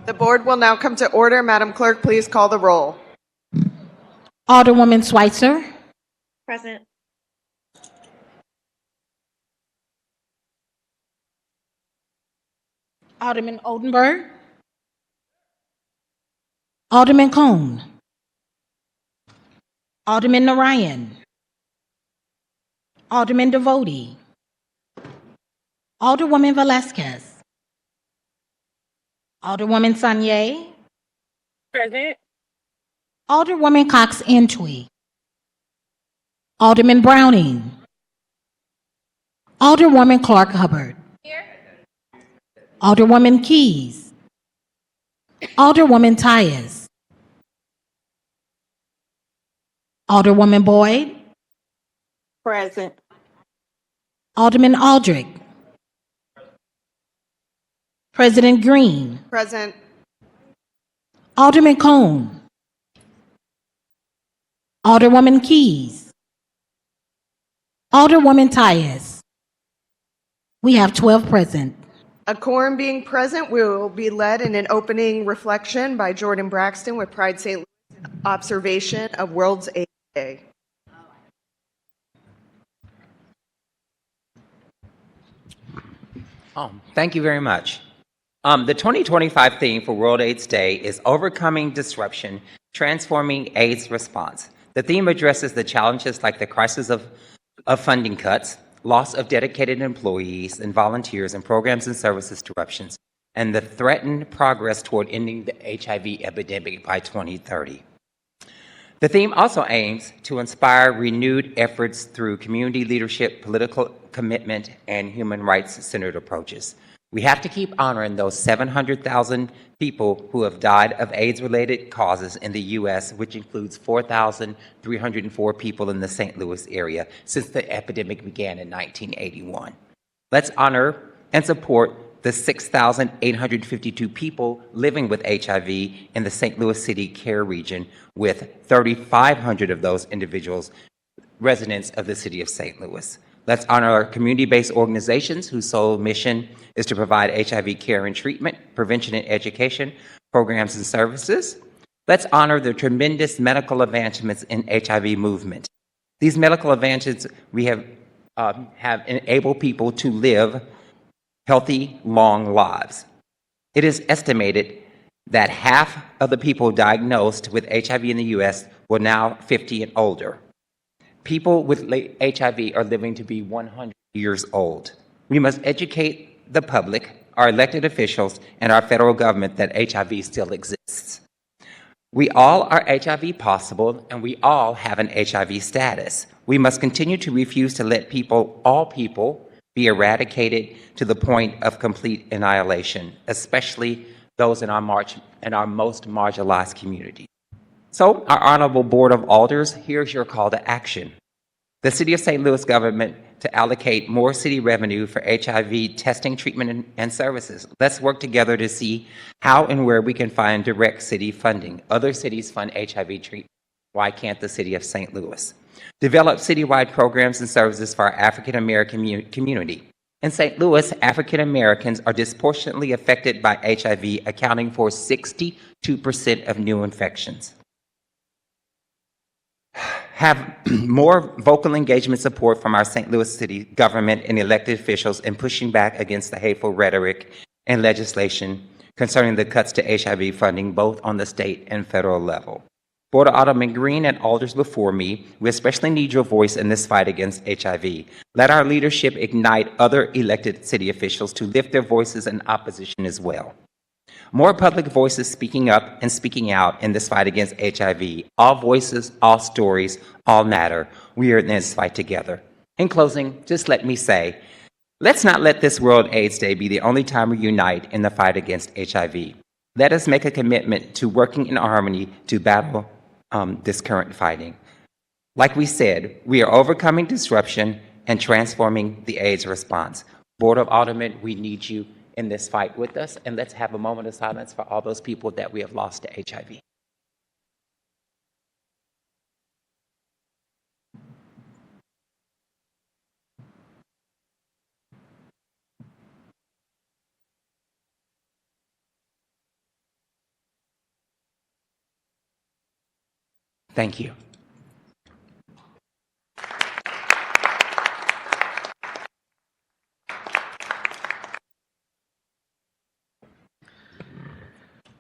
The board will now come to order. Madam Clerk, please call the roll. Alderwoman Schweitzer. Present. Alderman Oldenburg. Alderman Cone. Alderman Narayan. Alderman Devoti. Alderwoman Velasquez. Alderwoman Sanye. Present. Alderwoman Cox Entry. Alderman Browning. Alderwoman Clark Hubbard. Here. Alderwoman Keys. Alderwoman Tyus. Alderwoman Boyd. Present. Alderman Aldrich. President Green. Present. Alderman Cone. Alderwoman Keys. Alderwoman Tyus. We have 12 present. A quorum being present, we will be led in an opening reflection by Jordan Braxton with Pride St. Louis observation of World's AIDS Day. Thank you very much. The 2025 theme for World AIDS Day is Overcoming Disruption, Transforming AIDS Response. The theme addresses the challenges like the crisis of funding cuts, loss of dedicated employees and volunteers in programs and services disruptions, and the threatened progress toward ending the HIV epidemic by 2030. The theme also aims to inspire renewed efforts through community leadership, political commitment, and human rights-centered approaches. We have to keep honoring those 700,000 people who have died of AIDS-related causes in the U.S., which includes 4,304 people in the St. Louis area since the epidemic began in 1981. Let's honor and support the 6,852 people living with HIV in the St. Louis City Care region, with 3,500 of those individuals residents of the city of St. Louis. Let's honor our community-based organizations whose sole mission is to provide HIV care and treatment, prevention and education, programs and services. Let's honor the tremendous medical advancements in HIV movement. These medical advances we have enabled people to live healthy, long lives. It is estimated that half of the people diagnosed with HIV in the U.S. were now 50 and older. People with HIV are living to be 100 years old. We must educate the public, our elected officials, and our federal government that HIV still exists. We all are HIV possible, and we all have an HIV status. We must continue to refuse to let all people, be eradicated to the point of complete annihilation, especially those in our most marginalized communities. So, our Honorable Board of Alders, here's your call to action. The City of St. Louis government to allocate more city revenue for HIV testing, treatment, and services. Let's work together to see how and where we can find direct city funding. Other cities fund HIV treatment. Why can't the City of St. Louis? Develop citywide programs and services for our African American community. In St. Louis, African Americans are disproportionately affected by HIV, accounting for 62% of new infections. Have more vocal engagement support from our St. Louis City government and elected officials in pushing back against the hateful rhetoric and legislation concerning the cuts to HIV funding, both on the state and federal level. Board of Alderman Green and alders before me, we especially need your voice in this fight against HIV. Let our leadership ignite other elected city officials to lift their voices in opposition as well. More public voices speaking up and speaking out in this fight against HIV. All voices, all stories, all matter. We are in this fight together. In closing, just let me say, let's not let this World AIDS Day be the only time we unite in the fight against HIV. Let us make a commitment to working in harmony to battle this current fighting. Like we said, we are overcoming disruption and transforming the AIDS response. Board of Aldermen, we need you in this fight with us, and let's have a moment of silence for all those people that we have lost to HIV. Thank you.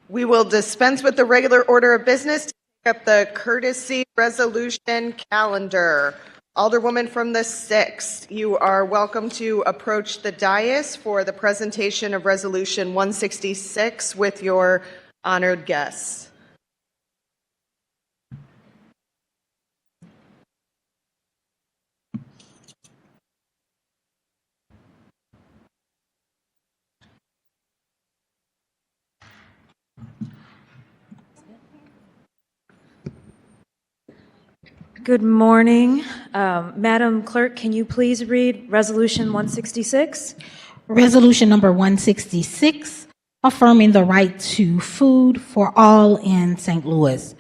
We will dispense with the regular order of business to take up the courtesy resolution calendar. Alderwoman from the 6th, you are welcome to approach the dais for the presentation of Resolution 166 with your honored guests. Good morning. Madam Clerk, can you please read Resolution 166? Resolution number 166, affirming the right to food for all in St. Louis.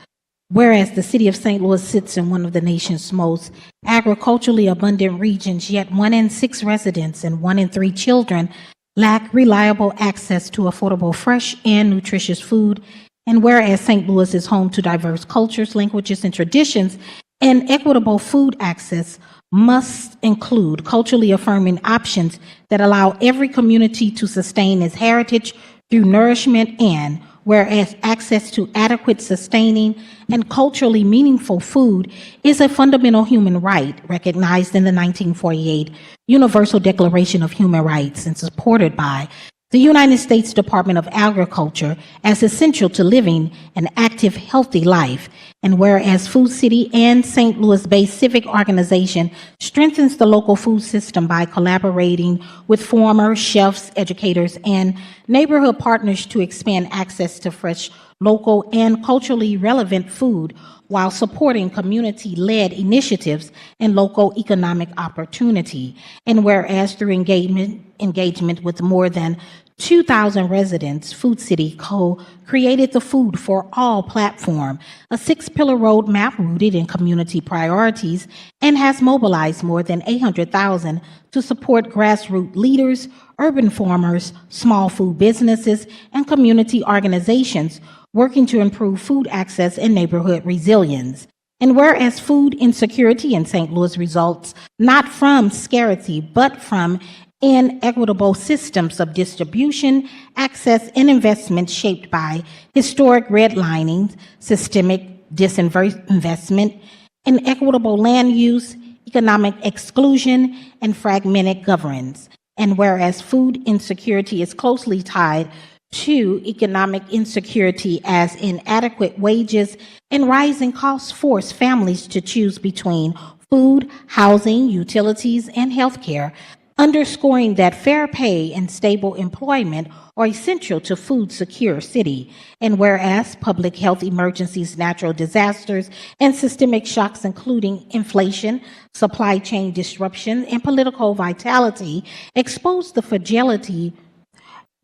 Whereas the city of St. Louis sits in one of the nation's most agriculturally abundant regions, yet 1 in 6 residents and 1 in 3 children lack reliable access to affordable, fresh, and nutritious food. And whereas St. Louis is home to diverse cultures, languages, and traditions, and equitable food access must include culturally affirming options that allow every community to sustain its heritage through nourishment, and whereas access to adequate, sustaining, and culturally meaningful food is a fundamental human right recognized in the 1948 Universal Declaration of Human Rights and supported by the United States Department of Agriculture as essential to living an active, healthy life. And whereas Food City and St. Louis-based civic organization strengthens the local food system by collaborating with former chefs, educators, and neighborhood partners to expand access to fresh, local, and culturally relevant food while supporting community-led initiatives and local economic opportunity. And whereas through engagement with more than 2,000 residents, Food City co-created the Food for All platform, a 6-pillar roadmap rooted in community priorities, and has mobilized more than $800,000 to support grassroots leaders, urban farmers, small food businesses, and community organizations working to improve food access and neighborhood resilience. And whereas food insecurity in St. Louis results not from scarcity, but from inequitable systems of distribution, access, and investment shaped by historic redlining, systemic disinvestment, inequitable land use, economic exclusion, and fragmented governance. And whereas food insecurity is closely tied to economic insecurity, as inadequate wages and rising costs force families to choose between food, housing, utilities, and healthcare, underscoring that fair pay and stable employment are essential to food secure city. And whereas public health emergencies, natural disasters, and systemic shocks, including inflation, supply chain disruption, and political vitality, expose the fragility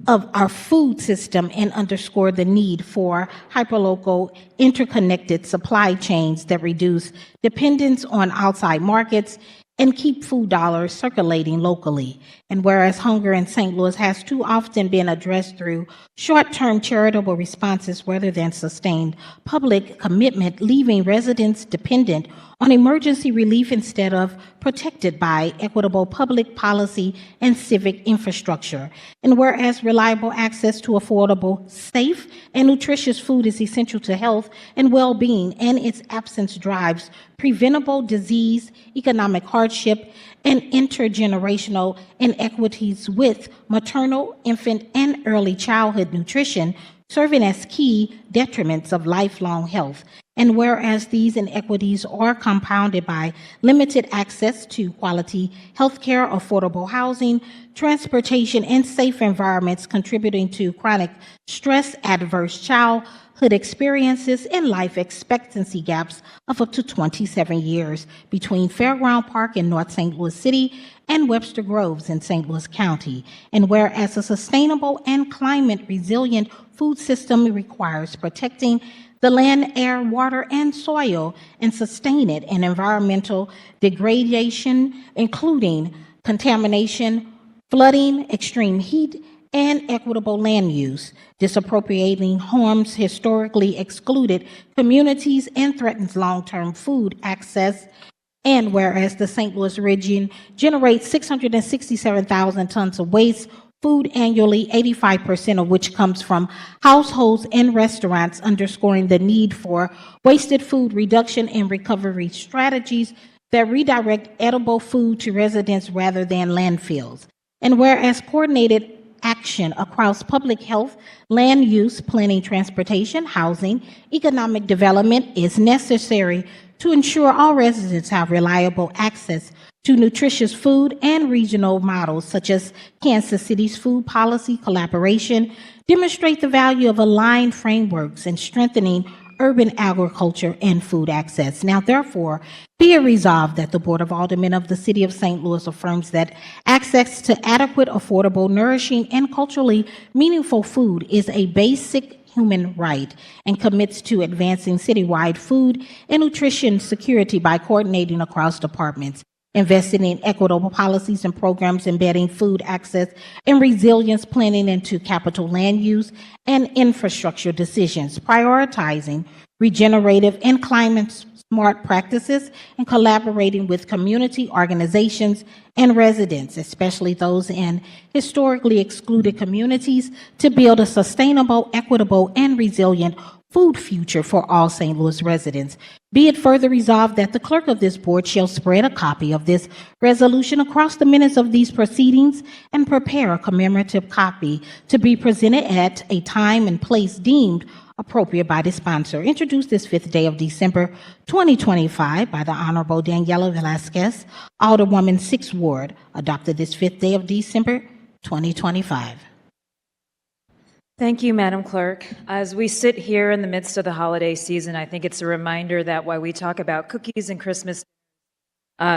of our food system and underscore the need for hyperlocal interconnected supply chains that reduce dependence on outside markets and keep food dollars circulating locally. And whereas hunger in St. Louis has too often been addressed through short-term charitable responses rather than sustained public commitment, leaving residents dependent on emergency relief instead of protected by equitable public policy and civic infrastructure. And whereas reliable access to affordable, safe, and nutritious food is essential to health and well-being, and its absence drives preventable disease, economic hardship, and intergenerational inequities with maternal, infant, and early childhood nutrition serving as key detriments of lifelong health. And whereas these inequities are compounded by limited access to quality healthcare, affordable housing, transportation, and safe environments, contributing to chronic stress, adverse childhood experiences, and life expectancy gaps of up to 27 years between Fairground Park in North St. Louis City and Webster Groves in St. Louis County. And whereas a sustainable and climate resilient food system requires protecting the land, air, water, and soil, and sustain it, and environmental degradation, including contamination, flooding, extreme heat, and equitable land use, disappropriating harms historically excluded communities and threatens long-term food access. And whereas the St. Louis region generates 667,000 tons of waste food annually, 85% of which comes from households and restaurants, underscoring the need for wasted food reduction and recovery strategies that redirect edible food to residents rather than landfills. And whereas coordinated action across public health, land use, planning, transportation, housing, economic development is necessary to ensure all residents have reliable access to nutritious food, and regional models such as Kansas City's food policy collaboration demonstrate the value of aligned frameworks in strengthening urban agriculture and food access. Now, therefore, be it resolved that the Board of Aldermen of the City of St. Louis affirms that access to adequate, affordable, nourishing, and culturally meaningful food is a basic human right and commits to advancing citywide food and nutrition security by coordinating across departments, investing in equitable policies and programs embedding food access and resilience planning into capital land use and infrastructure decisions, prioritizing regenerative and climate smart practices, and collaborating with community organizations and residents, especially those in historically excluded communities, to build a sustainable, equitable, and resilient food future for all St. Louis residents. Be it further resolved that the clerk of this board shall spread a copy of this resolution across the minutes of these proceedings and prepare a commemorative copy to be presented at a time and place deemed appropriate by the sponsor. Introduced this 5th day of December 2025 by the Honorable Daniela Velasquez, Alderwoman 6th Ward. Adopted this 5th day of December 2025. Thank you, Madam Clerk. As we sit here in the midst of the holiday season, I think it's a reminder that while we talk about cookies and Christmas,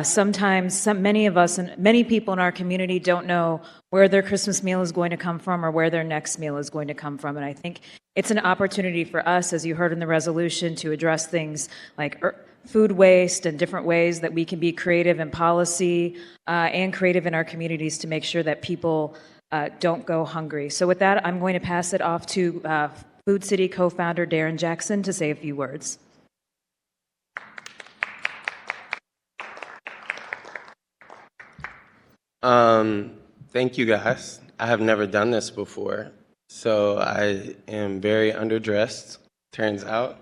sometimes many of us and many people in our community don't know where their Christmas meal is going to come from or where their next meal is going to come from. And I think it's an opportunity for us, as you heard in the resolution, to address things like food waste and different ways that we can be creative in policy and creative in our communities to make sure that people don't go hungry. So with that, I'm going to pass it off to Food City co-founder Darren Jackson to say a few words. Thank you, guys. I have never done this before, so I am very underdressed, turns out.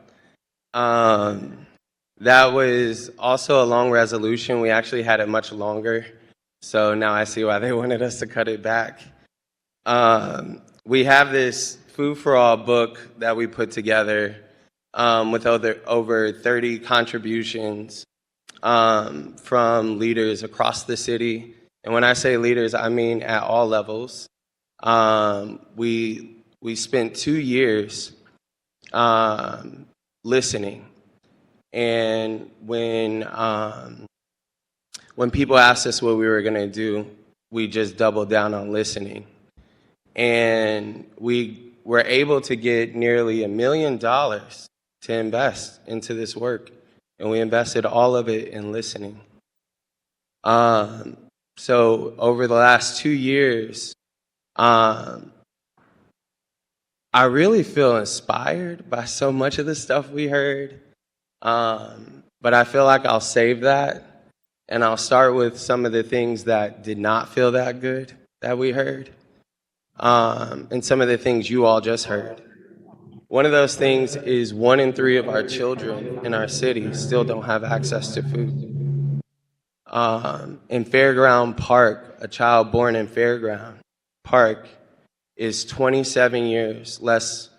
That was also a long resolution. We actually had it much longer, so now I see why they wanted us to cut it back. We have this Food for All book that we put together with over 30 contributions from leaders across the city. And when I say leaders, I mean at all levels. We spent 2 years listening. And when people asked us what we were going to do, we just doubled down on listening. And we were able to get nearly $1 million to invest into this work. And we invested all of it in listening. So over the last 2 years, I really feel inspired by so much of the stuff we heard. But I feel like I'll save that, and I'll start with some of the things that did not feel that good that we heard, and some of the things you all just heard. One of those things is 1 in 3 of our children in our city still don't have access to food. In Fairground Park, a child born in Fairground Park is 27 years less,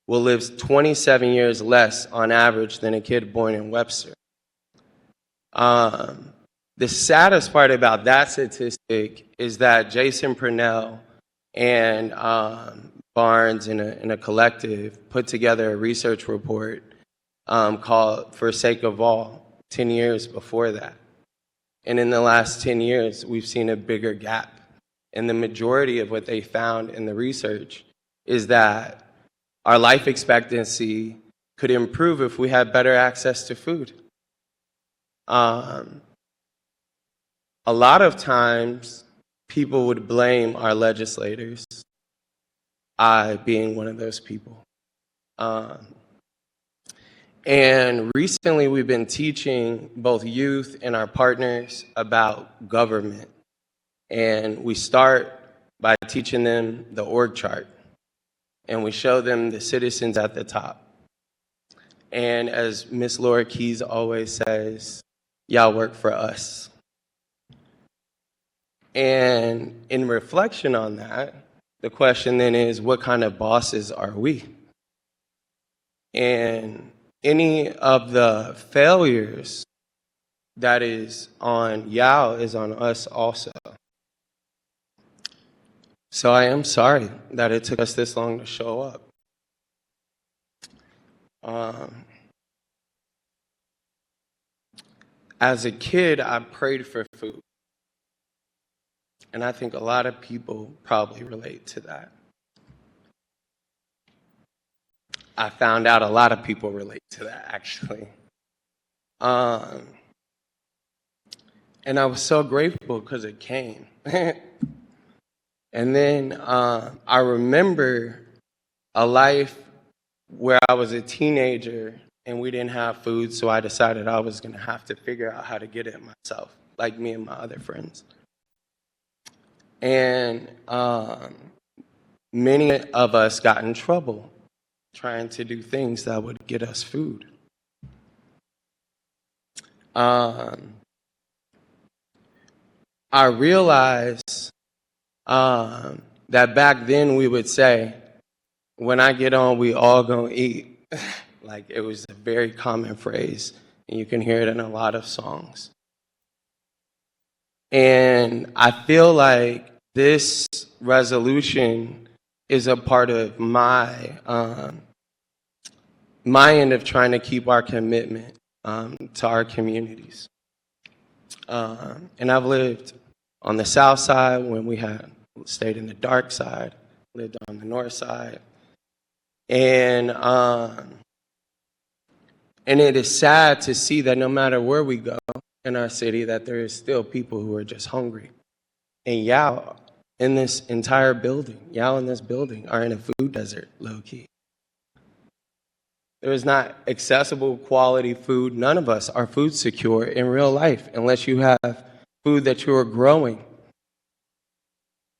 will live 27 years less on average than a kid born in Webster. The saddest part about that statistic is that Jason Purnell and Barnes in a collective put together a research report called For Sake of All 10 years before that. And in the last 10 years, we've seen a bigger gap. And the majority of what they found in the research is that our life expectancy could improve if we had better access to food. A lot of times, people would blame our legislators I being one of those people. And recently we've been teaching both youth and our partners about government. And we start by teaching them the org chart. And we show them the citizens at the top. And as Miss Laura Keys always says, y'all work for us. And in reflection on that, the question then is, what kind of bosses are we? And any of the failures that is on Yao is on us also. So I am sorry that it took us this long to show up. As a kid, I prayed for food. And I think a lot of people probably relate to that. I found out a lot of people relate to that, actually. And I was so grateful because it came. And then I remember a life where I was a teenager and we didn't have food, so I decided I was going to have to figure out how to get it myself, like me and my other friends. And many of us got in trouble trying to do things that would get us food. I realized that back then we would say, when I get on, we all gonna eat. Like, it was a very common phrase, and you can hear it in a lot of songs. And I feel like this resolution is a part of my end of trying to keep our commitment to our communities. And I've lived on the south side when we had stayed in the dark side, lived on the north side. And it is sad to see that no matter where we go in our city, that there is still people who are just hungry. And y'all in this entire building, y'all in this building are in a food desert, low-key. There is not accessible quality food. None of us are food secure in real life unless you have food that you are growing,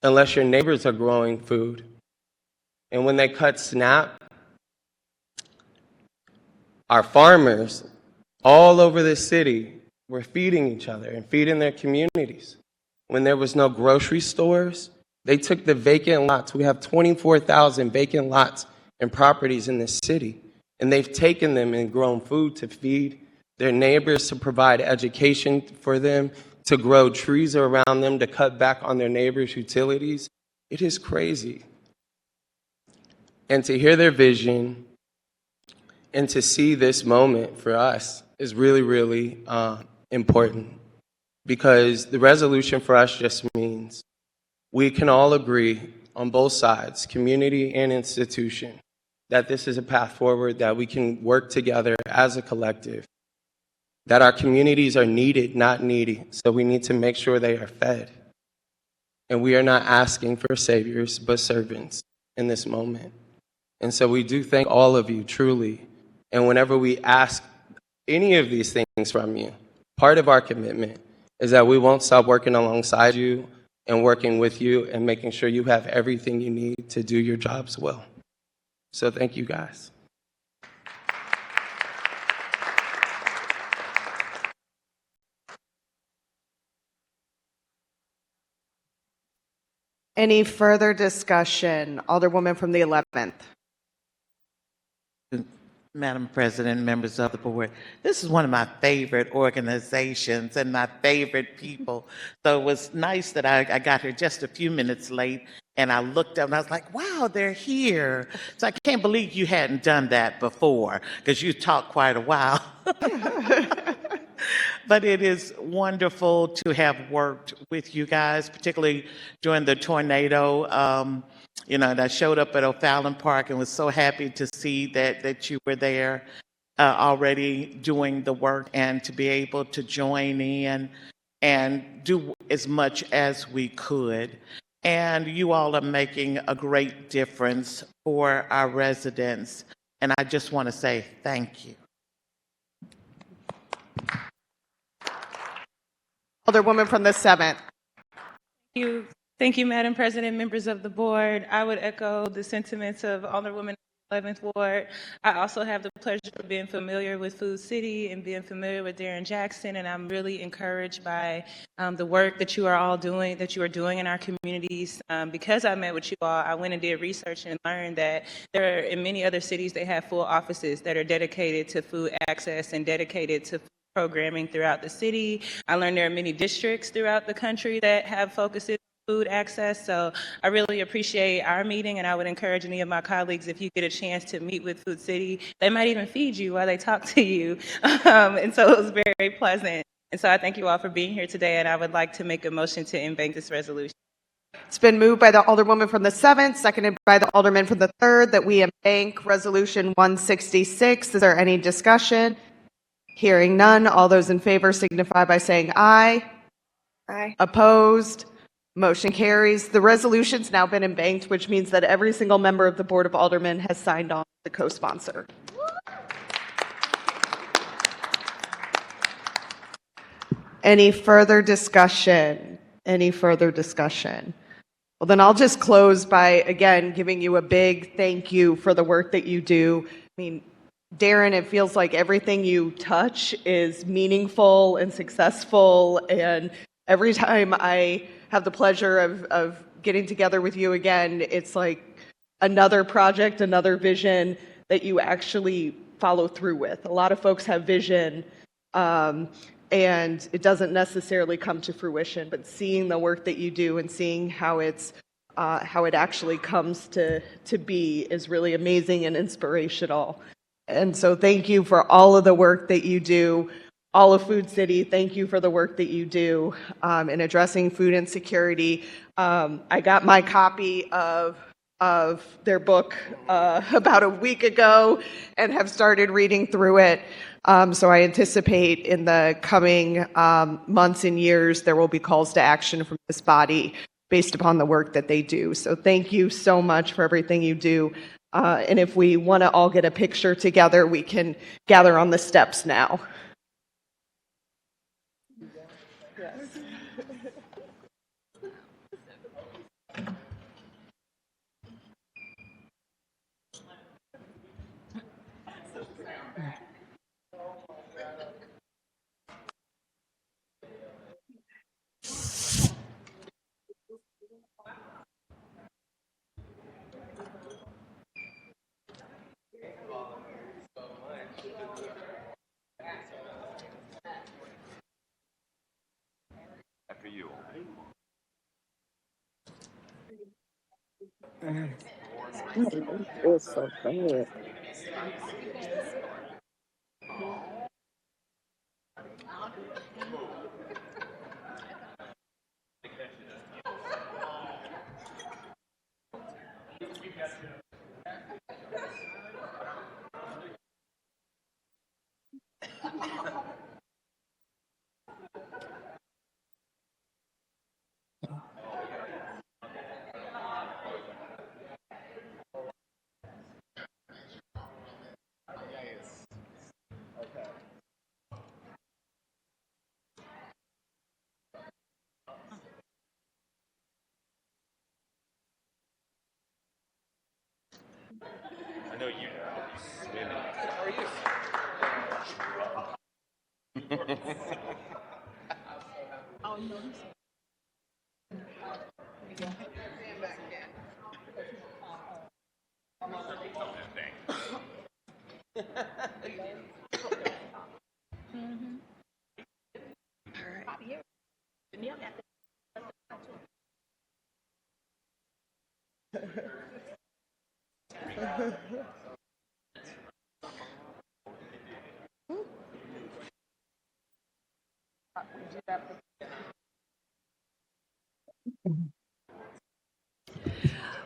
unless your neighbors are growing food. And when they cut SNAP, our farmers all over the city were feeding each other and feeding their communities. When there was no grocery stores, they took the vacant lots. We have 24,000 vacant lots and properties in this city. And they've taken them and grown food to feed their neighbors, to provide education for them, to grow trees around them, to cut back on their neighbors' utilities. It is crazy. And to hear their vision and to see this moment for us is really, really important, because the resolution for us just means we can all agree on both sides, community and institution, that this is a path forward, that we can work together as a collective, that our communities are needed, not needy, so we need to make sure they are fed. And we are not asking for saviors, but servants in this moment. And so we do thank all of you, truly. And whenever we ask any of these things from you, part of our commitment is that we won't stop working alongside you and working with you and making sure you have everything you need to do your jobs well. So thank you, guys. Any further discussion? Alderwoman from the 11th. Madam President, members of the board, this is one of my favorite organizations and my favorite people. So it was nice that I got here just a few minutes late, and I looked up and I was like, wow, they're here. So I can't believe you hadn't done that before, because you talked quite a while. But it is wonderful to have worked with you guys, particularly during the tornado. And I showed up at O'Fallon Park and was so happy to see that you were there already doing the work, and to be able to join in and do as much as we could. and you all are making a great difference for our residents. And I just want to say thank you. Alderwoman from the 7th. Thank you, Madam President, members of the board. I would echo the sentiments of Alderwoman 11th Ward. I also have the pleasure of being familiar with Food City and being familiar with Darren Jackson, and I'm really encouraged by the work that you are all doing, that you are doing in our communities. Because I met with you all, I went and did research and learned that there are, in many other cities, they have full offices that are dedicated to food access and dedicated to programming throughout the city. I learned there are many districts throughout the country that have focuses food access. So I really appreciate our meeting, and I would encourage any of my colleagues, if you get a chance to meet with Food City, they might even feed you while they talk to you. And so it was very pleasant. And so I thank you all for being here today, and I would like to make a motion to embank this resolution. It's been moved by the Alderwoman from the 7th, seconded by the Alderman from the 3rd, that we embank Resolution 166. Is there any discussion? Hearing none, all those in favor signify by saying aye. Aye. Opposed? Motion carries. The resolution's now been embanked, which means that every single member of the Board of Aldermen has signed on to co-sponsor. Any further discussion? Any further discussion? Well, then I'll just close by, again, giving you a big thank you for the work that you do. I mean, Darren, it feels like everything you touch is meaningful and successful, and every time I have the pleasure of getting together with you again, it's like another project, another vision that you actually follow through with. A lot of folks have vision, and it doesn't necessarily come to fruition, but seeing the work that you do and seeing how it actually comes to be is really amazing and inspirational. And so thank you for all of the work that you do. All of Food City, thank you for the work that you do in addressing food insecurity. I got my copy of their book about a week ago and have started reading through it. So I anticipate in the coming months and years there will be calls to action from this body based upon the work that they do. So thank you so much for everything you do. And if we want to all get a picture together, we can gather on the steps now.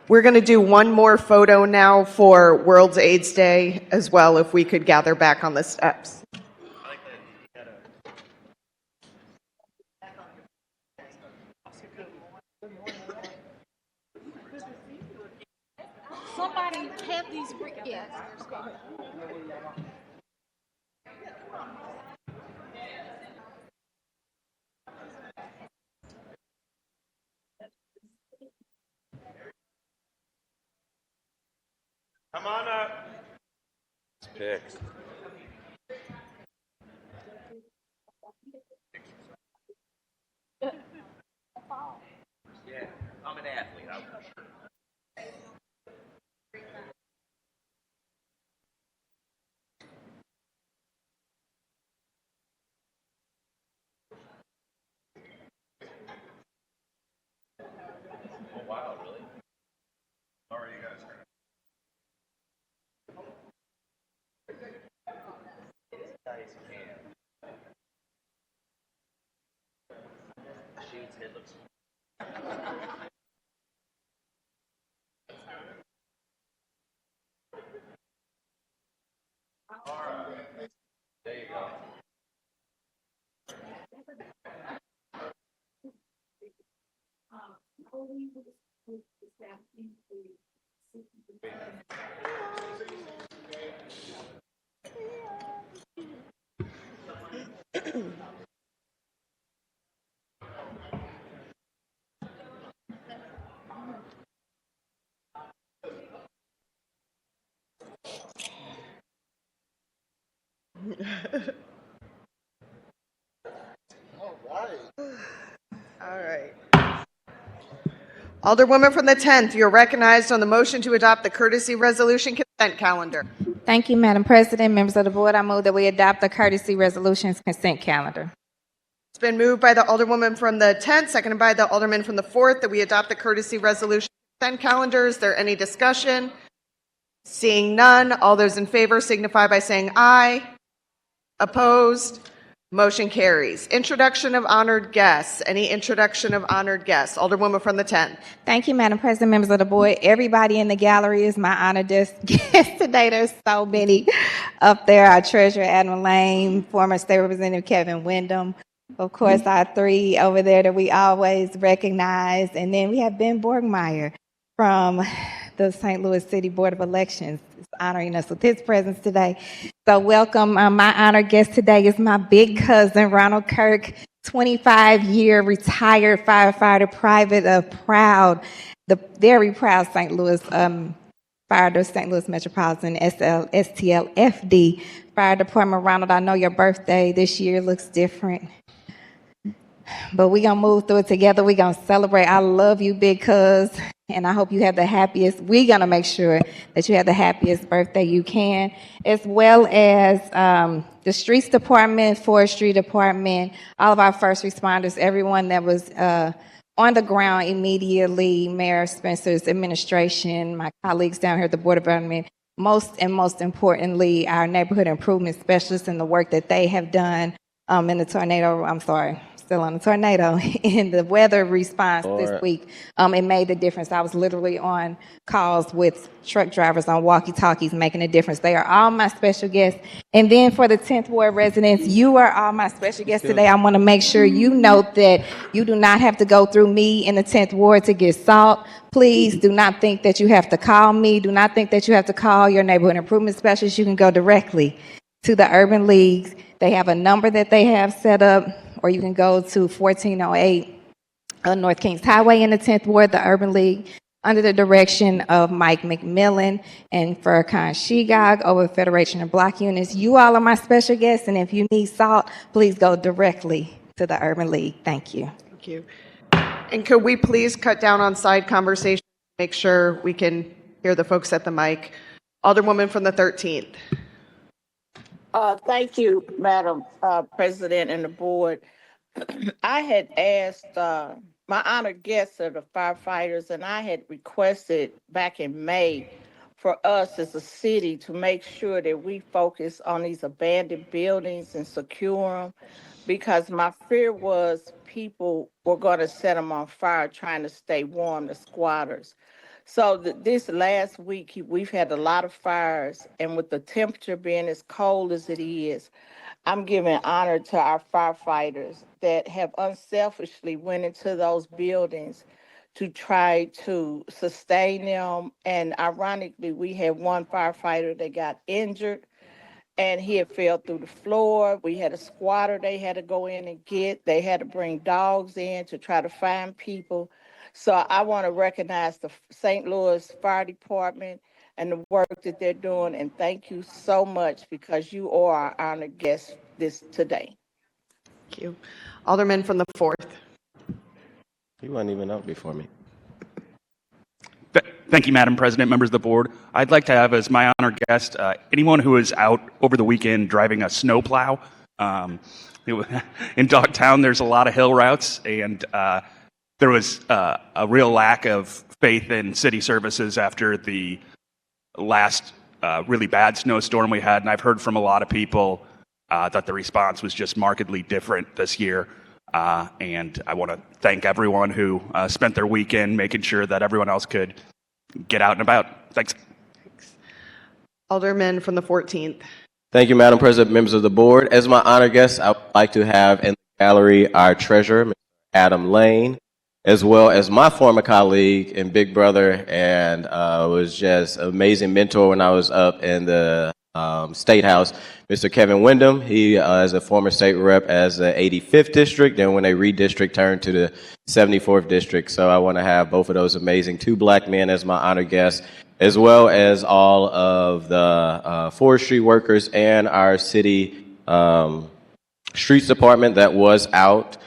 We're going to do one more photo now for World AIDS Day as well, if we could gather back on the steps. Come on up. Picks. Yeah, I'm an athlete. Oh wow, really? How are you guys? Nice man. Shoots, it looks. All right. There you go. All right. Alderwoman from the 10th, you're recognized on the motion to adopt the courtesy resolution consent calendar. Thank you, Madam President. Members of the board, I move that we adopt the courtesy resolutions consent calendar. It's been moved by the Alderwoman from the 10th, seconded by the Alderman from the 4th, that we adopt the courtesy resolution consent calendar. Is there any discussion? Seeing none, all those in favor signify by saying aye. Opposed? Motion carries. Introduction of honored guests. Any introduction of honored guests? Alderwoman from the 10th. Thank you, Madam President, members of the board. Everybody in the gallery is my honored guest today. There's so many up there. Our treasurer, Admiral Lane, former state representative Kevin Windham. Of course, our three over there that we always recognize. And then we have Ben Borgmeyer from the St. Louis City Board of Elections is honoring us with his presence today. So welcome. My honored guest today is my big cousin, Ronald Kirk, 25-year retired firefighter, private, the very proud St. Louis fire, St. Louis Metropolitan STLFD Fire Department. Ronald, I know your birthday this year looks different, but we're going to move through it together. We're going to celebrate. I love you, big cuz, and I hope you have the happiest. We're going to make sure that you have the happiest birthday you can, as well as the streets department, forestry department, all of our first responders, everyone that was on the ground immediately, Mayor Spencer's administration, my colleagues down here at the Board of Government, most importantly, our neighborhood improvement specialists and the work that they have done in the tornado, still on the tornado, in the weather response this week. It made the difference. I was literally on calls with truck drivers on walkie-talkies making a difference. They are all my special guests. And then for the 10th Ward residents, you are all my special guests today. I want to make sure you note that you do not have to go through me in the 10th Ward to get salt. Please do not think that you have to call me. Do not think that you have to call your neighborhood improvement specialist. You can go directly to the Urban Leagues. They have a number that they have set up, or you can go to 1408 North Kings Highway in the 10th Ward, the Urban League, under the direction of Mike McMillan and Furkan Shigog over Federation of Block Units. You all are my special guests, and if you need salt, please go directly to the Urban League. Thank you. Thank you. And could we please cut down on side conversation, make sure we can hear the folks at the mic? Alderwoman from the 13th. Thank you, Madam President and the board. I had asked my honored guests are the firefighters, and I had requested back in May for us as a city to make sure that we focus on these abandoned buildings and secure them, because my fear was people were going to set them on fire trying to stay warm, the squatters. So this last week, we've had a lot of fires, and with the temperature being as cold as it is, I'm giving honor to our firefighters that have unselfishly went into those buildings to try to sustain them. And ironically, we had one firefighter that got injured and he had fell through the floor. We had a squatter they had to go in and get. They had to bring dogs in to try to find people. So I want to recognize the St. Louis Fire Department and the work that they're doing. And thank you so much because you are our honored guest today. Thank you. Alderman from the 4th. He wasn't even up before me. Thank you, Madam President, members of the board. I'd like to have as my honored guest anyone who was out over the weekend driving a snowplow. In Dogtown, there's a lot of hill routes, and there was a real lack of faith in city services after the last really bad snowstorm we had. And I've heard from a lot of people that the response was just markedly different this year. And I want to thank everyone who spent their weekend making sure that everyone else could get out and about. Thanks. Alderman from the 14th. Thank you, Madam President, members of the board. As my honored guest, I would like to have in the gallery our treasurer, Mr. Adam Lane, as well as my former colleague and big brother, and was just an amazing mentor when I was up in the State House, Mr. Kevin Windham. He is a former state rep as the 85th district, then when they redistrict turned to the 74th district. So I want to have both of those amazing two black men as my honored guests, as well as all of the forestry workers and our city streets department that was out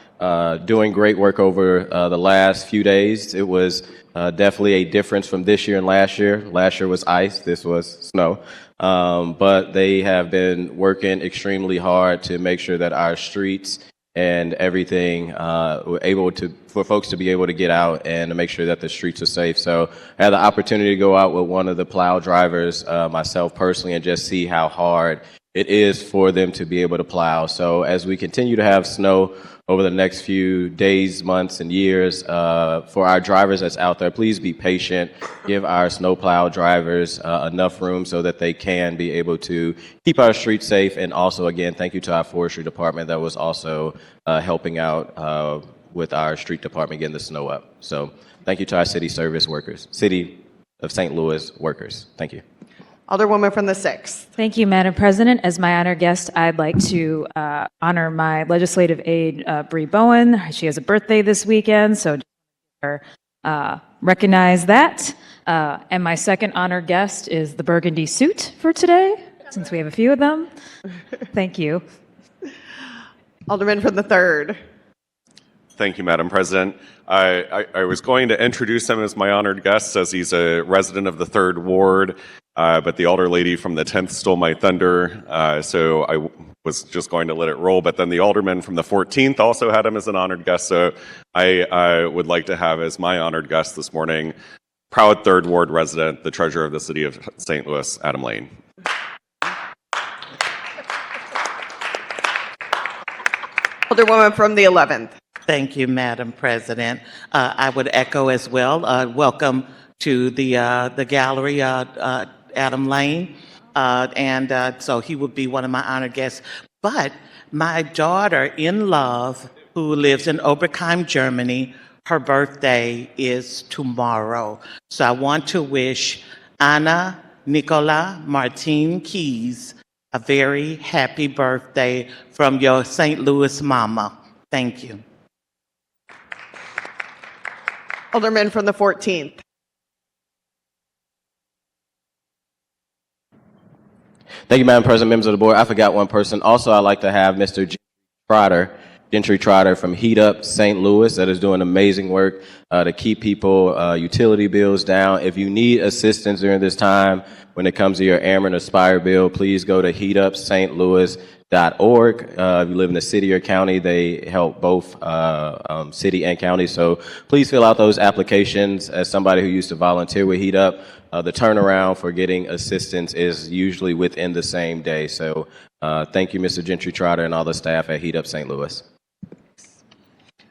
doing great work over the last few days. It was definitely a difference from this year and last year. Last year was ice, this was snow. But they have been working extremely hard to make sure that our streets and everything were able to, for folks to be able to get out and to make sure that the streets are safe. So I had the opportunity to go out with one of the plow drivers myself personally and just see how hard it is for them to be able to plow. So as we continue to have snow over the next few days, months, and years, for our drivers that's out there, please be patient. Give our snowplow drivers enough room so that they can be able to keep our streets safe. And also, again, thank you to our forestry department that was also helping out with our street department getting the snow up. So thank you to our city service workers, City of St. Louis workers. Thank you. Alderwoman from the 6th. Thank you, Madam President. As my honored guest, I'd like to honor my legislative aide, Bree Bowen. She has a birthday this weekend, so recognize that. And my second honored guest is the burgundy suit for today, since we have a few of them. Thank you. Alderman from the 3rd. Thank you, Madam President. I was going to introduce him as my honored guest as he's a resident of the 3rd Ward, but the alder lady from the 10th stole my thunder, so I was just going to let it roll. But then the alderman from the 14th also had him as an honored guest, so I would like to have as my honored guest this morning, proud 3rd Ward resident, the treasurer of the city of St. Louis, Adam Lane. Alderwoman from the 11th. Thank you, Madam President. I would echo as well. Welcome to the gallery, Adam Lane. So he would be one of my honored guests. But my daughter in love, who lives in Oberkheim, Germany, her birthday is tomorrow. So I want to wish Anna Nicola Martin Keys a very happy birthday from your St. Louis mama. Thank you. Alderman from the 14th. Thank you, Madam President, members of the board. I forgot one person. Also, I'd like to have Mr. Gentry Trotter from Heat Up St. Louis that is doing amazing work to keep people utility bills down. If you need assistance during this time when it comes to your Ameren Aspire bill, please go to heatupstlouis.org. If you live in the city or county, they help both city and county. So please fill out those applications. As somebody who used to volunteer with Heat Up, the turnaround for getting assistance is usually within the same day. So thank you, Mr. Gentry Trotter, and all the staff at Heat Up St. Louis.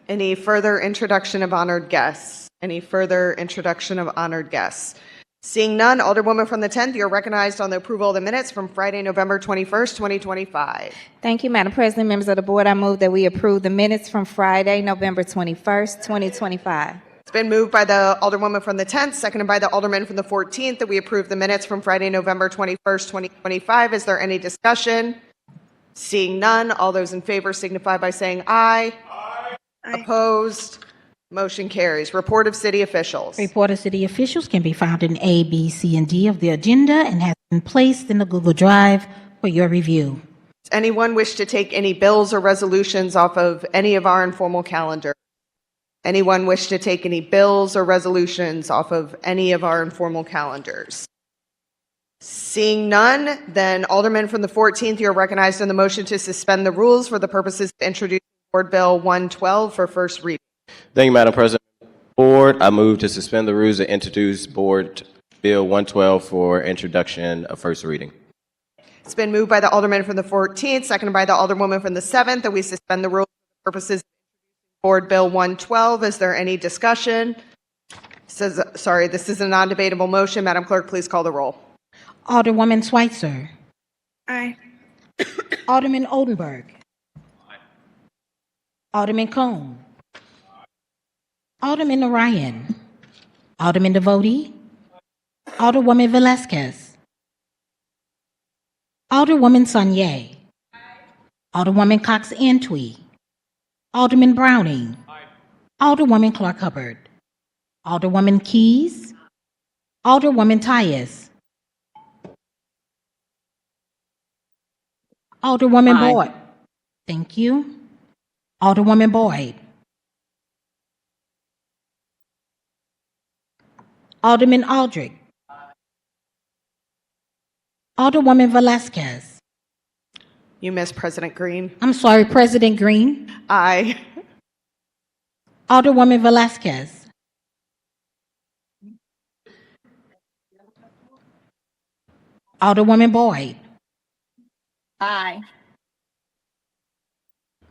Any further introduction of honored guests? Any further introduction of honored guests? Seeing none, Alderwoman from the 10th, you're recognized on the approval of the minutes from Friday, November 21st, 2025. Thank you, Madam President, members of the board. I move that we approve the minutes from Friday, November 21st, 2025. It's Been moved by the Alderwoman from the 10th, seconded by the Alderman from the 14th, that we approve the minutes from Friday, November 21st, 2025. Is there any discussion? Seeing none, all those in favor signify by saying aye. Opposed? Motion carries. Report of city officials. Report of city officials can be found in A, B, C, and D of the agenda and has been placed in the Google Drive for your review. Does anyone wish to take any bills or resolutions off of any of our informal calendar? Anyone wish to take any bills or resolutions off of any of our informal calendars? Seeing none, then Alderman from the 14th, you're recognized in the motion to suspend the rules for the purposes of introducing Board Bill 112 for first reading. Thank you, Madam President. Board, I move to suspend the rules and introduce Board Bill 112 for introduction of first reading. It's been moved by the Alderman from the 14th, seconded by the Alderwoman from the 7th, that we suspend the rules for the purposes of Board Bill 112. Is there any discussion? This is a non-debatable motion. Madam Clerk, please call the roll. Alderwoman Schweitzer. Aye. Alderman Oldenburg. Alderman Cone. Alderman Narayan. Alderman Devoti. Alderwoman Velasquez. Alderwoman Sonier. Alderwoman Cox-Antwi. Alderman Browning. Alderwoman Clark Hubbard. Alderwoman Keys. Alderwoman Tyus. Alderwoman Boyd. Thank you. Alderwoman Boyd. Alderman Aldrich. Alderwoman Velasquez. You missed President Green. I'm sorry, President Green. Aye. Alderwoman Velasquez. Alderwoman Boyd. Aye.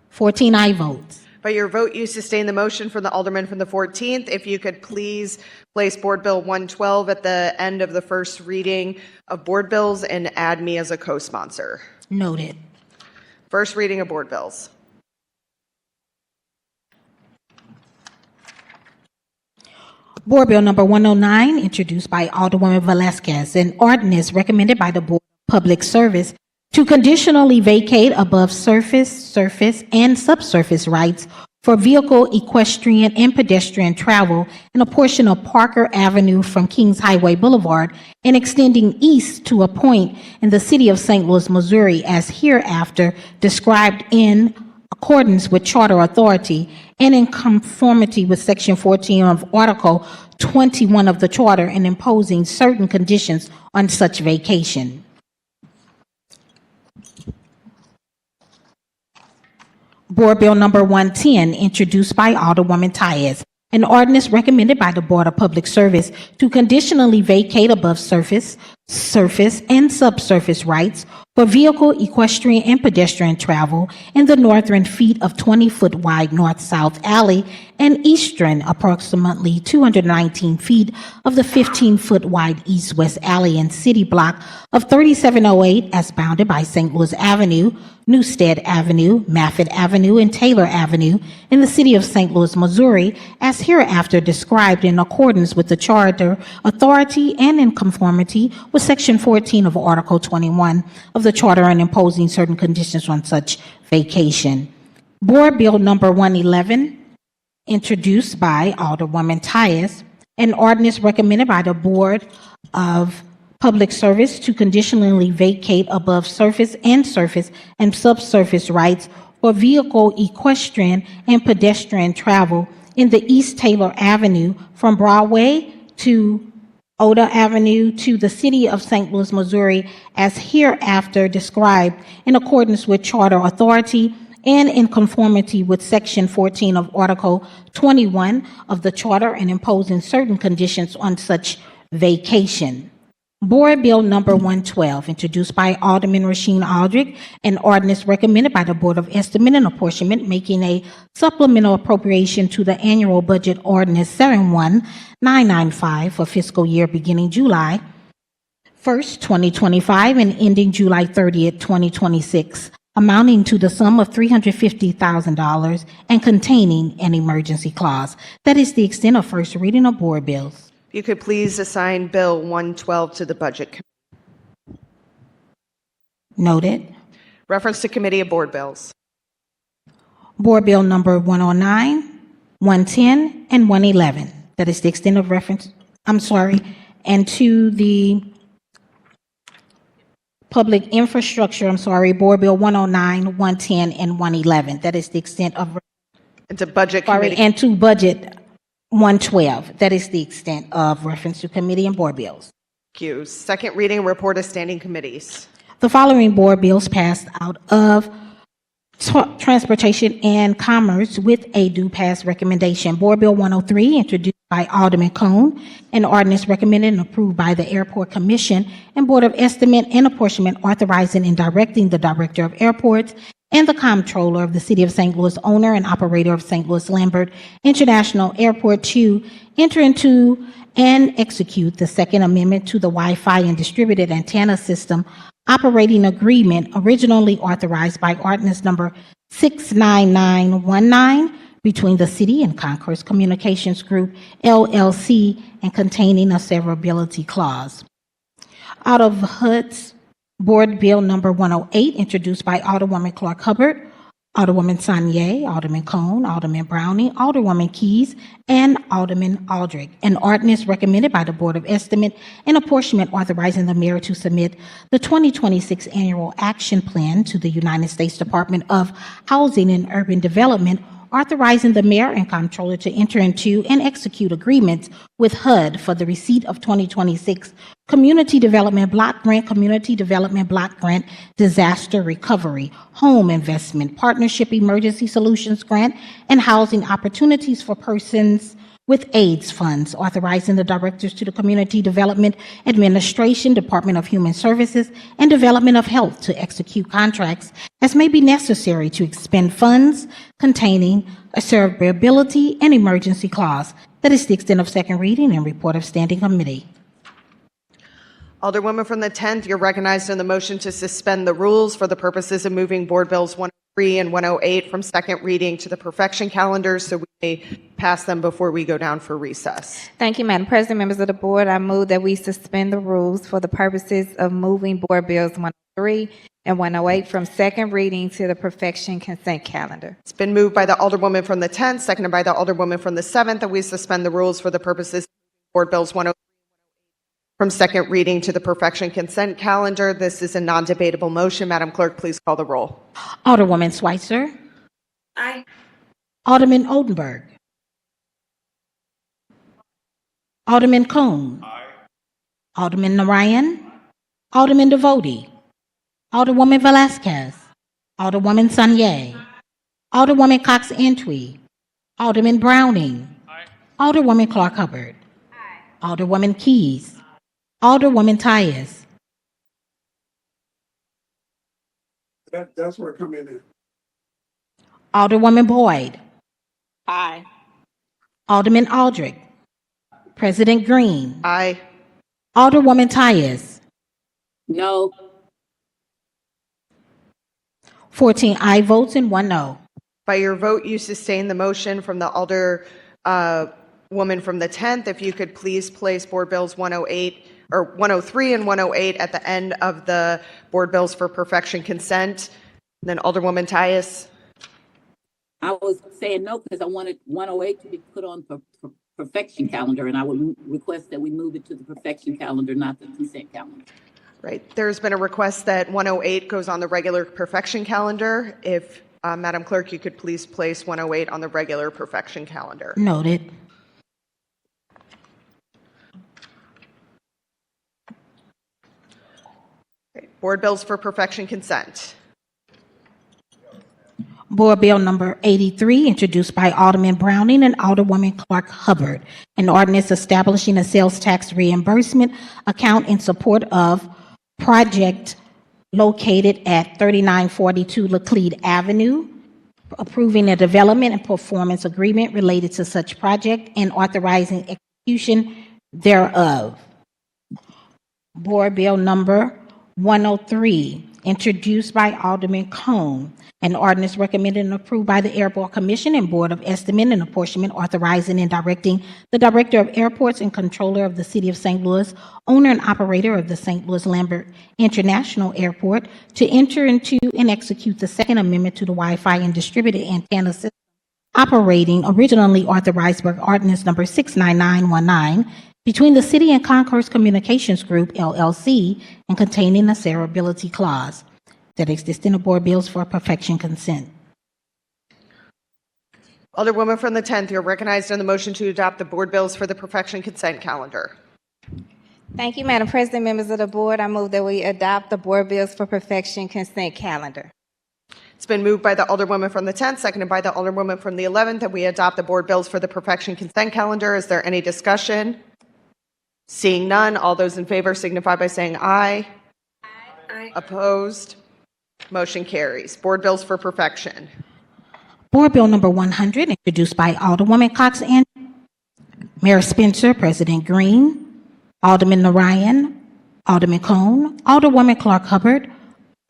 14 aye votes. By your vote, you sustain the motion for the Alderman from the 14th. If you could please place Board Bill 112 at the end of the first reading of board bills and add me as a co-sponsor. Noted. First reading of board bills. Board Bill number 109, introduced by Alderwoman Velasquez, an ordinance recommended by the Board of Public Service to conditionally vacate above surface, and subsurface rights for vehicle, equestrian, and pedestrian travel in a portion of Parker Avenue from Kings Highway Boulevard and extending east to a point in the city of St. Louis, Missouri, as hereafter described in accordance with Charter Authority and in conformity with Section 14 of Article 21 of the Charter, and imposing certain conditions on such vacation. Board Bill number 110, introduced by Alderwoman Tyus, an ordinance recommended by the Board of Public Service to conditionally vacate above surface, and subsurface rights for vehicle, equestrian, and pedestrian travel in the northern feet of 20-foot wide north-south alley and eastern approximately 219 feet of the 15-foot wide east-west alley and city block of 3708 as bounded by St. Louis Avenue, Newstead Avenue, Maffitt Avenue, and Taylor Avenue in the city of St. Louis, Missouri, as hereafter described in accordance with the Charter Authority and in conformity with Section 14 of Article 21 of the Charter, and imposing certain conditions on such vacation. Board Bill number 111, introduced by Alderwoman Tyus, an ordinance recommended by the Board of Public Service to conditionally vacate above surface and subsurface rights for vehicle, equestrian, and pedestrian travel in the East Taylor Avenue from Broadway to Oda Avenue to the city of St. Louis, Missouri, as hereafter described in accordance with Charter Authority and in conformity with Section 14 of Article 21 of the Charter, and imposing certain conditions on such vacation. Board Bill number 112, introduced by Alderman Rasheen Aldrich, an ordinance recommended by the Board of Estimate and Apportionment, making a supplemental appropriation to the annual budget ordinance 71995 for fiscal year beginning July 1st, 2025 and ending July 30th, 2026. amounting to the sum of $350,000 and containing an emergency clause. That is the extent of first reading of board bills. If you could please assign Bill 112 to the Budget Committee. Noted. Reference to Committee of Board Bills. Board Bill number 109, 110, and 111. That is the extent of reference, and to the Public Infrastructure, Board Bill 109, 110, and 111. That is the extent of, And to Budget Committee. and to Budget 112. That is the extent of reference to committee and board bills. Thank you. Second reading, report of standing committees. The following board bills passed out of Transportation and Commerce with a due pass recommendation. Board Bill 103, introduced by Alderman Cone, an ordinance recommended and approved by the Airport Commission and Board of Estimate and Apportionment, authorizing and directing the Director of Airports and the Comptroller of the City of St. Louis, owner and operator of St. Louis Lambert International Airport, to enter into and execute the Second Amendment to the Wi-Fi and Distributed Antenna System Operating Agreement, originally authorized by Ordinance Number 69919, between the City and Concourse Communications Group, LLC, and containing a severability clause. Out of HUD's Board Bill Number 108, introduced by Alderwoman Clark Hubbard, Alderwoman Sanier, Alderman Cone, Alderman Browning, Alderwoman Keys, and Alderman Aldrich. An ordinance recommended by the Board of Estimate and Apportionment, authorizing the mayor to submit the 2026 Annual Action Plan to the United States Department of Housing and Urban Development, authorizing the mayor and comptroller to enter into and execute agreements with HUD for the receipt of 2026 Community Development Block Grant, Community Development Block Grant, Disaster Recovery, Home Investment Partnership Emergency Solutions Grant, and Housing Opportunities for Persons with AIDS funds, authorizing the directors to the Community Development Administration, Department of Human Services, and Development of Health to execute contracts as may be necessary to expend funds containing a severability and emergency clause. That is the extent of second reading and report of standing committee. Alderwoman from the 10th, you're recognized in the motion to suspend the rules for the purposes of moving Board Bills 103 and 108 from second reading to the perfection calendar, so we may pass them before we go down for recess. Thank you, Madam President. Members of the board, I move that we suspend the rules for the purposes of moving Board Bills 103 and 108 from second reading to the perfection consent calendar. It's been moved by the Alderwoman from the 10th, seconded by the Alderwoman from the 7th, that we suspend the rules for the purposes of Board Bills 103 from second reading to the perfection consent calendar. This is a non-debatable motion. Madam Clerk, please call the roll. Alderwoman Schweitzer. Aye. Alderman Oldenburg. Alderman Cone. Aye. Alderman Narayan. Alderman Devote. Alderwoman Velasquez. Alderwoman Sanier. Alderwoman Cox Antwi. Alderman Browning. Aye. Alderwoman Clark Hubbard. Alderwoman Keys. Alderwoman Tyus. That's where it come in. Alderwoman Boyd. Aye. Alderman Aldrich. President Green. Aye. Alderwoman Tyus. No. 14 aye votes and 1 no. By your vote, you sustain the motion from the Alderwoman from the 10th. If you could please place Board Bills 108 or 103 and 108 at the end of the Board Bills for perfection consent. And then Alderwoman Tyus. I was saying no because I wanted 108 to be put on perfection calendar, and I would request that we move it to the perfection calendar, not the consent calendar. Right. There's been a request that 108 goes on the regular perfection calendar. If, Madam Clerk, you could please place 108 on the regular perfection calendar. Noted. Okay. Board Bills for perfection consent. Board Bill Number 83, introduced by Alderman Browning and Alderwoman Clark Hubbard, an ordinance establishing a sales tax reimbursement account in support of project located at 3942 Laclede Avenue, approving a development and performance agreement related to such project and authorizing execution thereof. Board Bill Number 103, introduced by Alderman Cone. An ordinance recommended and approved by the Airport Commission and Board of Estimate and Apportionment, authorizing and directing the Director of Airports and Controller of the City of St. Louis, owner and operator of the St. Louis Lambert International Airport, to enter into and execute the Second Amendment to the Wi-Fi and Distributed Antenna System operating originally authorized by Ordinance Number 69919 between the City and Concourse Communications Group, LLC, and containing a severability clause that exists in the board bills for perfection consent. Alderwoman from the 10th, you're recognized on the motion to adopt the board bills for the perfection consent calendar. Thank you, Madam President, members of the board. I move that we adopt the board bills for perfection consent calendar. It's been moved by the Alderwoman from the 10th, seconded by the Alderwoman from the 11th, that we adopt the board bills for the perfection consent calendar. Is there any discussion? Seeing none, all those in favor signify by saying aye. Aye. Opposed? Motion carries. Board bills for perfection. Board Bill Number 100, introduced by Alderwoman Cox and Mayor Spencer, President Green, Alderman Narayan, Alderman Cone, Alderwoman Clark Hubbard,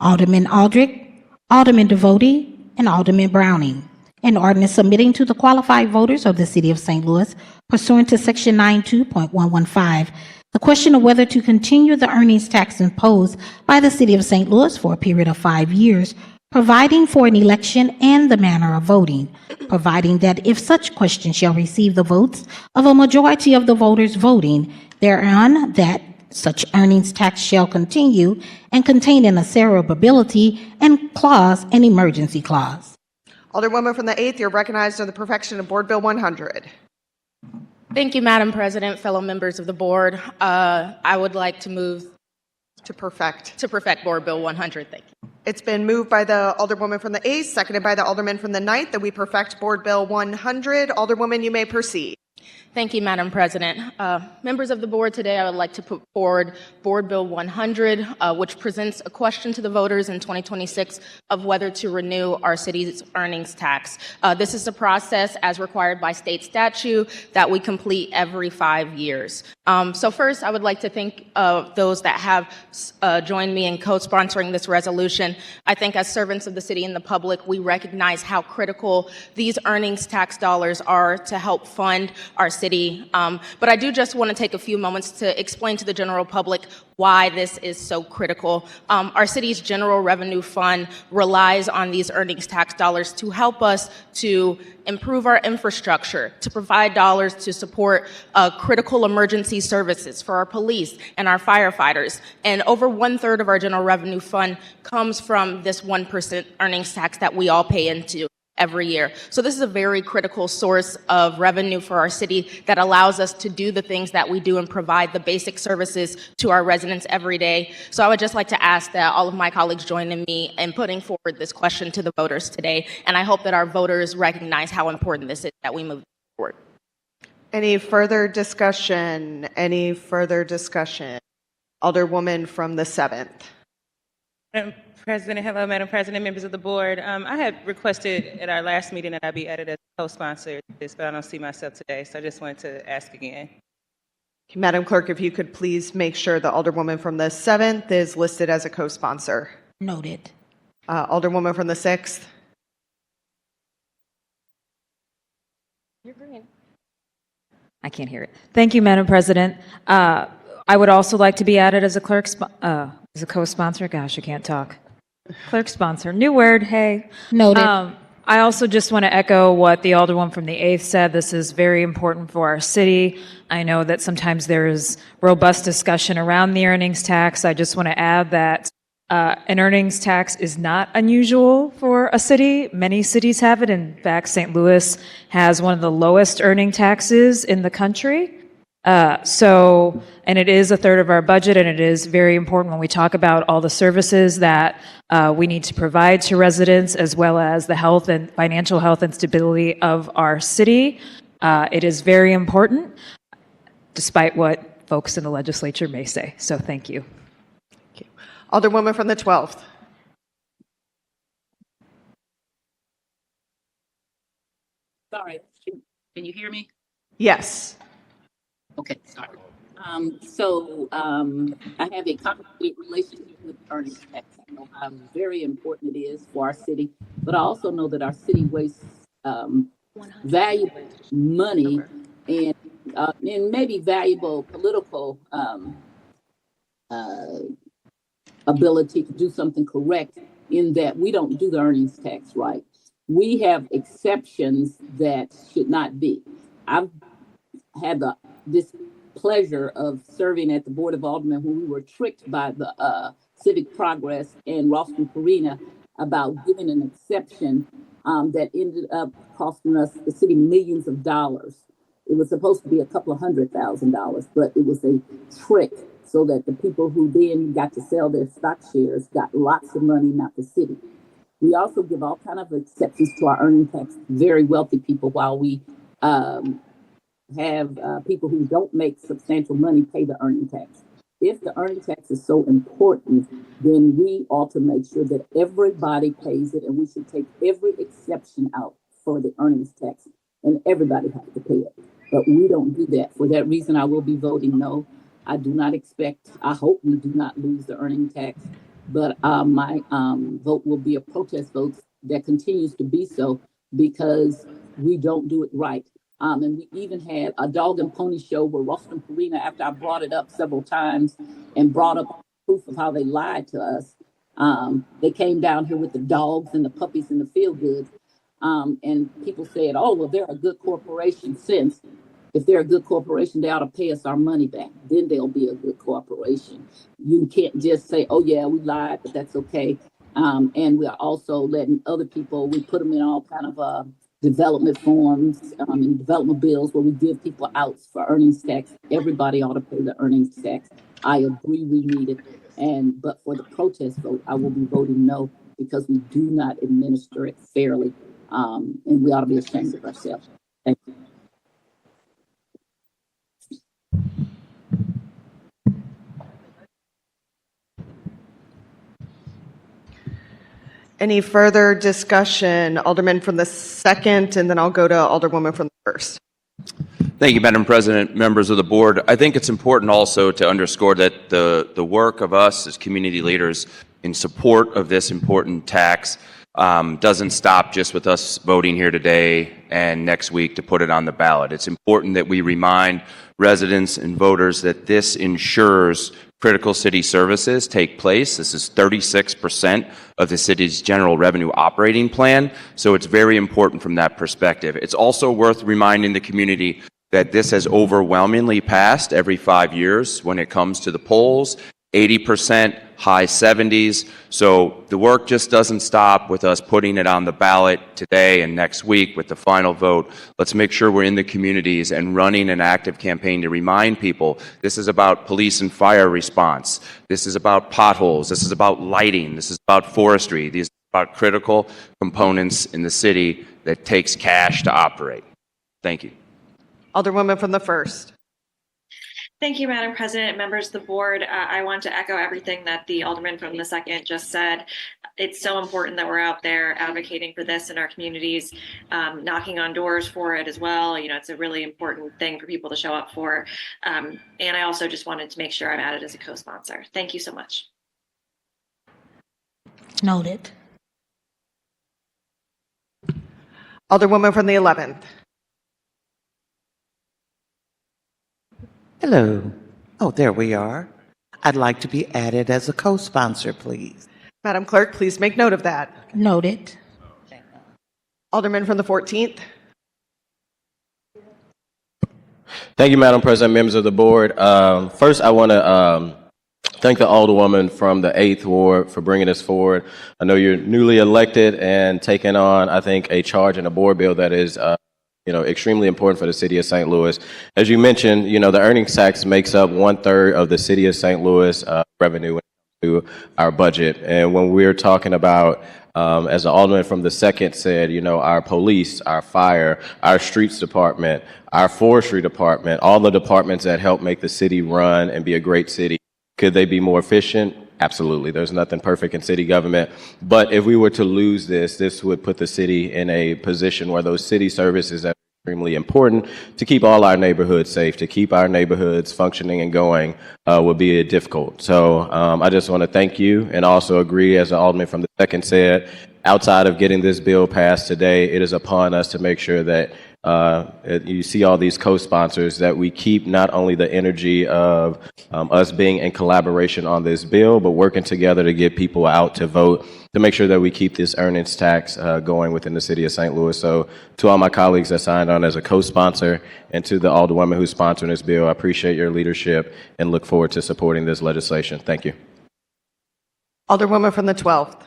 Alderman Aldrich, Alderman Devotee, and Alderman Browning. An ordinance submitting to the qualified voters of the City of St. Louis pursuant to Section 92.115 the question of whether to continue the earnings tax imposed by the City of St. Louis for a period of 5 years, providing for an election and the manner of voting, providing that if such question shall receive the votes of a majority of the voters voting thereon, that such earnings tax shall continue, and containing a severability and clause, an emergency clause. Alderwoman from the 8th, you're recognized on the perfection of Board Bill 100. Thank you, Madam President, fellow members of the board. I would like to move To perfect. to perfect Board Bill 100. Thank you. It's been moved by the Alderwoman from the 8th, seconded by the Alderman from the 9th, that we perfect Board Bill 100. Alderwoman, you may proceed. Thank you, Madam President. Members of the board, today I would like to put forward Board Bill 100, which presents a question to the voters in 2026 of whether to renew our city's earnings tax. This is a process as required by state statute that we complete every 5 years. So first, I would like to thank those that have joined me in co-sponsoring this resolution. I think as servants of the city and the public, we recognize how critical these earnings tax dollars are to help fund our city. But I do just want to take a few moments to explain to the general public why this is so critical. Our city's general revenue fund relies on these earnings tax dollars to help us to improve our infrastructure, to provide dollars to support critical emergency services for our police and our firefighters. And over 1/3 of our general revenue fund comes from this 1% earnings tax that we all pay into every year. So this is a very critical source of revenue for our city that allows us to do the things that we do and provide the basic services to our residents every day. So I would just like to ask that all of my colleagues join in me in putting forward this question to the voters today. And I hope that our voters recognize how important this is that we move forward. Any further discussion? Any further discussion? Alderwoman from the 7th. Madam President, hello, Madam President, members of the board. I had requested at our last meeting that I be added as a co-sponsor to this, but I don't see myself today, so I just wanted to ask again. Madam Clerk, if you could please make sure the Alderwoman from the 7th is listed as a co-sponsor. Noted. Alderwoman from the 6th. You're green. I can't hear it. Thank you, Madam President. I would also like to be added as a as a co-sponsor. Gosh, I can't talk. Clerk sponsor. New word, hey. Noted. I also just want to echo what the Alderwoman from the 8th said. This is very important for our city. I know that sometimes there is robust discussion around the earnings tax. I just want to add that an earnings tax is not unusual for a city. Many cities have it. In fact, St. Louis has one of the lowest earning taxes in the country. And it is 1/3 of our budget, and it is very important when we talk about all the services that we need to provide to residents, as well as the health and financial health and stability of our city. It is very important, despite what folks in the legislature may say. So thank you. Alderwoman from the 12th. Sorry, can you hear me? Yes. Okay, sorry. I have a complicated relationship with earnings tax. I know how very important it is for our city, but I also know that our city wastes valuable money and maybe valuable political uh, ability to do something correct in that we don't do the earnings tax right. We have exceptions that should not be. I've had the displeasure of serving at the Board of Aldermen when we were tricked by the Civic Progress and Ralston Purina about giving an exception that ended up costing us, the city, millions of dollars. It was supposed to be a couple of $100,000, but it was a trick so that the people who then got to sell their stock shares got lots of money, not the city. We also give all kind of exceptions to our earning tax, very wealthy people, while we have people who don't make substantial money pay the earning tax. If the earning tax is so important, then we ought to make sure that everybody pays it, and we should take every exception out for the earnings tax, and everybody has to pay it. But we don't do that. For that reason, I will be voting no. I do not expect, I hope we do not lose the earning tax, but my vote will be a protest vote that continues to be so because we don't do it right. And we even had a dog and pony show where Ralston Purina, after I brought it up several times and brought up proof of how they lied to us, they came down here with the dogs and the puppies and the feel goods. And people said, oh, well, they're a good corporation since. If they're a good corporation, they ought to pay us our money back. Then they'll be a good corporation. You can't just say, oh, yeah, we lied, but that's okay. And we are also letting other people, we put them in all kind of development forms and development bills where we give people outs for earnings tax. Everybody ought to pay the earnings tax. I agree we need it. But for the protest vote, I will be voting no because we do not administer it fairly. And we ought to be ashamed of ourselves. Thank you. Any further discussion? Alderman from the 2nd, and then I'll go to Alderwoman from the 1st. Thank you, Madam President, members of the board. I think it's important also to underscore that the work of us as community leaders in support of this important tax doesn't stop just with us voting here today and next week to put it on the ballot. It's important that we remind residents and voters that this ensures critical city services take place. This is 36% of the city's general revenue operating plan, so it's very important from that perspective. It's also worth reminding the community that this has overwhelmingly passed every 5 years when it comes to the polls, 80%, high 70s. So the work just doesn't stop with us putting it on the ballot today and next week with the final vote. Let's make sure we're in the communities and running an active campaign to remind people this is about police and fire response. This is about potholes. This is about lighting. This is about forestry. These are about critical components in the city that takes cash to operate. Thank you. Alderwoman from the 1st. Thank you, Madam President, members of the board. I want to echo everything that the Alderman from the 2nd just said. It's so important that we're out there advocating for this in our communities, knocking on doors for it as well. You know, it's a really important thing for people to show up for. And I also just wanted to make sure I'm added as a co-sponsor. Thank you so much. Noted. Alderwoman from the 11th. Hello. Oh, there we are. I'd like to be added as a co-sponsor, please. Madam Clerk, please make note of that. Noted. Alderman from the 14th. Thank you, Madam President, members of the board. First, I want to thank the Alderwoman from the 8th Ward for bringing this forward. I know you're newly elected and taking on, I think, a charge in a board bill that is extremely important for the city of St. Louis. As you mentioned, the earnings tax makes up 1/3 of the city of St. Louis revenue to our budget. And when we're talking about, as the Alderman from the 2nd said, our police, our fire, our streets department, our forestry department, all the departments that help make the city run and be a great city, could they be more efficient? Absolutely. There's nothing perfect in city government. But if we were to lose this would put the city in a position where those city services that extremely important to keep all our neighborhoods safe, to keep our neighborhoods functioning and going would be difficult. So I just want to thank you and also agree, as the Alderman from the 2nd said, outside of getting this bill passed today, it is upon us to make sure that you see all these co-sponsors, that we keep not only the energy of us being in collaboration on this bill, but working together to get people out to vote, to make sure that we keep this earnings tax going within the city of St. Louis. So to all my colleagues that signed on as a co-sponsor and to the Alderwoman who's sponsoring this bill, I appreciate your leadership and look forward to supporting this legislation. Thank you. Alderwoman from the 12th.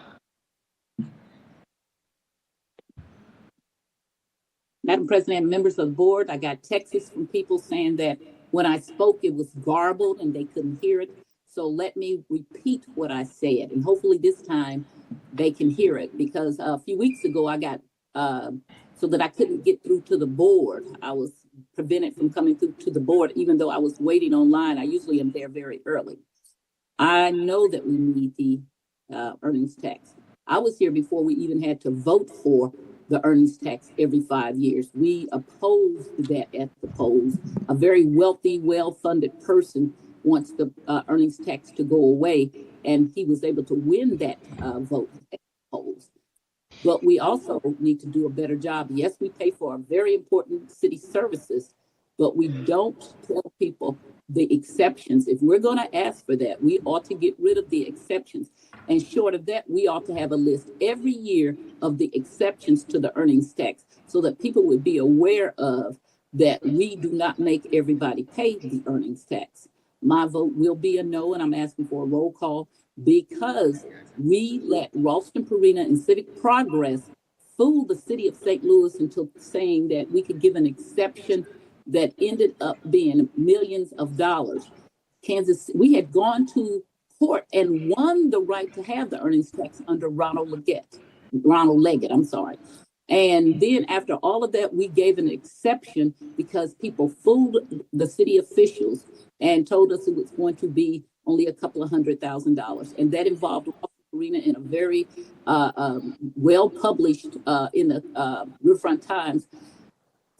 Madam President, members of the board, I got texts from people saying that when I spoke, it was garbled and they couldn't hear it. So let me repeat what I said, and hopefully this time they can hear it, because a few weeks ago I got, so that I couldn't get through to the board. I was prevented from coming through to the board, even though I was waiting online. I usually am there very early. I know that we need the earnings tax. I was here before we even had to vote for the earnings tax every 5 years. We opposed that at the polls. A very wealthy, well-funded person wants the earnings tax to go away, and he was able to win that vote at the polls. But we also need to do a better job. Yes, we pay for very important city services, but we don't tell people the exceptions. If we're going to ask for that, we ought to get rid of the exceptions. And short of that, we ought to have a list every year of the exceptions to the earnings tax, so that people would be aware of that we do not make everybody pay the earnings tax. My vote will be a no, and I'm asking for a roll call, because we let Ralston Purina and Civic Progress fool the city of St. Louis into saying that we could give an exception that ended up being millions of dollars. We had gone to court and won the right to have the earnings tax under Ronald Leggett, I'm sorry. And then after all of that, we gave an exception because people fooled the city officials and told us it was going to be only a couple of $100,000. And that involved Arena in a very well published in the Riverfront Times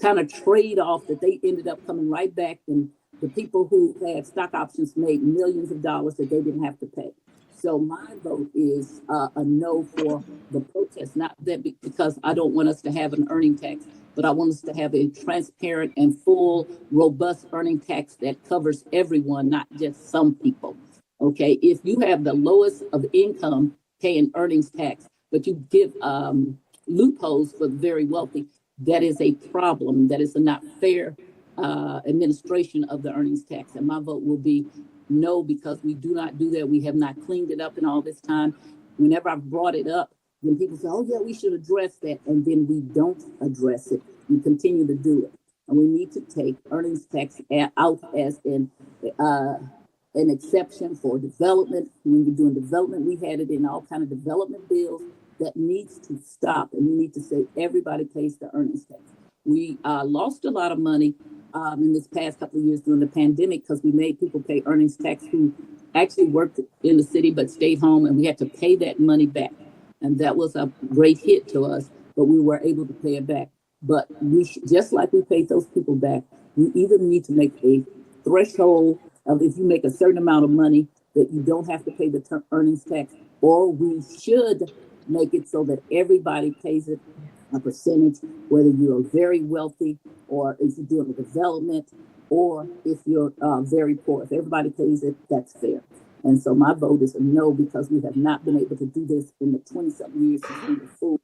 kind of trade off that they ended up coming right back, and the people who had stock options made millions of dollars that they didn't have to pay. So my vote is a no for the protest, not that because I don't want us to have an earning tax, but I want us to have a transparent and full, robust earning tax that covers everyone, not just some people. Okay, if you have the lowest of income paying earnings tax, but you give loopholes for the very wealthy, that is a problem. That is a not fair administration of the earnings tax. And my vote will be no, because we do not do that. We have not cleaned it up in all this time. Whenever I've brought it up, then people say, oh yeah, we should address that. And then we don't address it. We continue to do it. And we need to take earnings tax out as an exception for development. When you're doing development, we had it in all kind of development bills. That needs to stop, and we need to say everybody pays the earnings tax. We lost a lot of money in this past couple of years during the pandemic because we made people pay earnings tax who actually worked in the city but stayed home, and we had to pay that money back. And that was a great hit to us, but we were able to pay it back. But we just like we paid those people back, we either need to make a threshold of if you make a certain amount of money that you don't have to pay the earnings tax, or we should make it so that everybody pays it a percentage, whether you're very wealthy or if you're doing a development or if you're very poor. If everybody pays it, that's fair. And so my vote is a no, because we have not been able to do this in the 20-something years since we were full,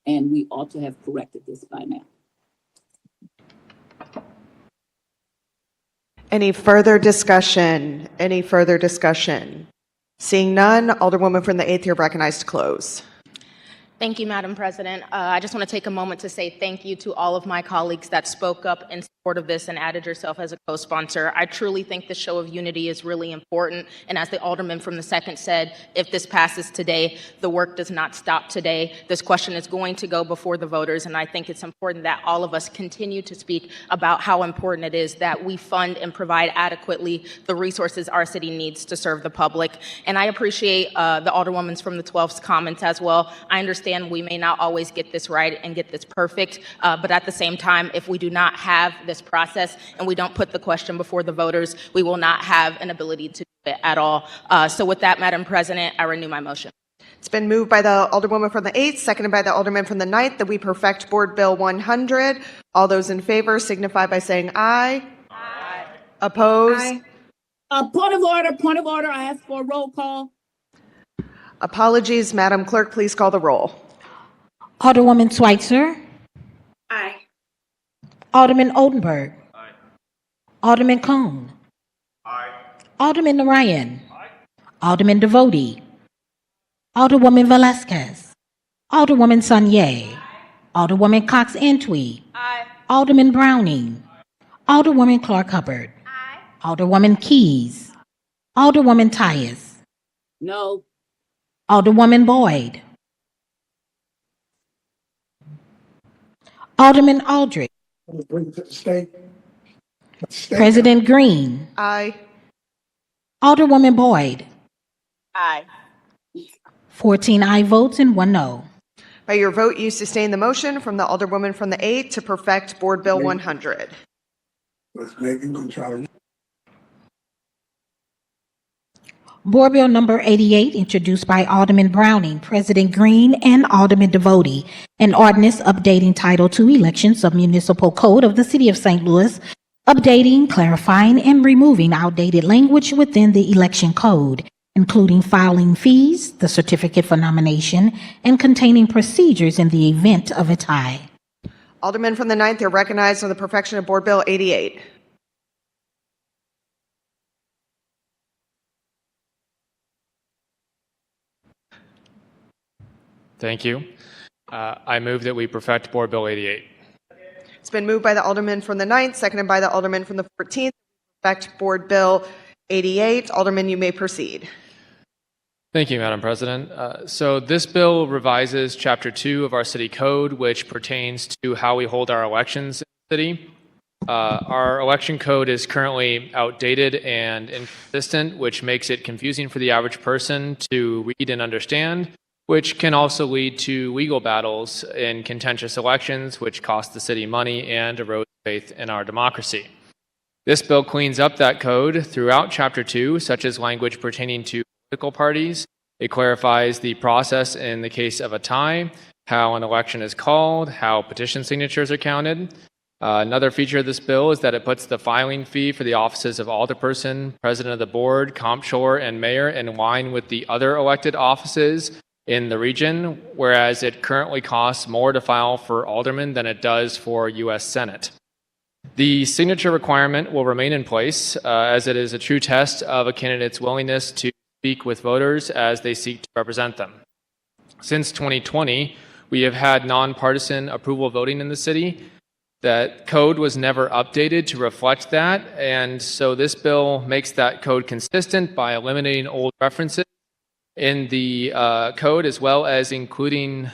and we ought to have corrected this by now. Any further discussion? Any further discussion? Seeing none, Alderwoman from the 8th, you're recognized to close. Thank you, Madam President. I just want to take a moment to say thank you to all of my colleagues that spoke up and support of this and added yourself as a co-sponsor. I truly think the show of unity is really important. And as the Alderman from the 2nd said, if this passes today, the work does not stop today. This question is going to go before the voters, and I think it's important that all of us continue to speak about how important it is that we fund and provide adequately the resources our city needs to serve the public. And I appreciate the Alderwoman's from the 12th's comments as well. I understand we may not always get this right and get this perfect, but at the same time, if we do not have this process and we don't put the question before the voters, we will not have an ability to do it at all. So with that, Madam President, I renew my motion. It's been moved by the Alderwoman from the 8th, seconded by the Alderman from the 9th, that we perfect Board Bill 100. All those in favor signify by saying aye. Aye. Opposed? Aye. Point of order, point of order. I ask for a roll call. Apologies, Madam Clerk, please call the roll. Alderwoman Schweitzer. Aye. Alderman Oldenburg. Aye. Alderman Cone. Aye. Alderman Narayan. Alderman Devoti. Alderwoman Velasquez. Alderwoman Sanye. Alderwoman Cox Antwi. Alderman Browning. Alderwoman Clark Hubbard. Alderwoman Keys. Alderwoman Tyus. No. Alderwoman Boyd. Alderman Aldrich. President Green. Aye. Alderwoman Boyd. Aye. 14 aye votes and 1 no. By your vote, you sustain the motion from the Alderwoman from the 8th to perfect Board Bill 100. Board Bill number 88, introduced by Alderman Browning, President Green, and Alderman Devoti, an ordinance updating Title II Elections of Municipal Code of the City of St. Louis, updating, clarifying, and removing outdated language within the election code, including filing fees, the certificate for nomination, and containing procedures in the event of a tie. Aldermen from the 9th are recognized on the perfection of Board Bill 88. Thank you. I move that we perfect Board Bill 88. It's been moved by the Alderman from the 9th, seconded by the Alderman from the 14th. Perfect Board Bill 88. Alderman, you may proceed. Thank you, Madam President. So this bill revises Chapter 2 of our city code, which pertains to how we hold our elections in the city. Our election code is currently outdated and inconsistent, which makes it confusing for the average person to read and understand, which can also lead to legal battles in contentious elections, which cost the city money and erode faith in our democracy. This bill cleans up that code throughout Chapter 2, such as language pertaining to political parties. It clarifies the process in the case of a tie, how an election is called, how petition signatures are counted. Another feature of this bill is that it puts the filing fee for the offices of alderperson, president of the board, comptroller, and mayor in line with the other elected offices in the region, whereas it currently costs more to file for aldermen than it does for U.S. Senate. The signature requirement will remain in place as it is a true test of a candidate's willingness to speak with voters as they seek to represent them. Since 2020, we have had nonpartisan approval voting in the city. That code was never updated to reflect that, and so this bill makes that code consistent by eliminating old references in the code, as well as including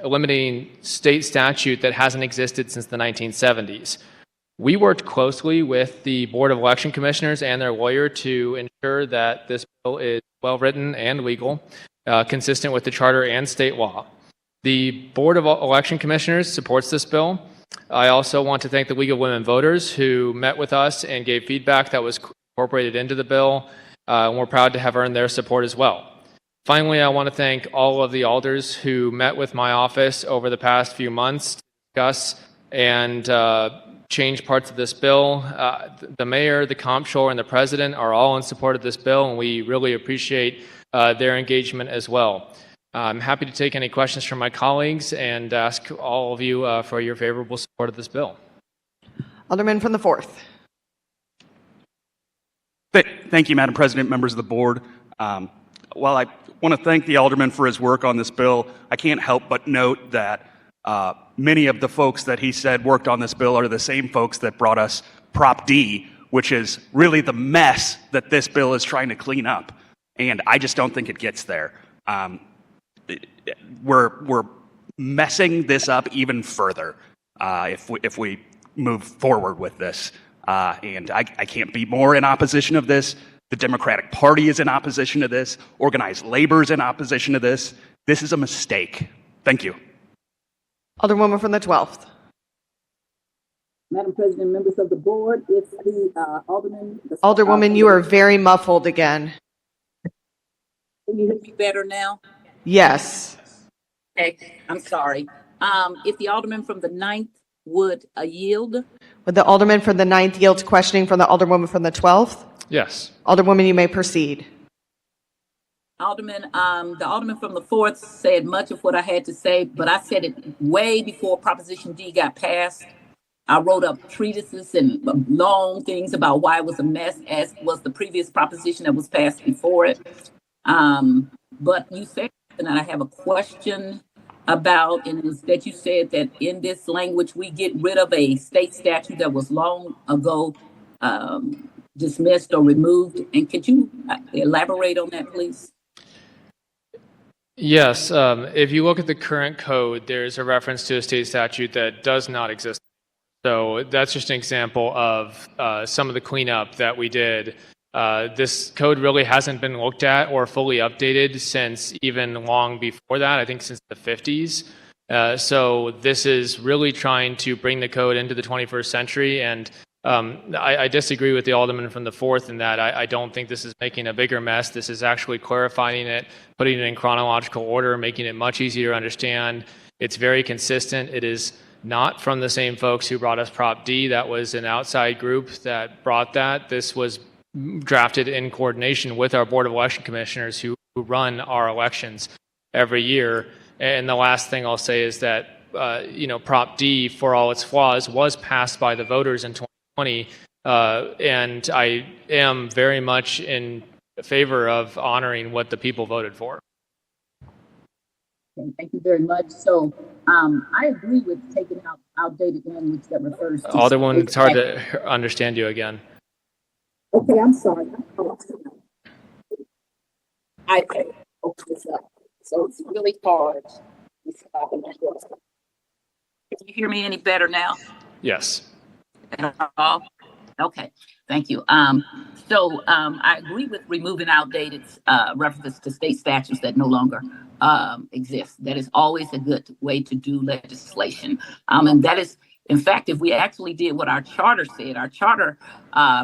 eliminating state statute that hasn't existed since the 1970s. We worked closely with the Board of Election Commissioners and their lawyer to ensure that this bill is well-written and legal, consistent with the charter and state law. The Board of Election Commissioners supports this bill. I also want to thank the League of Women Voters who met with us and gave feedback that was incorporated into the bill. And we're proud to have earned their support as well. Finally, I want to thank all of the alders who met with my office over the past few months to discuss and change parts of this bill. The mayor, the comptroller, and the president are all in support of this bill, and we really appreciate their engagement as well. I'm happy to take any questions from my colleagues and ask all of you for your favorable support of this bill. Alderman from the 4th. Thank you, Madam President, members of the board. While I want to thank the alderman for his work on this bill, I can't help but note that Many of the folks that he said worked on this bill are the same folks that brought us Prop D, which is really the mess that this bill is trying to clean up. And I just don't think it gets there. We're messing this up even further if we move forward with this. And I can't be more in opposition of this. The Democratic Party is in opposition to this. Organized labor is in opposition to this. This is a mistake. Thank you. Alderwoman from the 12th. Madam President, members of the board, it's the Alderman. Alderwoman, you are very muffled again. Can you hear me better now? Yes. Okay, I'm sorry. If the Alderman from the 9th would yield. Would the Alderman from the 9th yield to questioning from the Alderwoman from the 12th? Yes. Alderwoman, you may proceed. Alderman, the Alderman from the 4th said much of what I had to say, but I said it way before Proposition D got passed. I wrote up treatises and long things about why it was a mess, as was the previous proposition that was passed before it. But you said, and I have a question about, and is that you said that in this language, we get rid of a state statute that was long ago dismissed or removed. And could you elaborate on that, please? Yes. If you look at the current code, there's a reference to a state statute that does not exist. So that's just an example of some of the cleanup that we did. This code really hasn't been looked at or fully updated since even long before that, I think since the 50s. So this is really trying to bring the code into the 21st century. And I disagree with the Alderman from the 4th in that I don't think this is making a bigger mess. This is actually clarifying it, putting it in chronological order, making it much easier to understand. It's very consistent. It is not from the same folks who brought us Prop D. That was an outside group that brought that. This was drafted in coordination with our Board of Election Commissioners who run our elections every year. And the last thing I'll say is that, Prop D, for all its flaws, was passed by the voters in 2020. And I am very much in favor of honoring what the people voted for. Okay, thank you very much. So I agree with taking out outdated language that refers to. Alderman, it's hard to understand you again. Okay, I'm sorry. I opened this up, so it's really hard. Can you hear me any better now? Yes. Okay, thank you. So I agree with removing outdated references to state statutes that no longer exist. That is always a good way to do legislation. And that is, in fact, if we actually did what our charter said, our charter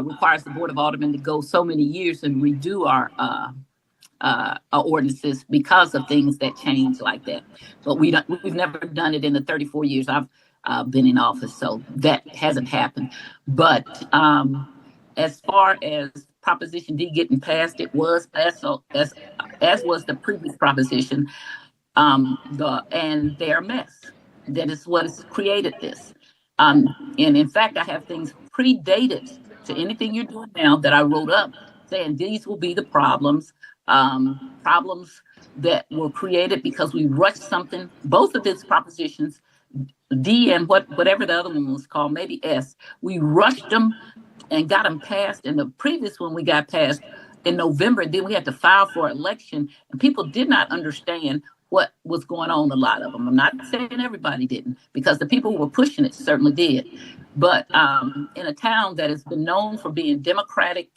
requires the Board of Aldermen to go so many years and redo our ordinances because of things that change like that. But we've never done it in the 34 years I've been in office, so that hasn't happened. But as far as Proposition D getting passed, it was passed, so as was the previous proposition, and they're a mess. That is what has created this. And in fact, I have things predated to anything you're doing now that I wrote up saying these will be the problems that were created because we rushed something. Both of these propositions, D and whatever the other one was called, maybe S, we rushed them and got them passed. And the previous one we got passed in November, then we had to file for election, and people did not understand what was going on, a lot of them. I'm not saying everybody didn't, because the people who were pushing it certainly did. But in a town that has been known for being Democratic,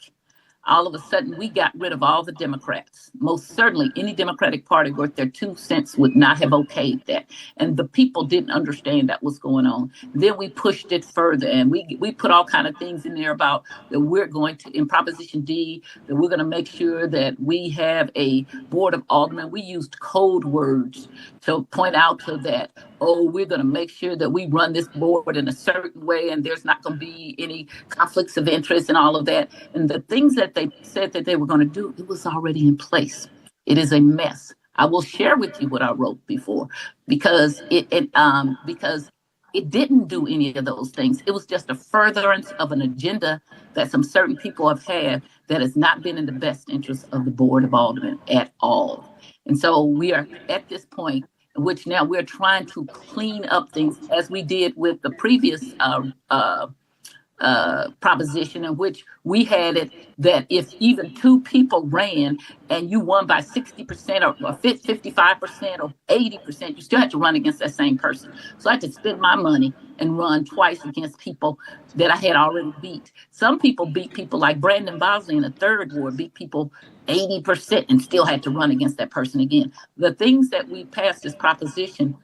all of a sudden we got rid of all the Democrats. Most certainly any Democratic Party worth their 2 cents would not have okayed that. And the people didn't understand that was going on. Then we pushed it further, and we put all kind of things in there about that we're going to, in Proposition D, that we're going to make sure that we have a Board of Aldermen. We used code words to point out to that, we're going to make sure that we run this board in a certain way and there's not going to be any conflicts of interest and all of that. And the things that they said that they were going to do, it was already in place. It is a mess. I will share with you what I wrote before, because it didn't do any of those things. It was just a furtherance of an agenda that some certain people have had that has not been in the best interest of the Board of Aldermen at all. And so we are at this point, which now we're trying to clean up things as we did with the previous proposition, in which we had it that if even two people ran and you won by 60% or 55% or 80%, you still had to run against that same person. So I had to spend my money and run twice against people that I had already beat. Some people beat people like Brandon Bosley in the 3rd Ward, beat people 80% and still had to run against that person again. The things that we passed as proposition,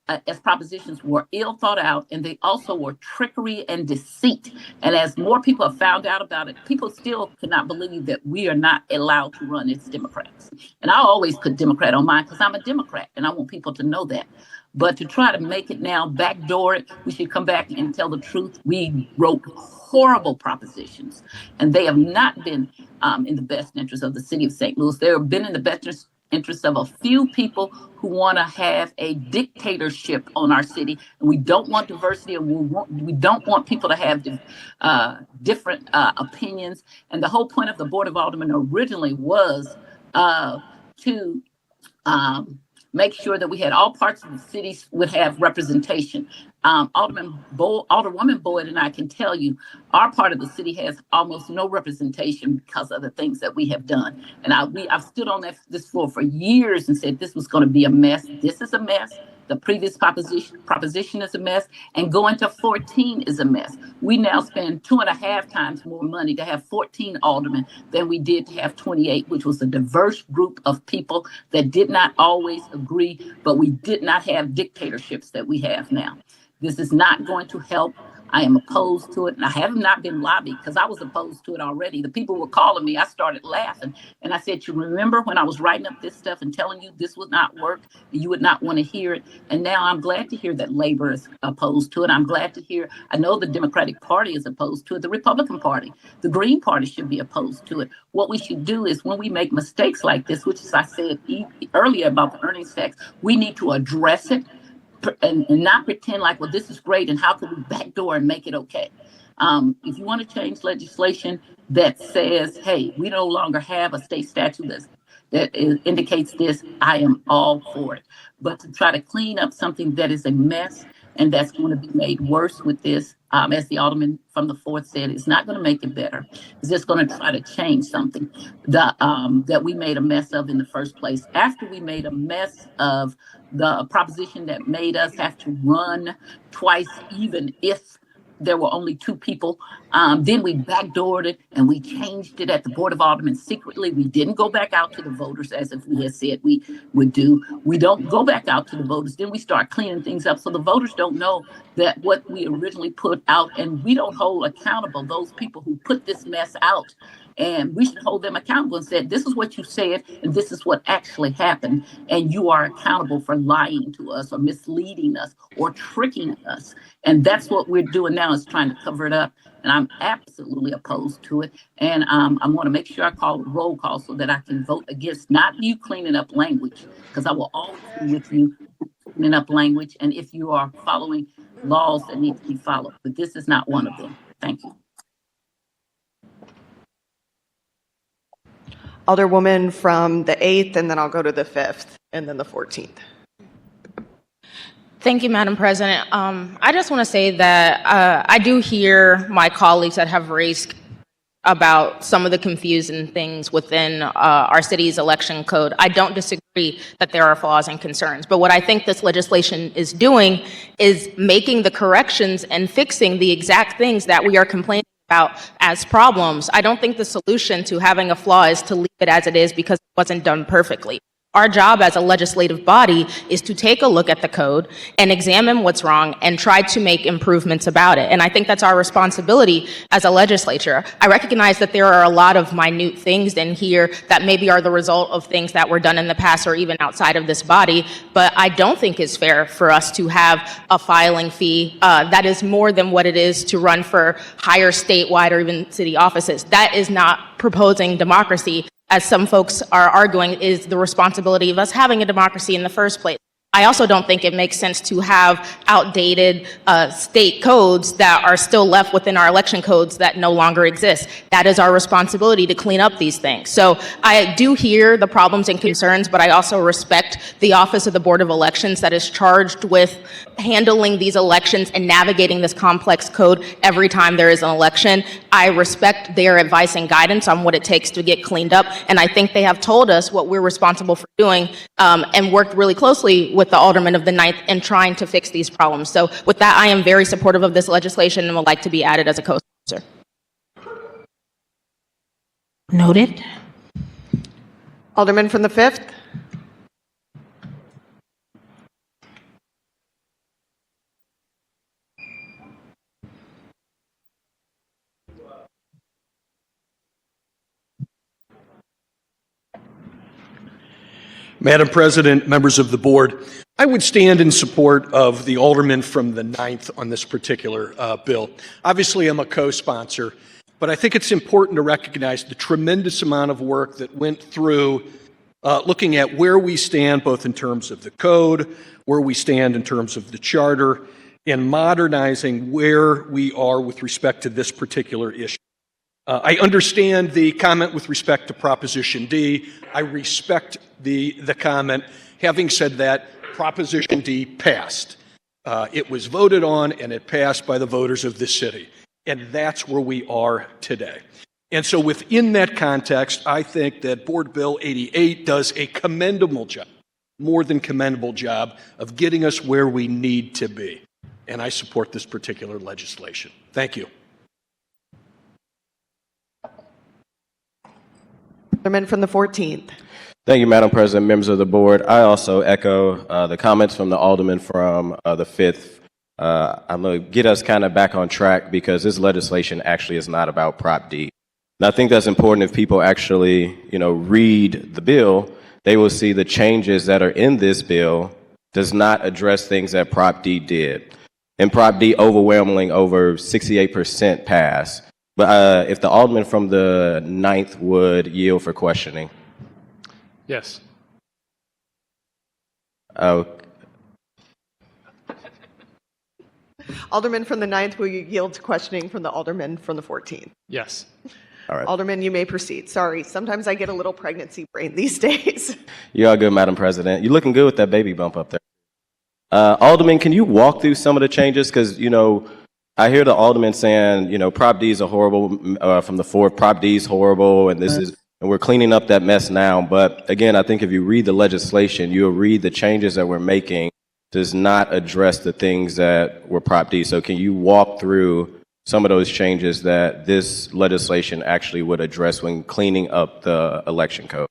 as propositions were ill thought out, and they also were trickery and deceit. And as more people have found out about it, people still cannot believe that we are not allowed to run as Democrats. And I always put Democrat on mine because I'm a Democrat and I want people to know that. But to try to make it now backdoor it, we should come back and tell the truth. We wrote horrible propositions, and they have not been in the best interest of the city of St. Louis. They have been in the best interest of a few people who want to have a dictatorship on our city. And we don't want diversity, and we don't want people to have different opinions. And the whole point of the Board of Aldermen originally was to make sure that we had all parts of the cities would have representation. Alderwoman Boyd and I can tell you, our part of the city has almost no representation because of the things that we have done. And I've stood on this floor for years and said this was going to be a mess. This is a mess. The previous proposition is a mess, and going to 14 is a mess. We now spend 2.5 times more money to have 14 aldermen than we did to have 28, which was a diverse group of people that did not always agree, but we did not have dictatorships that we have now. This is not going to help. I am opposed to it, and I have not been lobbied because I was opposed to it already. The people were calling me. I started laughing, and I said, you remember when I was writing up this stuff and telling you this would not work, and you would not want to hear it? And now I'm glad to hear that labor is opposed to it. I'm glad to hear, I know the Democratic Party is opposed to it. The Republican Party, the Green Party should be opposed to it. What we should do is when we make mistakes like this, which as I said earlier about the earnings tax, we need to address it. And not pretend like, well, this is great, and how can we backdoor and make it okay? If you want to change legislation that says, hey, we no longer have a state statute that indicates this, I am all for it. But to try to clean up something that is a mess and that's going to be made worse with this, as the alderman from the 4th said, it's not going to make it better. It's just going to try to change something that we made a mess of in the first place. After we made a mess of the proposition that made us have to run twice, even if there were only 2 people. Then we backdoored it and we changed it at the Board of Aldermen secretly. We didn't go back out to the voters as if we had said we would do. We don't go back out to the voters. Then we start cleaning things up so the voters don't know that what we originally put out, and we don't hold accountable those people who put this mess out. And we should hold them accountable and say, this is what you said, and this is what actually happened. And you are accountable for lying to us or misleading us or tricking us. And that's what we're doing now, is trying to cover it up. And I'm absolutely opposed to it. And I want to make sure I call a roll call so that I can vote against, not you cleaning up language, because I will always be with you cleaning up language. And if you are following laws that need to be followed, but this is not one of them. Thank you. Alderwoman from the 8th, and then I'll go to the 5th, and then the 14th. Thank you, Madam President. I just want to say that I do hear my colleagues that have raised about some of the confusing things within our city's election code. I don't disagree that there are flaws and concerns, but what I think this legislation is doing is making the corrections and fixing the exact things that we are complaining about as problems. I don't think the solution to having a flaw is to leave it as it is because it wasn't done perfectly. Our job as a legislative body is to take a look at the code and examine what's wrong and try to make improvements about it. And I think that's our responsibility as a legislature. I recognize that there are a lot of minute things in here that maybe are the result of things that were done in the past or even outside of this body, but I don't think it's fair for us to have a filing fee that is more than what it is to run for higher statewide or even city offices. That is not proposing democracy, as some folks are arguing is the responsibility of us having a democracy in the first place. I also don't think it makes sense to have outdated state codes that are still left within our election codes that no longer exist. That is our responsibility to clean up these things. So I do hear the problems and concerns, but I also respect the Office of the Board of Elections that is charged with handling these elections and navigating this complex code every time there is an election. I respect their advice and guidance on what it takes to get cleaned up, and I think they have told us what we're responsible for doing, and worked really closely with the aldermen of the 9th in trying to fix these problems. So with that, I am very supportive of this legislation and would like to be added as a co-sponsor. Noted. Alderman from the 5th. Madam President, members of the board, I would stand in support of the alderman from the 9th on this particular bill. Obviously, I'm a co-sponsor, but I think it's important to recognize the tremendous amount of work that went through looking at where we stand both in terms of the code, where we stand in terms of the charter, and modernizing where we are with respect to this particular issue. I understand the comment with respect to Proposition D. I respect the comment. Having said that, Proposition D passed. It was voted on and it passed by the voters of this city. And that's where we are today. And so within that context, I think that Board Bill 88 does a commendable job, more than commendable job, of getting us where we need to be. And I support this particular legislation. Thank you. Alderman from the 14th. Thank you, Madam President, members of the board. I also echo the comments from the alderman from the 5th. I'm going to get us kind of back on track because this legislation actually is not about Prop D. And I think that's important. If people actually, read the bill, they will see the changes that are in this bill does not address things that Prop D did. And Prop D overwhelmingly over 68% passed. But if the alderman from the 9th would yield for questioning. Yes. Alderman from the 9th, will you yield to questioning from the alderman from the 14th? Yes. All right. Alderman, you may proceed. Sorry, sometimes I get a little pregnancy brain these days. You are good, Madam President. You're looking good with that baby bump up there. Alderman, can you walk through some of the changes? Because, I hear the alderman saying, Prop D is a horrible, from the 4th, Prop D is horrible, and and we're cleaning up that mess now. But again, I think if you read the legislation, you'll read the changes that we're making does not address the things that were Prop D. So can you walk through some of those changes that this legislation actually would address when cleaning up the election code?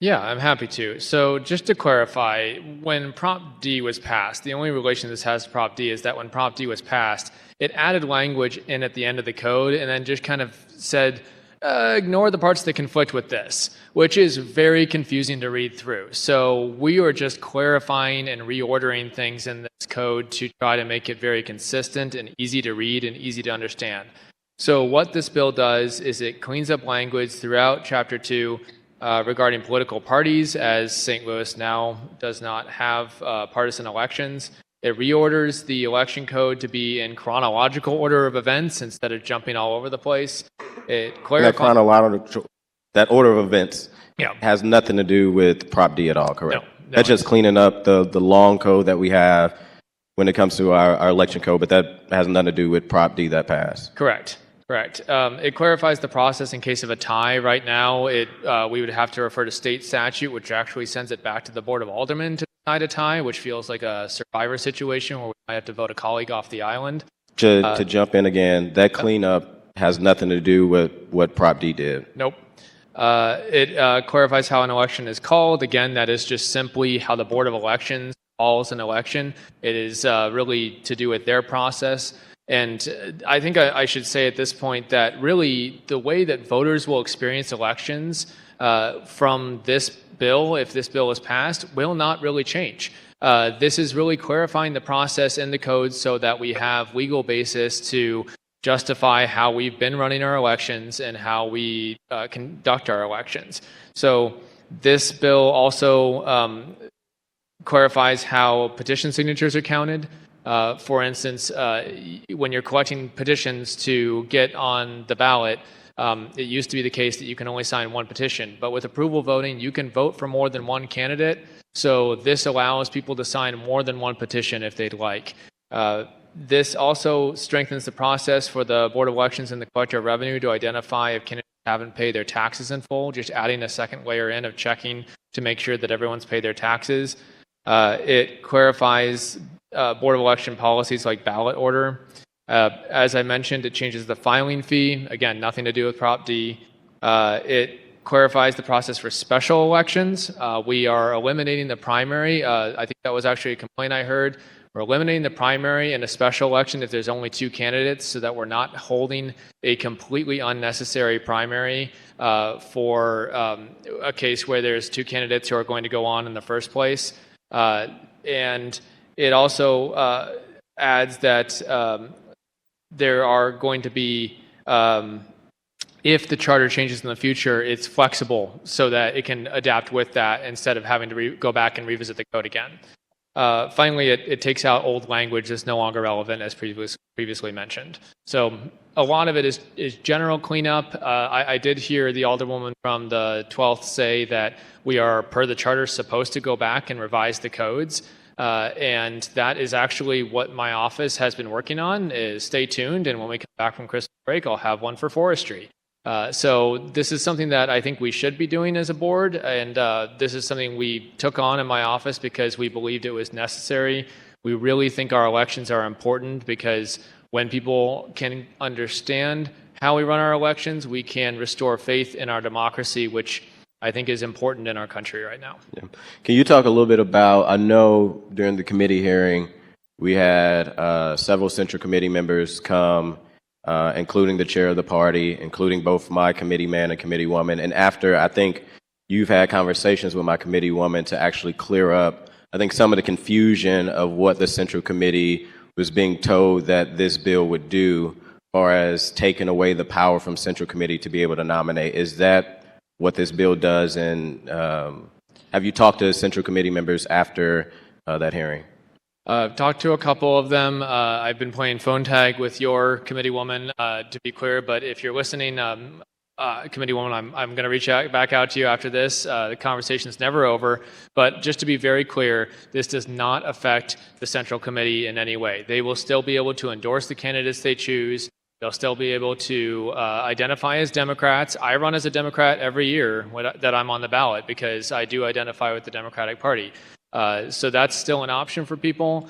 Yeah, I'm happy to. So just to clarify, when Prop D was passed, the only relation this has to Prop D is that when Prop D was passed, it added language in at the end of the code and then just kind of said, ignore the parts that conflict with this, which is very confusing to read through. So we are just clarifying and reordering things in this code to try to make it very consistent and easy to read and easy to understand. So what this bill does is it cleans up language throughout Chapter 2 regarding political parties, as St. Louis now does not have partisan elections. It reorders the election code to be in chronological order of events instead of jumping all over the place. It clarifies that order of events has nothing to do with Prop D at all, correct? No, that's just cleaning up the long code that we have when it comes to our election code, but that has nothing to do with Prop D that passed. Correct. Correct. It clarifies the process in case of a tie. Right now, we would have to refer to state statute, which actually sends it back to the Board of Aldermen to decide a tie, which feels like a survivor situation where we might have to vote a colleague off the island. To jump in again, that cleanup has nothing to do with what Prop D did. Nope. It clarifies how an election is called. Again, that is just simply how the Board of Elections calls an election. It is really to do with their process. And I think I should say at this point that really the way that voters will experience elections from this bill, if this bill is passed, will not really change. This is really clarifying the process in the code so that we have legal basis to justify how we've been running our elections and how we conduct our elections. So this bill also clarifies how petition signatures are counted. For instance, when you're collecting petitions to get on the ballot, it used to be the case that you can only sign one petition, but with approval voting, you can vote for more than one candidate. So this allows people to sign more than one petition if they'd like. This also strengthens the process for the Board of Elections and the Collector of Revenue to identify if candidates haven't paid their taxes in full, just adding a second layer in of checking to make sure that everyone's paid their taxes. It clarifies Board of Election policies like ballot order. As I mentioned, it changes the filing fee. Again, nothing to do with Prop D. It clarifies the process for special elections. We are eliminating the primary. I think that was actually a complaint I heard. We're eliminating the primary in a special election if there's only two candidates so that we're not holding a completely unnecessary primary for a case where there's two candidates who are going to go on in the first place. And it also adds that there are going to be, if the charter changes in the future, it's flexible so that it can adapt with that instead of having to go back and revisit the code again. Finally, it takes out old language that's no longer relevant, as previously mentioned. So a lot of it is general cleanup. I did hear the Alderwoman from the 12th say that we are, per the charter, supposed to go back and revise the codes. And that is actually what my office has been working on. Is stay tuned, and when we come back from Christmas break, I'll have one for forestry. So this is something that I think we should be doing as a board, and this is something we took on in my office because we believed it was necessary. We really think our elections are important because when people can understand how we run our elections, we can restore faith in our democracy, which I think is important in our country right now. Yeah. Can you talk a little bit about, I know during the committee hearing, we had several Central Committee members come, including the chair of the party, including both my committee man and committee woman. And after, I think you've had conversations with my committee woman to actually clear up, I think, some of the confusion of what the Central Committee was being told that this bill would do, as far as taking away the power from Central Committee to be able to nominate. Is that what this bill does? And have you talked to Central Committee members after that hearing? I've talked to a couple of them. I've been playing phone tag with your committee woman, to be clear, but if you're listening, committee woman, I'm going to reach back out to you after this. The conversation's never over, but just to be very clear, this does not affect the Central Committee in any way. They will still be able to endorse the candidates they choose. They'll still be able to identify as Democrats. I run as a Democrat every year that I'm on the ballot because I do identify with the Democratic Party. So that's still an option for people.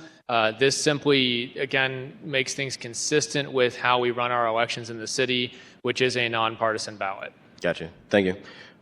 This simply, again, makes things consistent with how we run our elections in the city, which is a nonpartisan ballot. Gotcha. Thank you.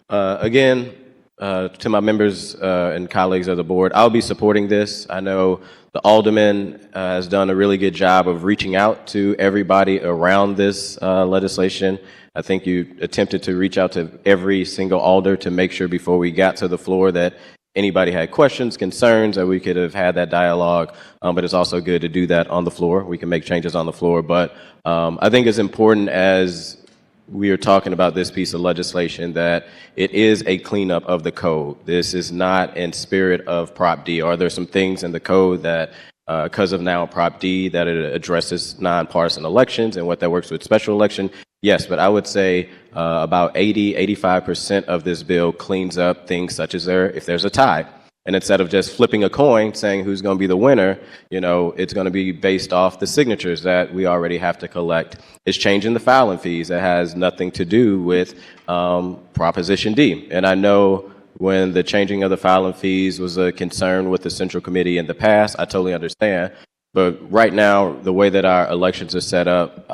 Again, to my members and colleagues of the board, I'll be supporting this. I know the Alderman has done a really good job of reaching out to everybody around this legislation. I think you attempted to reach out to every single alder to make sure before we got to the floor that anybody had questions, concerns, that we could have had that dialogue. But it's also good to do that on the floor. We can make changes on the floor. But I think it's important, as we are talking about this piece of legislation, that it is a cleanup of the code. This is not in spirit of Prop D. Are there some things in the code that, because of now Prop D, that it addresses nonpartisan elections and what that works with special election? Yes, but I would say about 85% of this bill cleans up things such as if there's a tie. And instead of just flipping a coin saying who's going to be the winner, it's going to be based off the signatures that we already have to collect. It's changing the filing fees. That has nothing to do with Proposition D. And I know when the changing of the filing fees was a concern with the Central Committee in the past, I totally understand. But right now, the way that our elections are set up,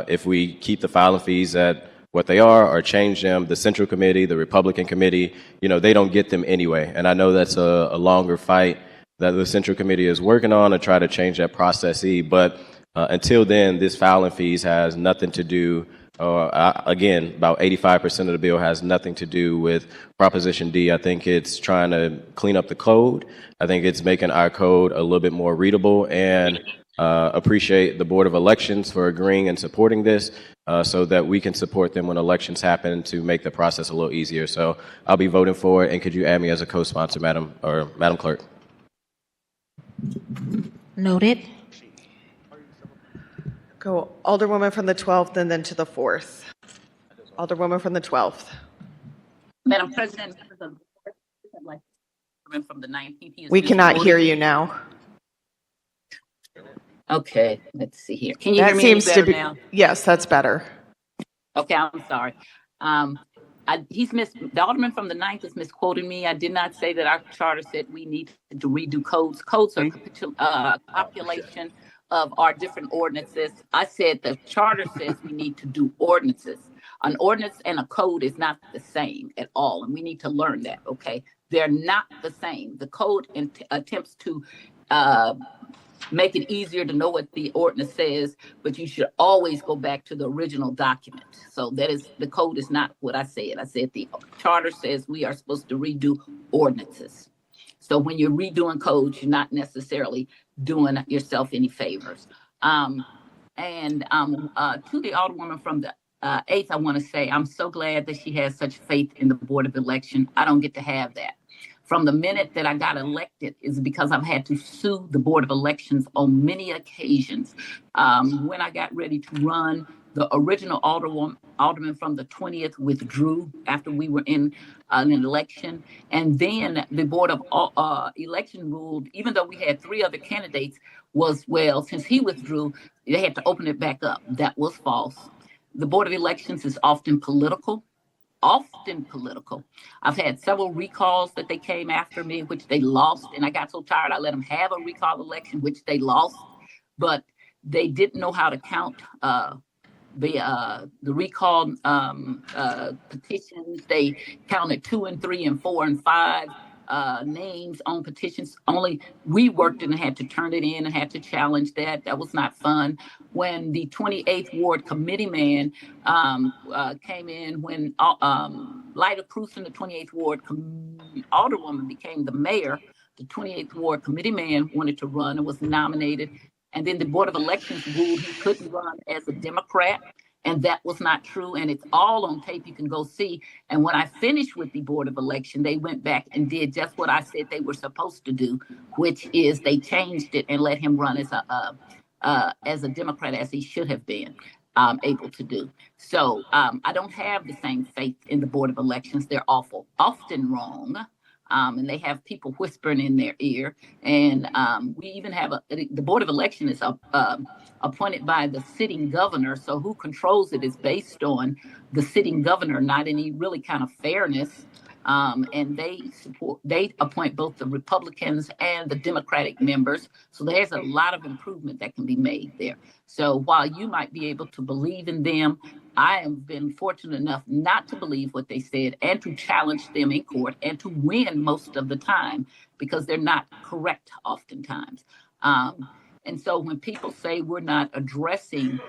if we keep the filing fees at what they are or change them, the Central Committee, the Republican Committee, they don't get them anyway. And I know that's a longer fight that the Central Committee is working on to try to change that process. But until then, this filing fees has nothing to do, again, about 85% of the bill has nothing to do with Proposition D. I think it's trying to clean up the code. I think it's making our code a little bit more readable, and appreciate the Board of Elections for agreeing and supporting this so that we can support them when elections happen to make the process a little easier. So I'll be voting for it, and could you add me as a co-sponsor, Madam Clerk? Noted. Go Alderwoman from the 12th and then to the 4th. Alderwoman from the 12th. Madam President, members of the board, I'd like to from the 19th. He is We cannot hear misquoting. you now. Okay, let's see here. Can you hear That me any seems to better be, now? yes, that's better. Okay, I'm sorry. The alderman from the 9th is misquoting me. I did not say that our charter said we need to redo codes. Codes are population of our different ordinances. I said the charter says we need to do ordinances. An ordinance and a code is not the same at all, and we need to learn that, okay? They're not the same. The code attempts to make it easier to know what the ordinance says, but you should always go back to the original document. So that is, the code is not what I said. I said the charter says we are supposed to redo ordinances. So when you're redoing codes, you're not necessarily doing yourself any favors. To the alderwoman from the 8th, I want to say I'm so glad that she has such faith in the Board of Election. I don't get to have that. From the minute that I got elected is because I've had to sue the Board of Elections on many occasions. When I got ready to run, the original alderman from the 20th withdrew after we were in an election. And then the Board of Election ruled, even though we had 3 other candidates, since he withdrew, they had to open it back up. That was false. The Board of Elections is often political. I've had several recalls that they came after me, which they lost, and I got so tired I let them have a recall election, which they lost, but they didn't know how to count the recall petitions. They counted 2 and 3 and 4 and 5 names on petitions. Only we worked and had to turn it in and had to challenge that. That was not fun. When the 28th Ward committee man came in, when Lyda Cruz in the 28th Ward alderwoman became the mayor, the 28th Ward committee man wanted to run and was nominated. And then the Board of Elections ruled he couldn't run as a Democrat. And that was not true. And it's all on tape. You can go see. And when I finished with the Board of Election, they went back and did just what I said they were supposed to do, which is they changed it and let him run as a Democrat as he should have been able to do. So I don't have the same faith in the Board of Elections. They're often wrong. And they have people whispering in their ear. And we even have the Board of Election is appointed by the sitting governor. So who controls it is based on the sitting governor, not any really kind of fairness. And they appoint both the Republicans and the Democratic members. So there's a lot of improvement that can be made there. So while you might be able to believe in them, I have been fortunate enough not to believe what they said and to challenge them in court and to win most of the time because they're not correct oftentimes. And so when people say we're not addressing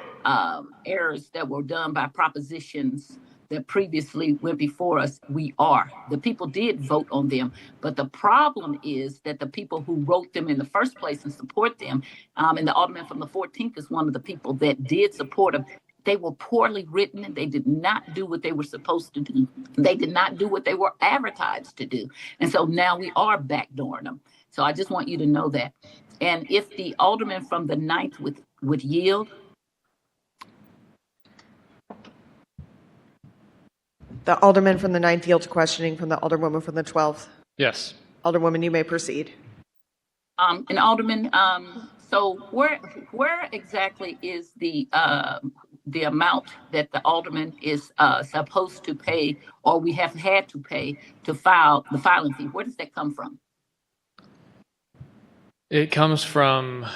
errors that were done by propositions that previously went before us, we are. The people did vote on them. But the problem is that the people who wrote them in the first place and support them, and the alderman from the 14th is one of the people that did support them, they were poorly written and they did not do what they were supposed to do. They did not do what they were advertised to do. And so now we are backdooring them. So I just want you to know that. And if the alderman from the 9th would yield. The alderman from the 9th yield to questioning from the alderwoman from the 12th. Yes. Alderwoman, you may proceed. And Alderman, so where exactly is the amount that the alderman is supposed to pay, or we have had to pay to file the filing fee? Where does that come from? It comes from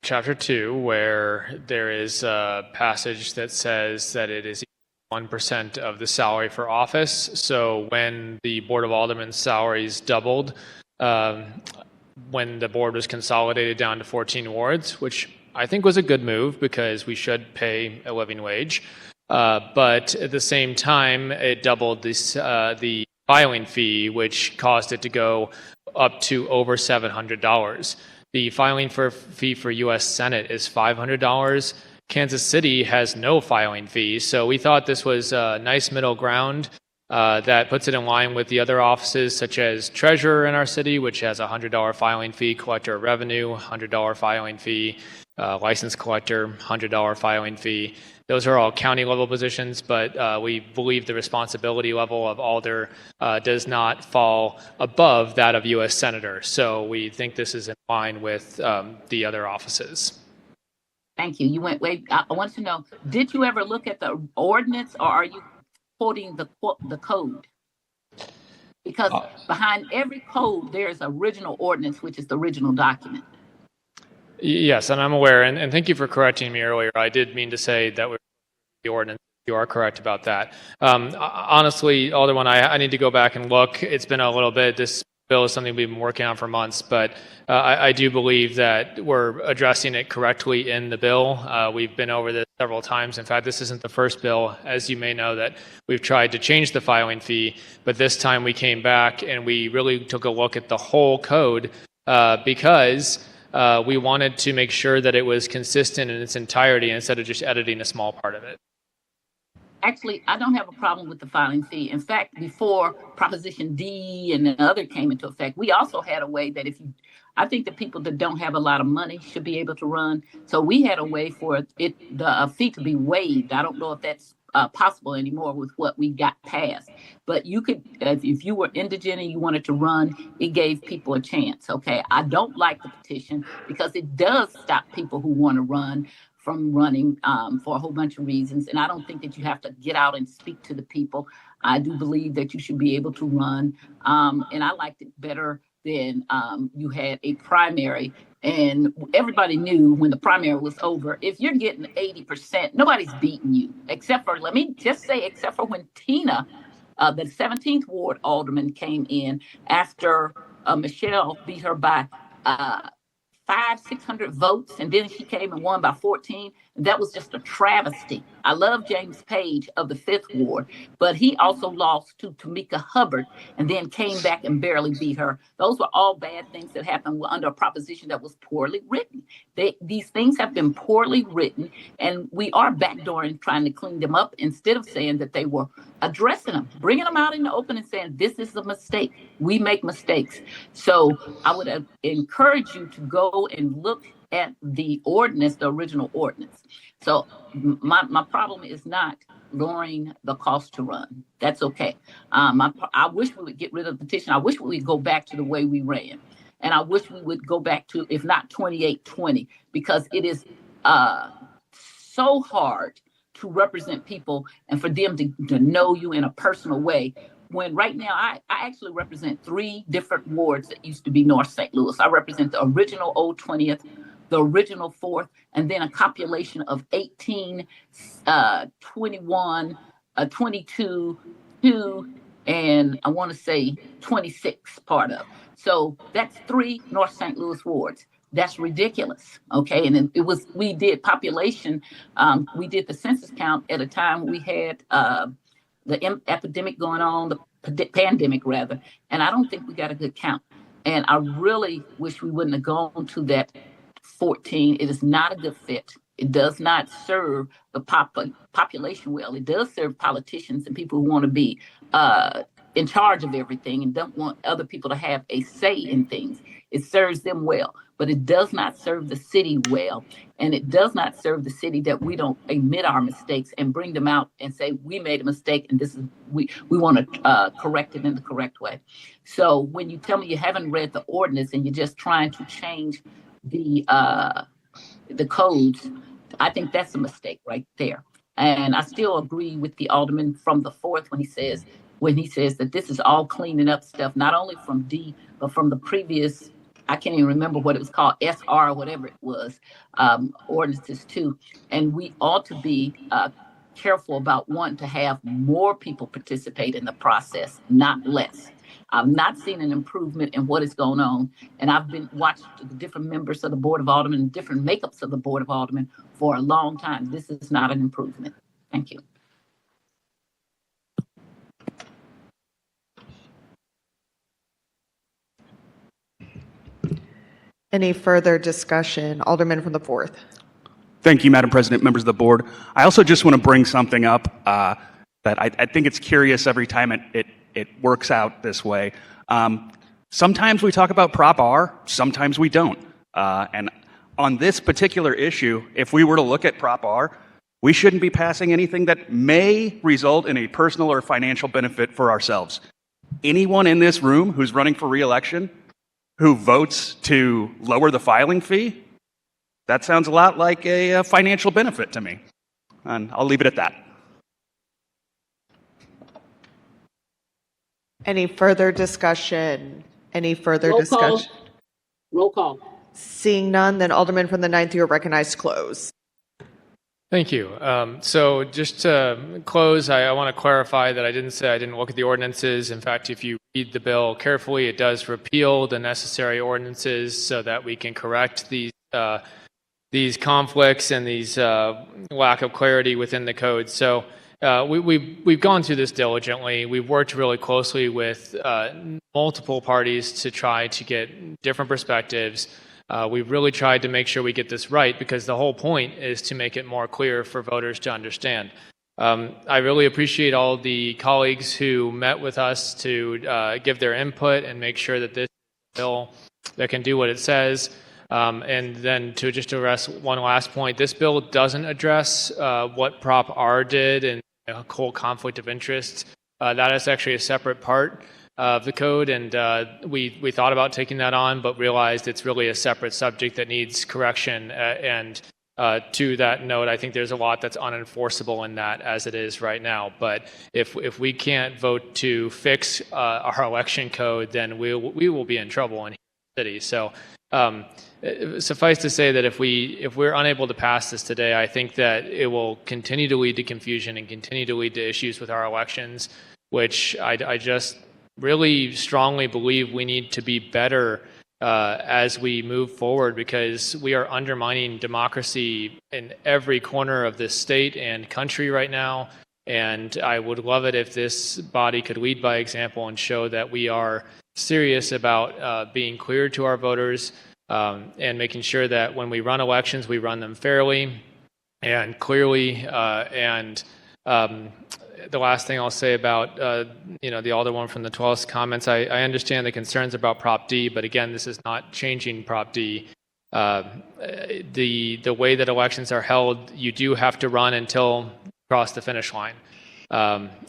Chapter 2, where there is a passage that says that it is 1% of the salary for office. So when the Board of Aldermen's salaries doubled, when the board was consolidated down to 14 wards, which I think was a good move because we should pay a living wage. But at the same time, it doubled the filing fee, which caused it to go up to over $700. The filing fee for U.S. Senate is $500. Kansas City has no filing fee. So we thought this was a nice middle ground that puts it in line with the other offices such as treasurer in our city, which has a $100 filing fee, collector of revenue, $100 filing fee, license collector, $100 filing fee. Those are all county level positions, but we believe the responsibility level of Alder does not fall above that of U.S. Senator. So we think this is in line with the other offices. Thank you. You went way. I want to know, did you ever look at the ordinance, or are you quoting the code? Because behind every code, there's original ordinance, which is the original document. Yes, and I'm aware, and thank you for correcting me earlier. I did mean to say that we're the ordinance. You are correct about that. Honestly, Alderman, I need to go back and look. It's been a little bit. This bill is something we've been working on for months, but I do believe that we're addressing it correctly in the bill. We've been over this several times. In fact, this isn't the first bill, as you may know, that we've tried to change the filing fee, but this time we came back and we really took a look at the whole code because we wanted to make sure that it was consistent in its entirety instead of just editing a small part of it. Actually, I don't have a problem with the filing fee. In fact, before Proposition D and the other came into effect, we also had a way that I think the people that don't have a lot of money should be able to run. So we had a way for the fee to be waived. I don't know if that's possible anymore with what we got passed. But you could, if you were indigent and you wanted to run, it gave people a chance. Okay, I don't like the petition because it does stop people who want to run from running for a whole bunch of reasons. And I don't think that you have to get out and speak to the people. I do believe that you should be able to run. And I liked it better than you had a primary. And everybody knew when the primary was over, if you're getting 80%, nobody's beating you, except for, let me just say, except for when Tina, the 17th Ward Alderman, came in after Michelle beat her by 600 votes, and then she came and won by 14. That was just a travesty. I love James Page of the 5th Ward, but he also lost to Tamika Hubbard and then came back and barely beat her. Those were all bad things that happened under a proposition that was poorly written. These things have been poorly written, and we are backdooring trying to clean them up instead of saying that they were addressing them, bringing them out in the open and saying, this is a mistake. We make mistakes. So I would encourage you to go and look at the ordinance, the original ordinance. So my problem is not lowering the cost to run. That's okay. I wish we would get rid of the petition. I wish we would go back to the way we ran. And I wish we would go back to, if not 2820, because it is so hard to represent people and for them to know you in a personal way. When right now I actually represent 3 different wards that used to be North St. Louis. I represent the original Old 20th, the original 4th, and then a population of 18, 21, 22, 2, and I want to say 26 part of. So that's 3 North St. Louis wards. That's ridiculous. Okay. And we did population. We did the census count at a time we had the epidemic going on, the pandemic rather. And I don't think we got a good count. And I really wish we wouldn't have gone to that 14. It is not a good fit. It does not serve the population well. It does serve politicians and people who want to be in charge of everything and don't want other people to have a say in things. It serves them well, but it does not serve the city well. And it does not serve the city that we don't admit our mistakes and bring them out and say, we made a mistake and this is, we want to correct it in the correct way. So when you tell me you haven't read the ordinance and you're just trying to change the codes, I think that's a mistake right there. And I still agree with the alderman from the 4th when he says that this is all cleaning up stuff, not only from D, but from the previous, I can't even remember what it was called, SR or whatever it was, ordinances too. And we ought to be careful about wanting to have more people participate in the process, not less. I've not seen an improvement in what is going on. And I've been watching the different members of the Board of Aldermen, different makeups of the Board of Aldermen for a long time. This is not an improvement. Thank you. Any further discussion? Alderman from the 4th. Thank you, Madam President, members of the board. I also just want to bring something up. that I think it's curious every time it works out this way. Sometimes we talk about Prop R, sometimes we don't. And on this particular issue, if we were to look at Prop R, we shouldn't be passing anything that may result in a personal or financial benefit for ourselves. Anyone in this room who's running for re-election who votes to lower the filing fee, that sounds a lot like a financial benefit to me. And I'll leave it at that. Any further discussion? Any further Roll call. discussion? Roll call. Seeing none, then Alderman from the 9th, you are recognized to close. Thank you. So just to close, I want to clarify that I didn't say I didn't look at the ordinances. In fact, if you read the bill carefully, it does repeal the necessary ordinances so that we can correct these conflicts and these lack of clarity within the code. So we've gone through this diligently. We've worked really closely with multiple parties to try to get different perspectives. We've really tried to make sure we get this right because the whole point is to make it more clear for voters to understand. I really appreciate all the colleagues who met with us to give their input and make sure that this bill that can do what it says. And then to just address one last point, this bill doesn't address what Prop R did and a whole conflict of interest. That is actually a separate part of the code, and we thought about taking that on, but realized it's really a separate subject that needs correction. And to that note, I think there's a lot that's unenforceable in that as it is right now. But if we can't vote to fix our election code, then we will be in trouble in the city. So suffice to say that if we're unable to pass this today, I think that it will continue to lead to confusion and continue to lead to issues with our elections, which I just really strongly believe we need to be better as we move forward, because we are undermining democracy in every corner of this state and country right now. And I would love it if this body could lead by example and show that we are serious about being clear to our voters and making sure that when we run elections, we run them fairly and clearly. The last thing I'll say about the Alderwoman from the 12th comments, I understand the concerns about Prop D, but again, this is not changing Prop D. The way that elections are held, you do have to run until you cross the finish line.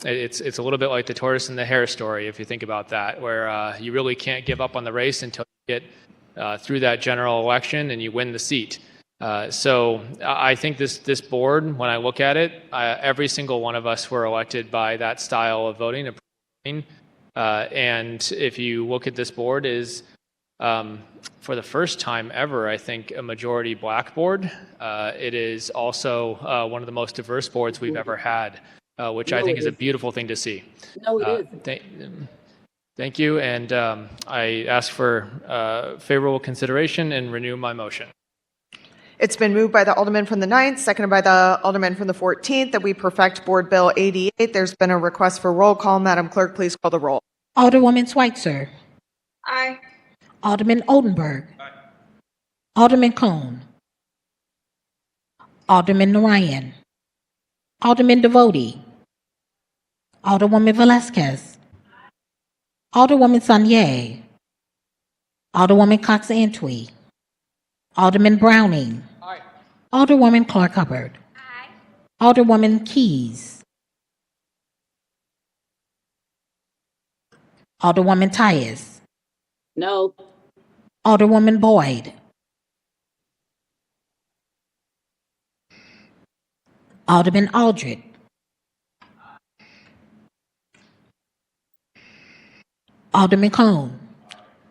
It's a little bit like the tortoise and the hare story, if you think about that, where you really can't give up on the race until you get through that general election and you win the seat. So I think this board, when I look at it, every single one of us were elected by that style of voting. And if you look at this board, is for the first time ever, I think, a majority black board. It is also one of the most diverse boards we've ever had, which I think is a beautiful thing to see. No, it is. Thank you. And I ask for favorable consideration and renew my motion. It's been moved by the Alderman from the 9th, seconded by the Alderman from the 14th, that we perfect Board Bill 88. There's been a request for roll call. Madam Clerk, please call the roll. Alderwoman Schweitzer. Aye. Alderman Oldenburg. Aye. Alderman Cone. Alderman Narayan. Alderman Devote. Alderwoman Velasquez. Alderwoman Sanier. Alderwoman Cox-Antwi. Alderman Browning. Aye. Alderwoman Clark Hubbard. Aye. Alderwoman Keys. Alderwoman Tyus. No. Alderwoman Boyd. Alderman Aldred. Alderman Cone.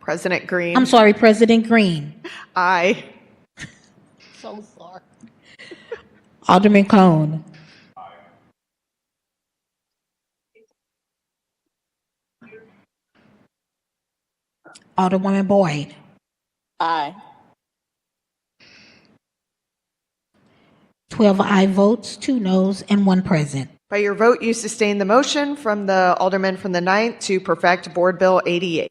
President Green. I'm sorry, President Green. Aye. So sorry. Alderman Cone. Aye. Alderwoman Boyd. Aye. 12 aye votes, 2 noes, and 1 present. By your vote, you sustain the motion from the Alderman from the 9th to perfect Board Bill 88.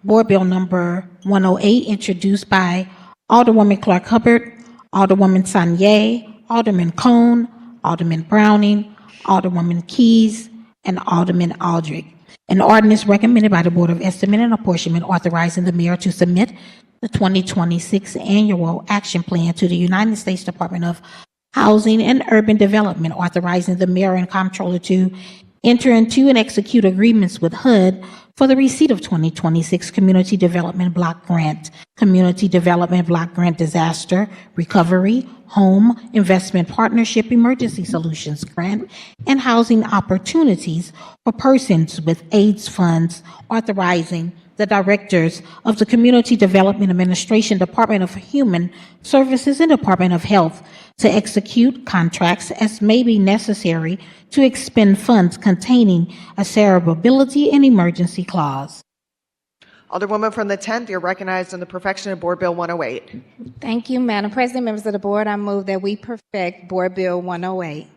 Board Bill number 108, introduced by Alderwoman Clark Hubbard, Alderwoman Sanye, Alderman Cone, Alderman Browning, Alderwoman Keys, and Alderman Aldrich. An ordinance recommended by the Board of Estimate and Apportionment authorizing the mayor to submit the 2026 Annual Action Plan to the United States Department of Housing and Urban Development, authorizing the mayor and comptroller to enter into and execute agreements with HUD for the receipt of 2026 Community Development Block Grant, Community Development Block Grant Disaster Recovery, Home Investment Partnership Emergency Solutions Grant, and Housing Opportunities for Persons with AIDS Funds, authorizing the directors of the Community Development Administration, Department of Human Services, and Department of Health to execute contracts as may be necessary to expend funds containing a severability and emergency clause. Alderwoman from the 10th, you're recognized on the perfection of Board Bill 108. Thank you, Madam President, members of the board. I move that we perfect Board Bill 108.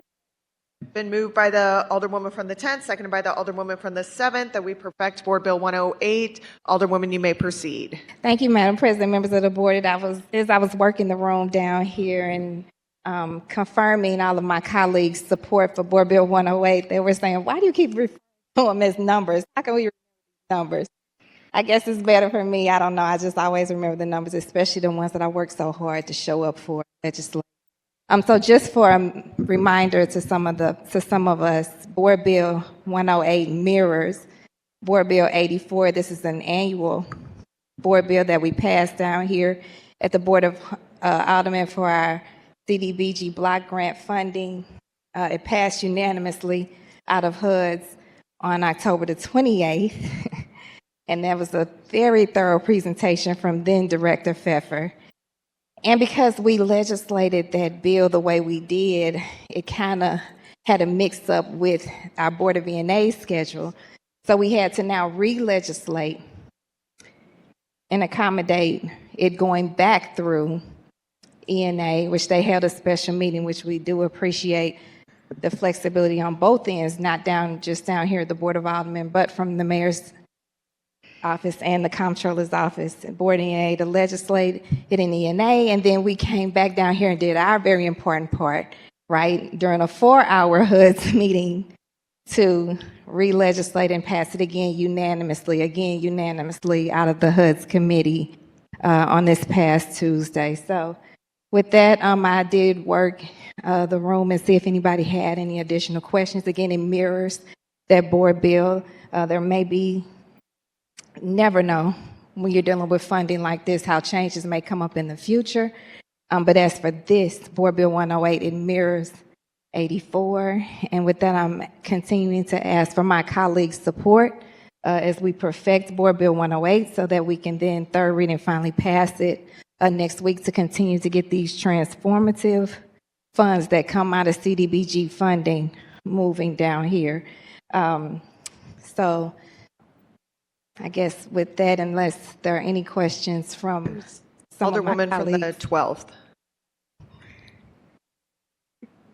Been moved by the Alderwoman from the 10th, seconded by the Alderwoman from the 7th, that we perfect Board Bill 108. Alderwoman, you may proceed. Thank you, Madam President, members of the board. As I was working the room down here and confirming all of my colleagues' support for Board Bill 108, they were saying, why do you keep referring to them as numbers? How can we remember numbers? I guess it's better for me. I don't know. I just always remember the numbers, especially the ones that I work so hard to show up for legislation. So just for a reminder to some of us, Board Bill 108 mirrors Board Bill 84. This is an annual board bill that we passed down here at the Board of Aldermen for our CDBG block grant funding. It passed unanimously out of HUD's on October the 28th. And that was a very thorough presentation from then Director Pfeffer. And because we legislated that bill the way we did, it kind of had a mix up with our Board of E&A schedule. So we had to now re-legislate and accommodate it going back through E&A, which they held a special meeting, which we do appreciate the flexibility on both ends, not just down here at the Board of Aldermen, but from the mayor's office and the comptroller's office, Board E&A, to legislate it in E&A, and then we came back down here and did our very important part, right, during a 4-hour HUD's meeting to re-legislate and pass it again unanimously out of the HUD's committee on this past Tuesday. So with that, I did work the room and see if anybody had any additional questions. Again, it mirrors that board bill. There may be, never know when you're dealing with funding like this, how changes may come up in the future. But as for this, Board Bill 108, it mirrors 84. And with that, I'm continuing to ask for my colleagues' support as we perfect Board Bill 108 so that we can then third read and finally pass it next week to continue to get these transformative funds that come out of CDBG funding moving down here. So I guess with that, unless there are any questions from some of my Alderwoman from the colleagues. 12th.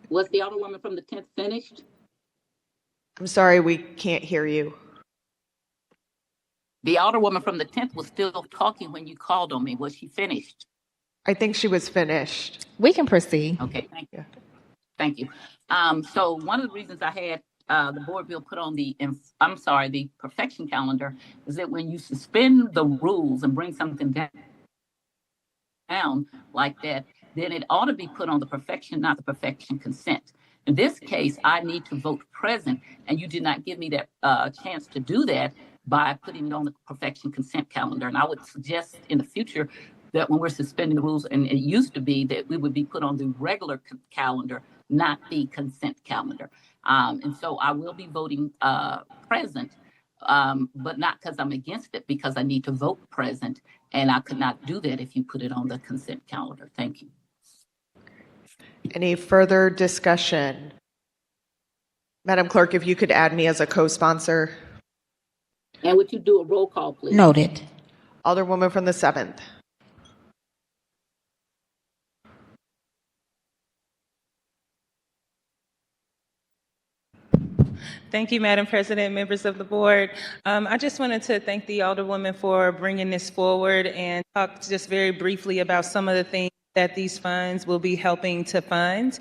Was the Alderwoman from the 10th finished? I'm sorry, we can't hear you. The Alderwoman from the 10th was still talking when you called on me. Was she finished? I think she was finished. We can proceed. Okay, thank you. Thank you. So one of the reasons I had the board bill put on the perfection calendar is that when you suspend the rules and bring something down like that, then it ought to be put on the perfection, not the perfection consent. In this case, I need to vote present, and you did not give me that chance to do that by putting it on the perfection consent calendar. And I would suggest in the future that when we're suspending the rules, and it used to be that we would be put on the regular calendar, not the consent calendar. And so I will be voting present, but not because I'm against it, because I need to vote present, and I could not do that if you put it on the consent calendar. Thank you. Any further discussion? Madam Clerk, if you could add me as a co-sponsor. And would you do a roll call, please? Noted. Alderwoman from the 7th. Thank you, Madam President, members of the board. I just wanted to thank the Alderwoman for bringing this forward and talk just very briefly about some of the things that these funds will be helping to fund.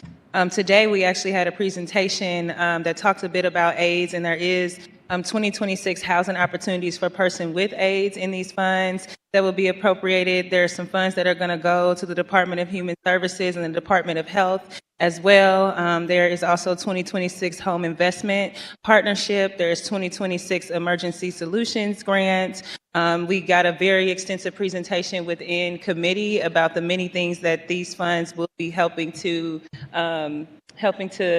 Today, we actually had a presentation that talked a bit about AIDS, and there is 2026 housing opportunities for person with AIDS in these funds that will be appropriated. There are some funds that are going to go to the Department of Human Services and the Department of Health as well. There is also 2026 Home Investment Partnership. There is 2026 Emergency Solutions Grant. We got a very extensive presentation within committee about the many things that these funds will be helping to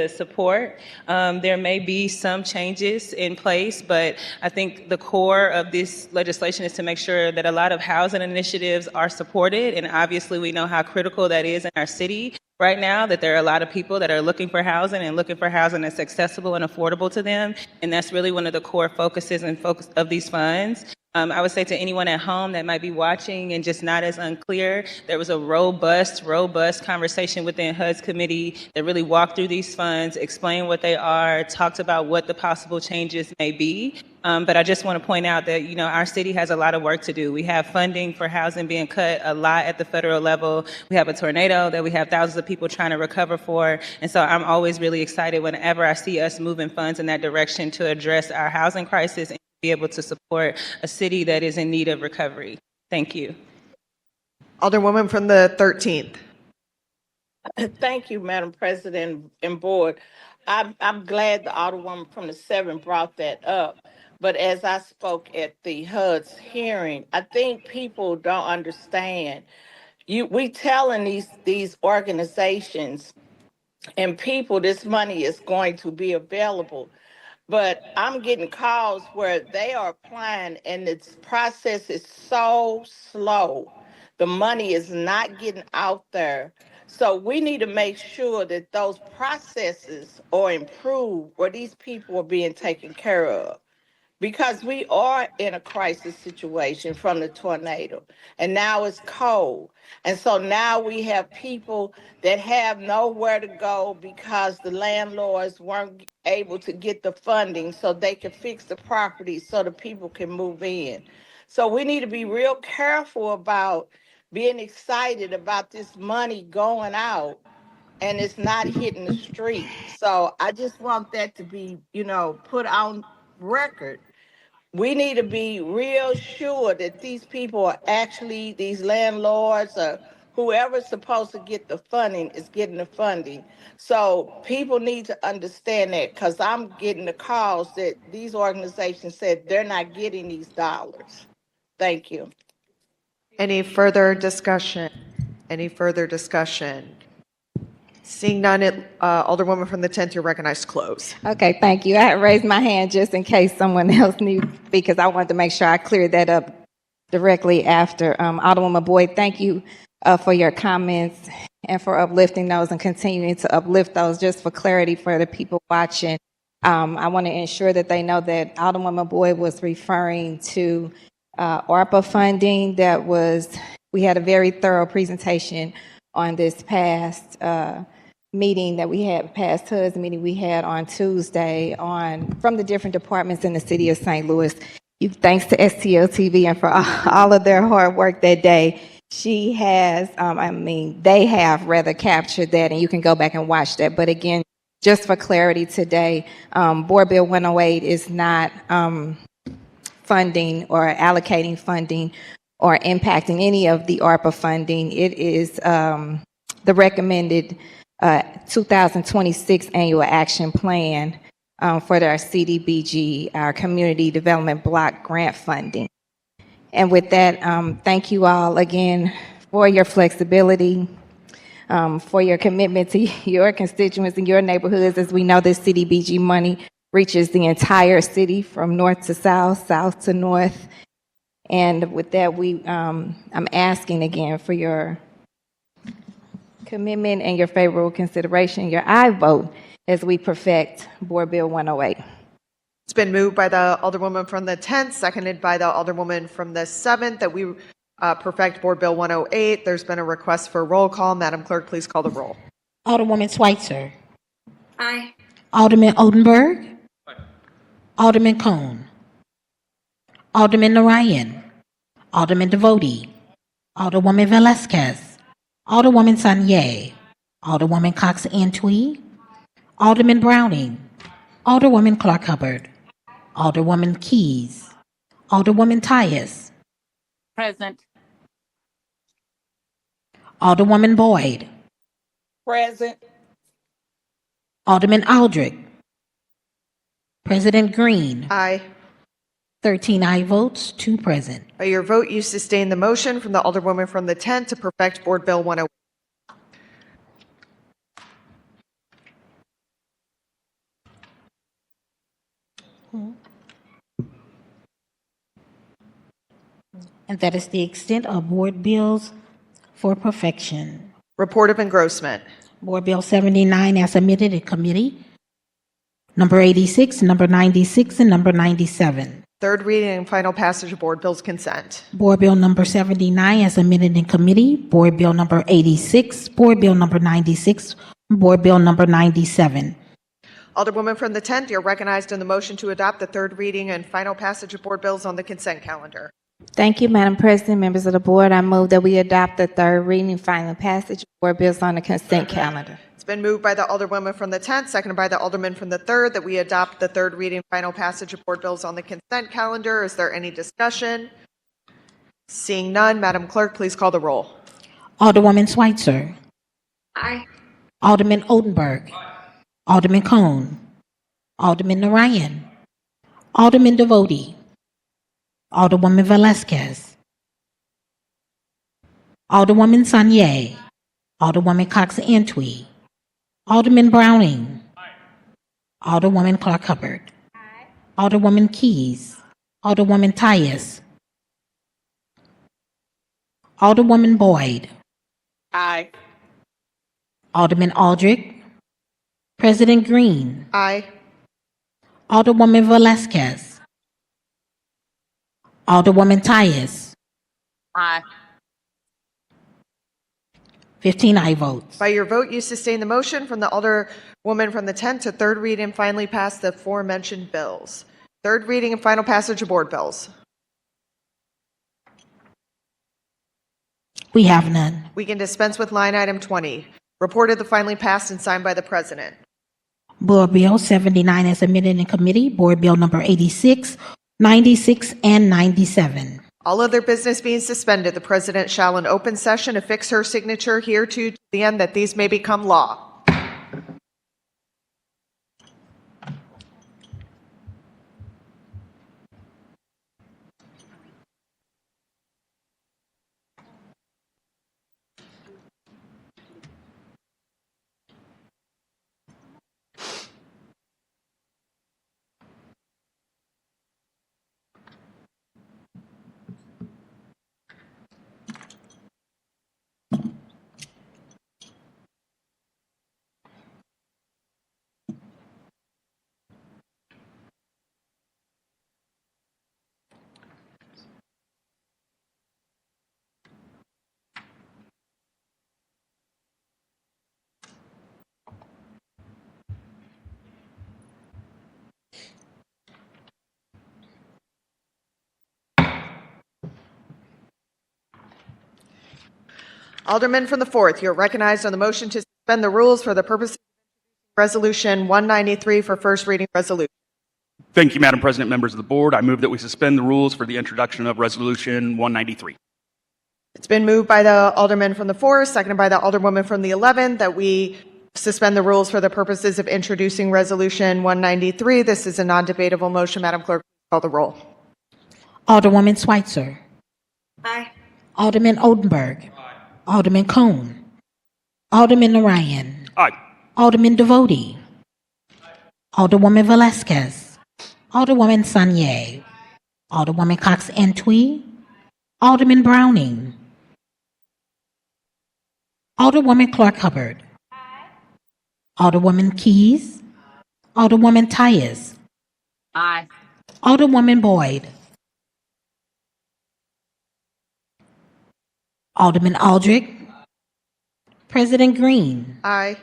support. There may be some changes in place, but I think the core of this legislation is to make sure that a lot of housing initiatives are supported. And obviously, we know how critical that is in our city right now, that there are a lot of people that are looking for housing and looking for housing that's accessible and affordable to them. And that's really one of the core focuses and focus of these funds. I would say to anyone at home that might be watching and just not as unclear, there was a robust conversation within HUD's committee that really walked through these funds, explained what they are, talked about what the possible changes may be. But I just want to point out that, our city has a lot of work to do. We have funding for housing being cut a lot at the federal level. We have a tornado that we have thousands of people trying to recover for. And so I'm always really excited whenever I see us moving funds in that direction to address our housing crisis and be able to support a city that is in need of recovery. Thank you. Alderwoman from the 13th. Thank you, Madam President and Board. I'm glad the Alderwoman from the 7th brought that up. But as I spoke at the HUD's hearing, I think people don't understand. We telling these organizations and people this money is going to be available. But I'm getting calls where they are applying and its process is so slow. The money is not getting out there. So we need to make sure that those processes are improved or these people are being taken care of. Because we are in a crisis situation from the tornado, and now it's cold. And so now we have people that have nowhere to go because the landlords weren't able to get the funding so they could fix the property so the people can move in. So we need to be real careful about being excited about this money going out and it's not hitting the street. So I just want that to be, put on record. We need to be real sure that these people are actually, these landlords or whoever's supposed to get the funding is getting the funding. So people need to understand that because I'm getting the calls that these organizations said they're not getting these dollars. Thank you. Any further discussion? Any further discussion? Seeing none, Alderwoman from the 10th, you're recognized to close. Okay, thank you. I had raised my hand just in case someone else needed, because I wanted to make sure I cleared that up directly after. Alderwoman Boyd, thank you for your comments and for uplifting those and continuing to uplift those. Just for clarity for the people watching, I want to ensure that they know that Alderwoman Boyd was referring to ARPA funding we had a very thorough presentation on this past meeting that we had, past HUD's meeting we had on Tuesday from the different departments in the city of St. Louis. Thanks to STL TV and for all of their hard work that day. They have rather captured that, and you can go back and watch that. But again, just for clarity today, Board Bill 108 is not funding or allocating funding or impacting any of the ARPA funding. It is the recommended 2026 annual action plan for our CDBG, our Community Development Block Grant funding. And with that, thank you all again for your flexibility, for your commitment to your constituents and your neighborhoods. As we know, this CDBG money reaches the entire city from north to south, south to north. And with that, I'm asking again for your commitment and your favorable consideration, your aye vote, as we perfect Board Bill 108. It's been moved by the Alderwoman from the 10th, seconded by the Alderwoman from the 7th, that we perfect Board Bill 108. There's been a request for roll call. Madam Clerk, please call the roll. Alderwoman Schweitzer. Aye. Alderman Oldenburg. Aye. Alderman Cone. Alderman Narayan. Alderman Devoti. Alderwoman Velasquez. Alderwoman Sanye. Alderwoman Cox Antwi. Alderman Browning. Alderwoman Clark Hubbard. Alderwoman Keys. Alderwoman Tyus. Present. Alderwoman Boyd. Present. Alderman Aldrich. President Green. Aye. 13 aye votes, 2 present. By your vote, you sustain the motion from the Alderwoman from the 10th to perfect Board Bill 101. And that is the extent of board bills for perfection. Report of engrossment. Board Bill 79 as submitted in committee. Number 86, number 96, and number 97. Third reading and final passage of Board Bills consent. Board Bill number 79 as amended in committee. Board Bill number 86, Board Bill number 96, Board Bill number 97. Alderwoman from the 10th, you're recognized in the motion to adopt the third reading and final passage of Board Bills on the consent calendar. Thank you, Madam President, members of the board. I move that we adopt the third reading and final passage of board bills on the consent calendar. It's been moved by the Alderwoman from the 10th, seconded by the Alderman from the 3rd, that we adopt the third reading final passage of Board Bills on the consent calendar. Is there any discussion? Seeing none, Madam Clerk, please call the roll. Alderwoman Schweitzer. Aye. Alderman Oldenburg. Alderman Cone. Alderman Narayan. Alderman Devoti. Alderwoman Velasquez. Alderwoman Sanye. Alderwoman Cox Antwi. Alderman Browning. Alderwoman Clark Hubbard. Alderwoman Keys. Alderwoman Tyus. Alderwoman Boyd. Aye. Alderman Aldrich. President Green. Aye. Alderwoman Velasquez. Alderwoman Tyus. Aye. 15 aye votes. By your vote, you sustain the motion from the Alderwoman from the 10th to third read and finally pass the aforementioned bills. Third reading and final passage of Board Bills. We have none. We can dispense with line item 20. Reported the finally passed and signed by the President. Board Bill 79 as amended in committee. Board Bill number 86, 96, and 97. All other business being suspended, the President shall in open session affix her signature hereto to the end that these may become law. Alderman from the 4th, you're recognized on the motion to suspend the rules for the purpose of Resolution 193 for first reading resolution. Thank you, Madam President, members of the board. I move that we suspend the rules for the introduction of Resolution 193. It's been moved by the Alderman from the 4th, seconded by the Alderwoman from the 11th, that we suspend the rules for the purposes of introducing Resolution 193. This is a non-debatable motion. Madam Clerk, call the roll. Alderwoman Schweitzer. Aye. Alderman Oldenburg. Alderman Cone. Alderman Narayan. Aye. Alderman Devoti. Alderwoman Velasquez. Alderwoman Sanye. Alderwoman Cox Antwi. Alderman Browning. Alderwoman Clark Hubbard. Alderwoman Keys. Alderwoman Tyus. Aye. Alderwoman Boyd. Alderman Aldrich. President Green. Aye.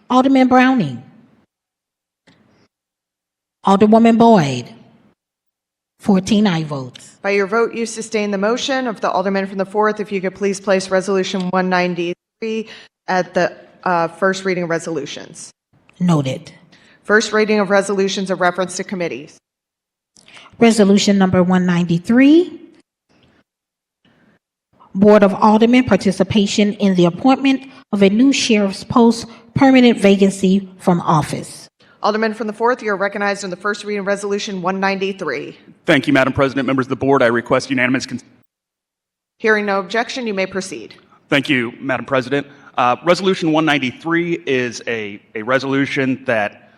Alderman Browning. Alderwoman Boyd. 14 aye votes. By your vote, you sustain the motion of the Alderman from the 4th. If you could please place Resolution 193 at the first reading of resolutions. Noted. First reading of resolutions of reference to committees. Resolution number 193. Board of Aldermen participation in the appointment of a new sheriff's post, permanent vacancy from office. Alderman from the 4th, you are recognized on the first reading of Resolution 193. Thank you, Madam President. Members of the board, I request unanimous consent. Hearing no objection, you may proceed. Thank you, Madam President. Resolution 193 is a resolution that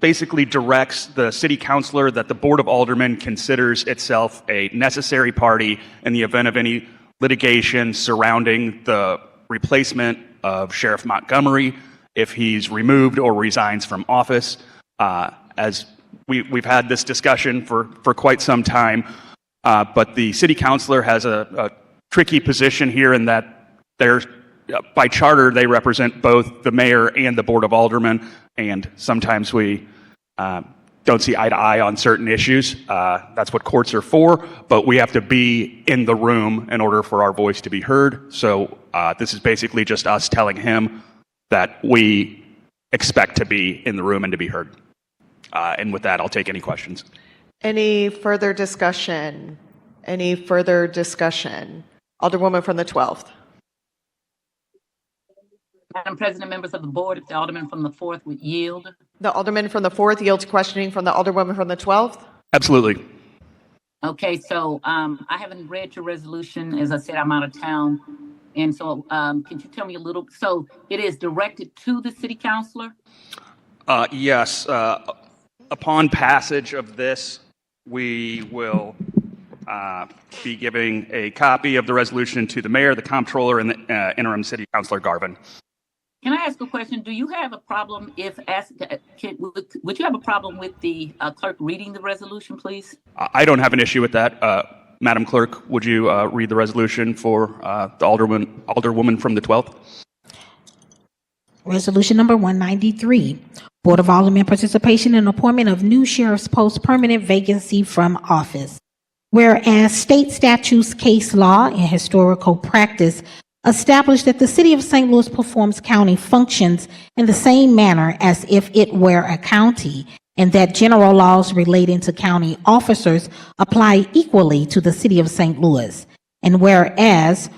basically directs the city councilor that the Board of Aldermen considers itself a necessary party in the event of any litigation surrounding the replacement of Sheriff Montgomery if he's removed or resigns from office. As we've had this discussion for quite some time, but the city councilor has a tricky position here in that by charter, they represent both the mayor and the Board of Aldermen, and sometimes we don't see eye to eye on certain issues. That's what courts are for, but we have to be in the room in order for our voice to be heard. So this is basically just us telling him that we expect to be in the room and to be heard. And with that, I'll take any questions. Any further discussion? Any further discussion? Alderwoman from the 12th. Madam President, members of the board, if the Alderman from the 4th would yield. The Alderman from the 4th yields questioning from the Alderwoman from the 12th. Absolutely. Okay, so I haven't read your resolution. As I said, I'm out of town. And so can you tell me a little, so it is directed to the city councilor? Yes. Upon passage of this, we will be giving a copy of the resolution to the mayor, the comptroller, and the interim city councilor Garvin. Can I ask a question? Do you have a problem would you have a problem with the clerk reading the resolution, please? I don't have an issue with that. Madam Clerk, would you read the resolution for the Alderwoman from the 12th? Resolution number 193. Board of Aldermen participation in appointment of new sheriff's post, permanent vacancy from office. Whereas state statutes, case law, and historical practice establish that the City of St. Louis performs county functions in the same manner as if it were a county, and that general laws relating to county officers apply equally to the City of St. Louis. And whereas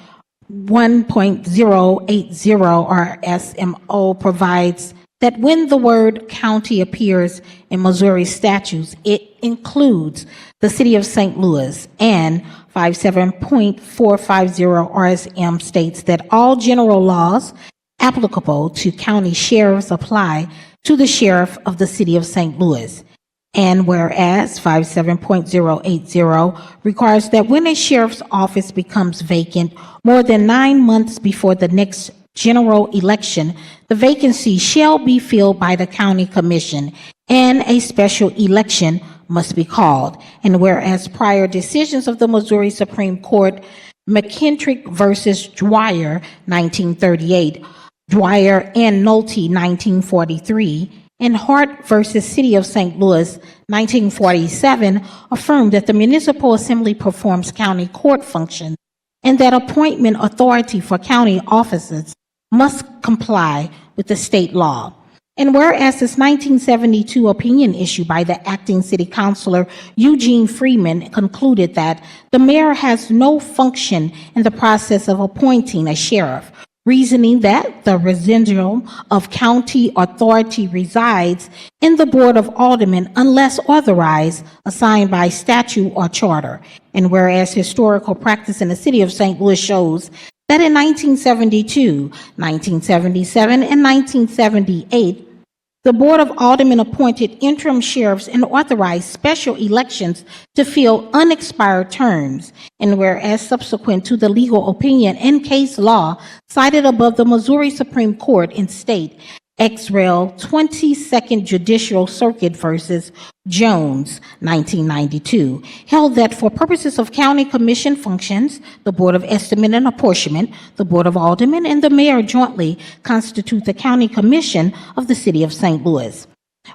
1.080 or SMO provides that when the word county appears in Missouri statutes, it includes the City of St. Louis, and 57.450 RSM states that all general laws applicable to county sheriffs apply to the sheriff of the City of St. Louis. And whereas 57.080 requires that when a sheriff's office becomes vacant more than 9 months before the next general election, the vacancy shall be filled by the county commission and a special election must be called. And whereas prior decisions of the Missouri Supreme Court, McKintrick versus Dwyer, 1938, Dwyer and Nolte, 1943, and Hart versus City of St. Louis, 1947, affirmed that the municipal assembly performs county court functions and that appointment authority for county offices must comply with the state law. And whereas this 1972 opinion issued by the acting city councilor Eugene Freeman concluded that the mayor has no function in the process of appointing a sheriff, reasoning that the residual of county authority resides in the Board of Aldermen unless authorized, assigned by statute or charter. And whereas historical practice in the City of St. Louis shows that in 1972, 1977, and 1978, the Board of Aldermen appointed interim sheriffs and authorized special elections to fill unexpired terms. And whereas subsequent to the legal opinion and case law cited above, the Missouri Supreme Court in state Ex Rel 22nd Judicial Circuit versus Jones, 1992, held that for purposes of county commission functions, the Board of Estimate and Apportionment, the Board of Aldermen, and the mayor jointly constitute the county commission of the City of St. Louis.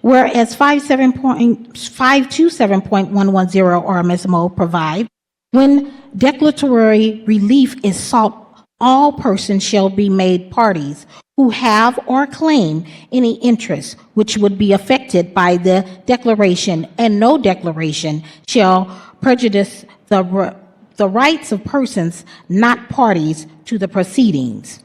Whereas 527.110 RMSMO provide, when declaratory relief is sought, all persons shall be made parties who have or claim any interest which would be affected by the declaration, and no declaration shall prejudice the rights of persons not parties to the proceedings.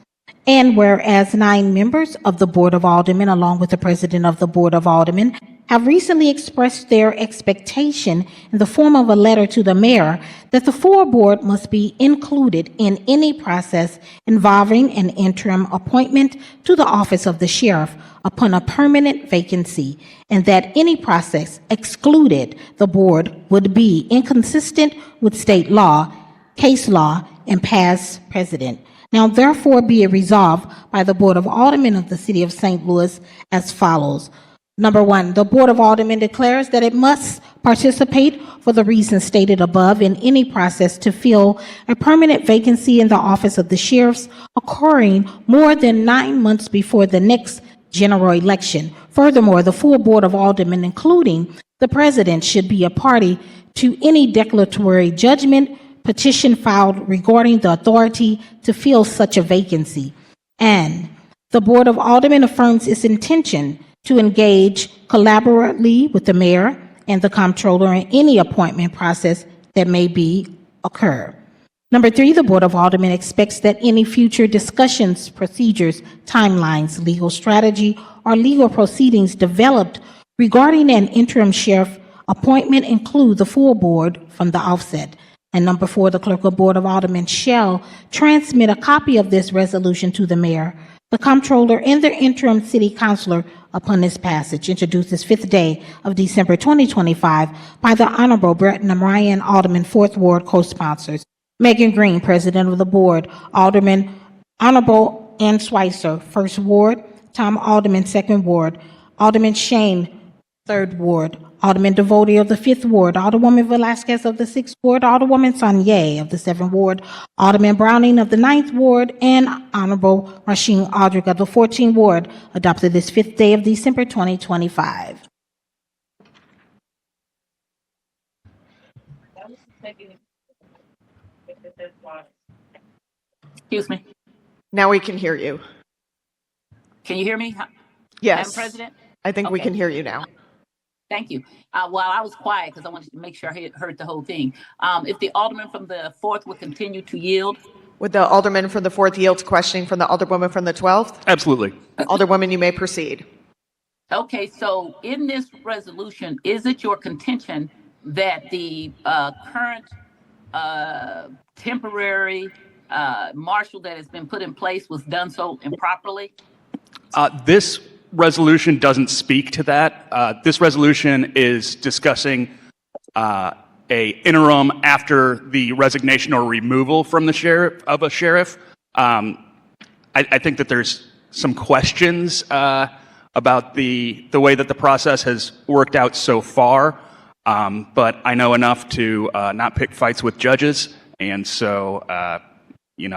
And whereas 9 members of the Board of Aldermen, along with the President of the Board of Aldermen, have recently expressed their expectation in the form of a letter to the mayor that the full board must be included in any process involving an interim appointment to the office of the sheriff upon a permanent vacancy, and that any process excluded the board would be inconsistent with state law, case law, and past precedent. Now, therefore, be it resolved by the Board of Aldermen of the City of St. Louis as follows. Number 1, the Board of Aldermen declares that it must participate for the reasons stated above in any process to fill a permanent vacancy in the office of the sheriffs occurring more than 9 months before the next general election. Furthermore, the full Board of Aldermen, including the President, should be a party to any declaratory judgment petition filed regarding the authority to fill such a vacancy. And the Board of Aldermen affirms its intention to engage collaboratively with the mayor and the comptroller in any appointment process that may be occur. Number 3, the Board of Aldermen expects that any future discussions, procedures, timelines, legal strategy, or legal proceedings developed regarding an interim sheriff appointment include the full board from the outset. And number 4, the clerk of Board of Aldermen shall transmit a copy of this resolution to the mayor, the comptroller, and the interim city councilor upon this passage. Introduced this 5th day of December 2025 by the Honorable Brett Ryan, Alderman, 4th Ward, co-sponsors. Megan Green, President of the Board. Alderman Honorable Ann Schweitzer, 1st Ward. Tom Alderman, 2nd Ward. Alderman Shane, 3rd Ward. Alderman Devote of the 5th Ward, Alderwoman Velasquez of the 6th Ward, Alderwoman Sanye of the 7th Ward, Alderman Browning of the 9th Ward, and Honorable Rasheen Aldrich of the 14th Ward, adopted this 5th day of December 2025. Excuse me. Now we can hear you. Can you hear me? Yes. Madam President? I think we Okay. can hear you now. Thank you. Well, I was quiet because I wanted to make sure I heard the whole thing. If the alderman from the 4th would continue to yield. Would the Alderman from the 4th yield to questioning from the Alderwoman from the 12th? Absolutely. Alderwoman, you may proceed. Okay, so in this resolution, is it your contention that the current temporary marshal that has been put in place was done so improperly? This resolution doesn't speak to that. This resolution is discussing a interim after the resignation or removal from the sheriff of a sheriff. I think that there's some questions about the way that the process has worked out so far, but I know enough to not pick fights with judges, and so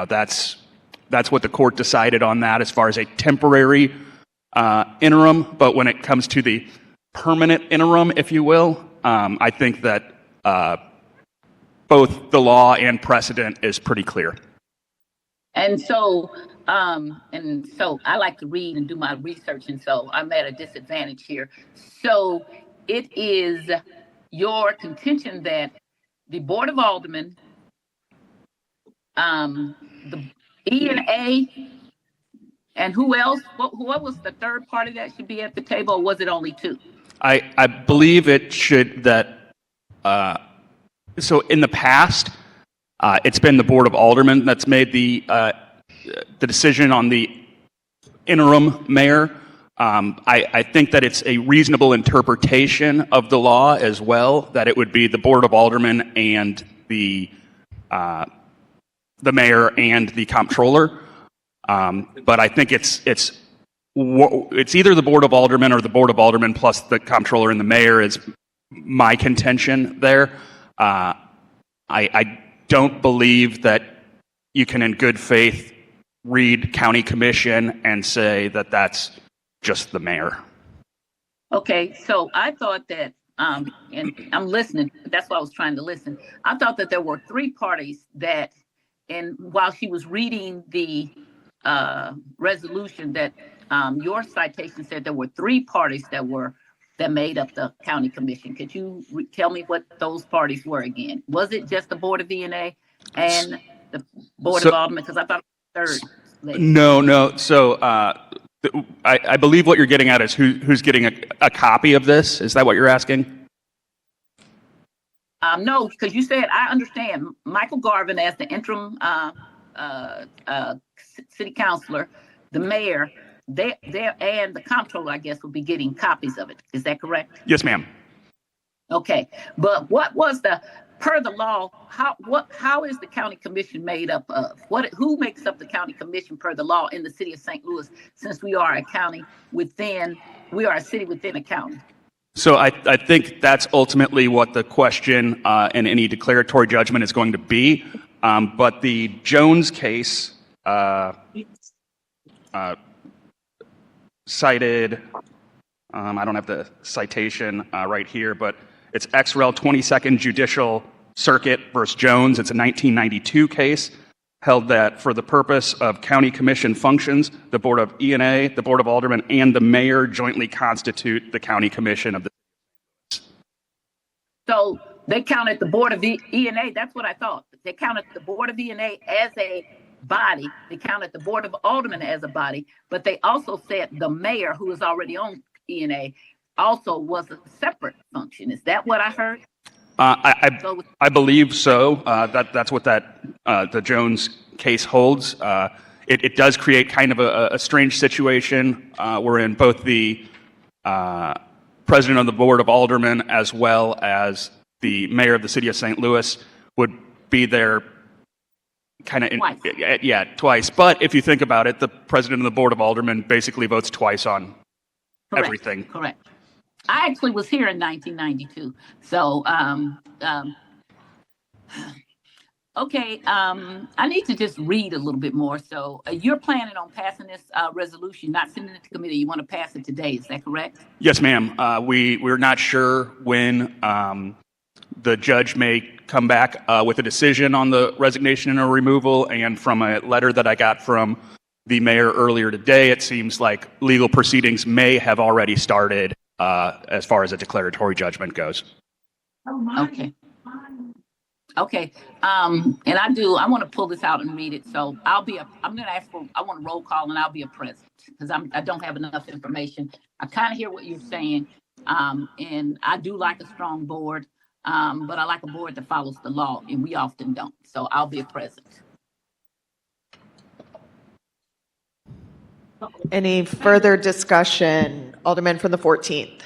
that's what the court decided on that as far as a temporary interim. But when it comes to the permanent interim, if you will, I think that both the law and precedent is pretty clear. And so I like to read and do my research, and so I'm at a disadvantage here. So it is your contention that the Board of Aldermen, the E&A, and who else? What was the third party that should be at the table, or was it only 2? I believe it should that. So in the past, it's been the Board of Aldermen that's made the decision on the interim mayor. I think that it's a reasonable interpretation of the law as well, that it would be the Board of Aldermen and the mayor and the comptroller. But I think it's either the Board of Aldermen or the Board of Aldermen plus the comptroller and the mayor is my contention there. I don't believe that you can in good faith read county commission and say that that's just the mayor. Okay, so I thought that, and I'm listening. That's why I was trying to listen. I thought that there were three parties that, and while she was reading the resolution, that your citation said there were three parties that made up the county commission. Could you tell me what those parties were again? Was it just the Board of VNA and the Board of Aldermen? Because I thought it was the third lady. No. So I believe what you're getting at is who's getting a copy of this. Is that what you're asking? No, because you said, I understand Michael Garvin as the interim city councilor, the mayor, they and the comptroller, I guess, will be getting copies of it. Is that correct? Yes, ma'am. Okay, but what was per the law? How is the county commission made up of? Who makes up the county commission per the law in the city of St. Louis? Since we are a city within a county. So I think that's ultimately what the question and any declaratory judgment is going to be. But the Jones case cited, I don't have the citation right here, but it's XREL 22nd Judicial Circuit versus Jones. It's a 1992 case held that for the purpose of county commission functions, the Board of E&A, the Board of Aldermen, and the mayor jointly constitute the county commission of the. So they counted the Board of E&A. That's what I thought. They counted the Board of E&A as a body. They counted the Board of Aldermen as a body, but they also said the mayor, who is already on E&A, also was a separate function. Is that what I heard? I believe so. That's what the Jones case holds. It does create kind of a strange situation wherein both the president of the Board of Aldermen as well as the mayor of the city of St. Louis would be there kind of twice. But if you think about it, the president of the Board of Aldermen basically votes twice on everything. Correct. I actually was here in 1992. So, okay, I need to just read a little bit more. So you're planning on passing this resolution, not sending it to committee. You want to pass it today. Is that correct? Yes, ma'am. We're not sure when the judge may come back with a decision on the resignation or removal. And from a letter that I got from the mayor earlier today, it seems like legal proceedings may have already started as far as a declaratory judgment goes. Okay. Okay. And I want to pull this out and read it. So I'm going to ask I want a roll call and I'll be a present because I don't have enough information. I kind of hear what you're saying. And I do like a strong board, but I like a board that follows the law and we often don't. So I'll be a present. Any further discussion? Alderman from the 14th.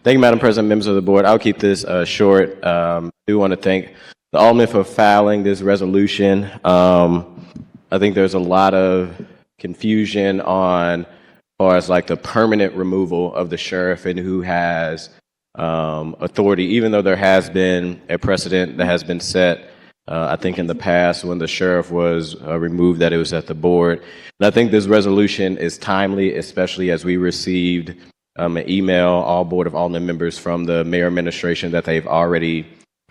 Thank you, Madam President, members of the board. I'll keep this short. I do want to thank the Alderman for filing this resolution. I think there's a lot of confusion on as far as like the permanent removal of the sheriff and who has authority, even though there has been a precedent that has been set, I think in the past when the sheriff was removed, that it was at the board. And I think this resolution is timely, especially as we received an email, all Board of Aldermen members from the mayor administration, that they've already,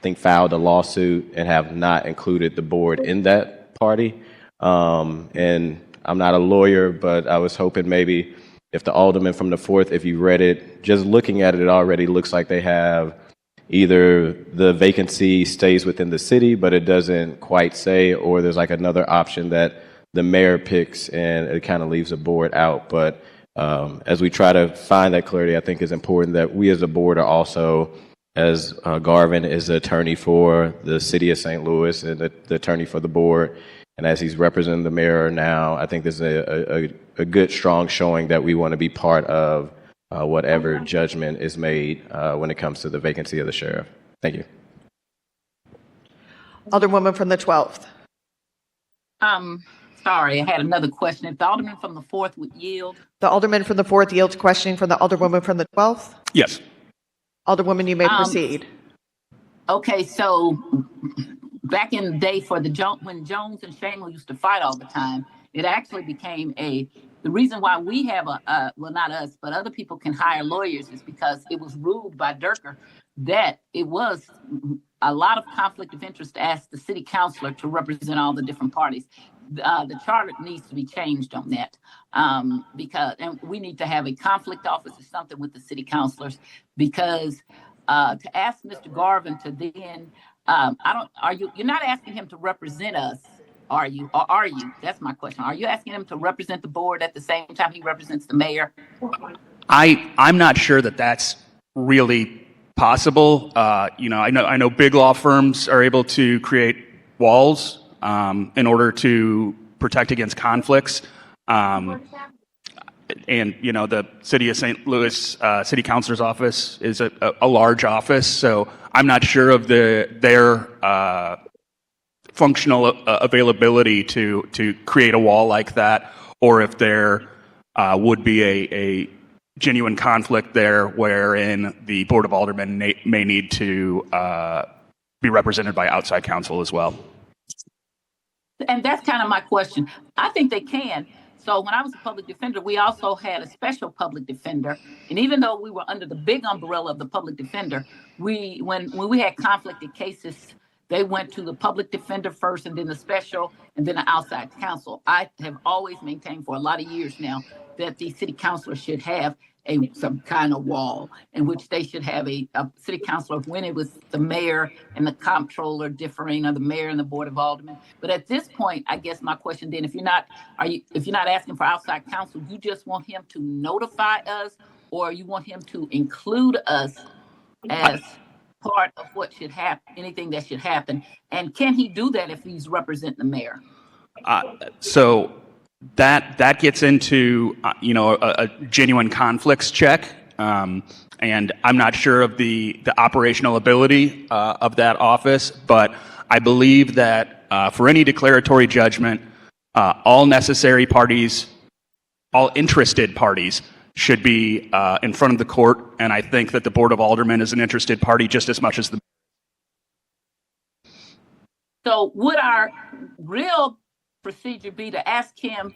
I think, filed a lawsuit and have not included the board in that party. And I'm not a lawyer, but I was hoping maybe if the alderman from the 4th, if you read it, just looking at it, it already looks like they have either the vacancy stays within the city, but it doesn't quite say, or there's like another option that the mayor picks and it kind of leaves the board out. But as we try to find that clarity, I think it's important that we as a board are also, as Garvin is the attorney for the city of St. Louis and the attorney for the board, and as he's representing the mayor now, I think there's a good, strong showing that we want to be part of whatever judgment is made when it comes to the vacancy of the sheriff. Thank you. Alderwoman from the 12th. Sorry, I had another question. If the alderman from the 4th would yield. The alderman from the 4th yields questioning from the alderwoman from the 12th. Yes. Alderwoman, you may proceed. Okay, so back in the day for when Jones and Shamo used to fight all the time, it actually became the reason why we have well, not us, but other people can hire lawyers is because it was ruled by Durker that it was a lot of conflict of interest to ask the city councilor to represent all the different parties. The charter needs to be changed on that because, and we need to have a conflict office or something with the city councilors because to ask Mr. Garvin to then, you're not asking him to represent us, are you? Or are you? That's my question. Are you asking him to represent the board at the same time he represents the mayor? I'm not sure that that's really possible. I know big law firms are able to create walls in order to protect against conflicts. And the city of St. Louis city councilor's office is a large office, so I'm not sure of their functional availability to create a wall like that, or if there would be a genuine conflict there wherein the Board of Aldermen may need to be represented by outside counsel as well. And that's kind of my question. I think they can. So when I was a public defender, we also had a special public defender. And even though we were under the big umbrella of the public defender, when we had conflicted cases, they went to the public defender first and then the special and then the outside counsel. I have always maintained for a lot of years now that the city councilor should have some kind of wall in which they should have a city councilor when it was the mayor and the comptroller differing, or the mayor and the board of aldermen. But at this point, I guess my question then, if you're not asking for outside counsel, you just want him to notify us, or you want him to include us as part of what should happen, anything that should happen? And can he do that if he's representing the mayor? So that gets into a genuine conflicts check, and I'm not sure of the operational ability of that office, but I believe that for any declaratory judgment, all necessary parties, all interested parties should be in front of the court, and I think that the Board of Aldermen is an interested party just as much as the. So would our real procedure be to ask him,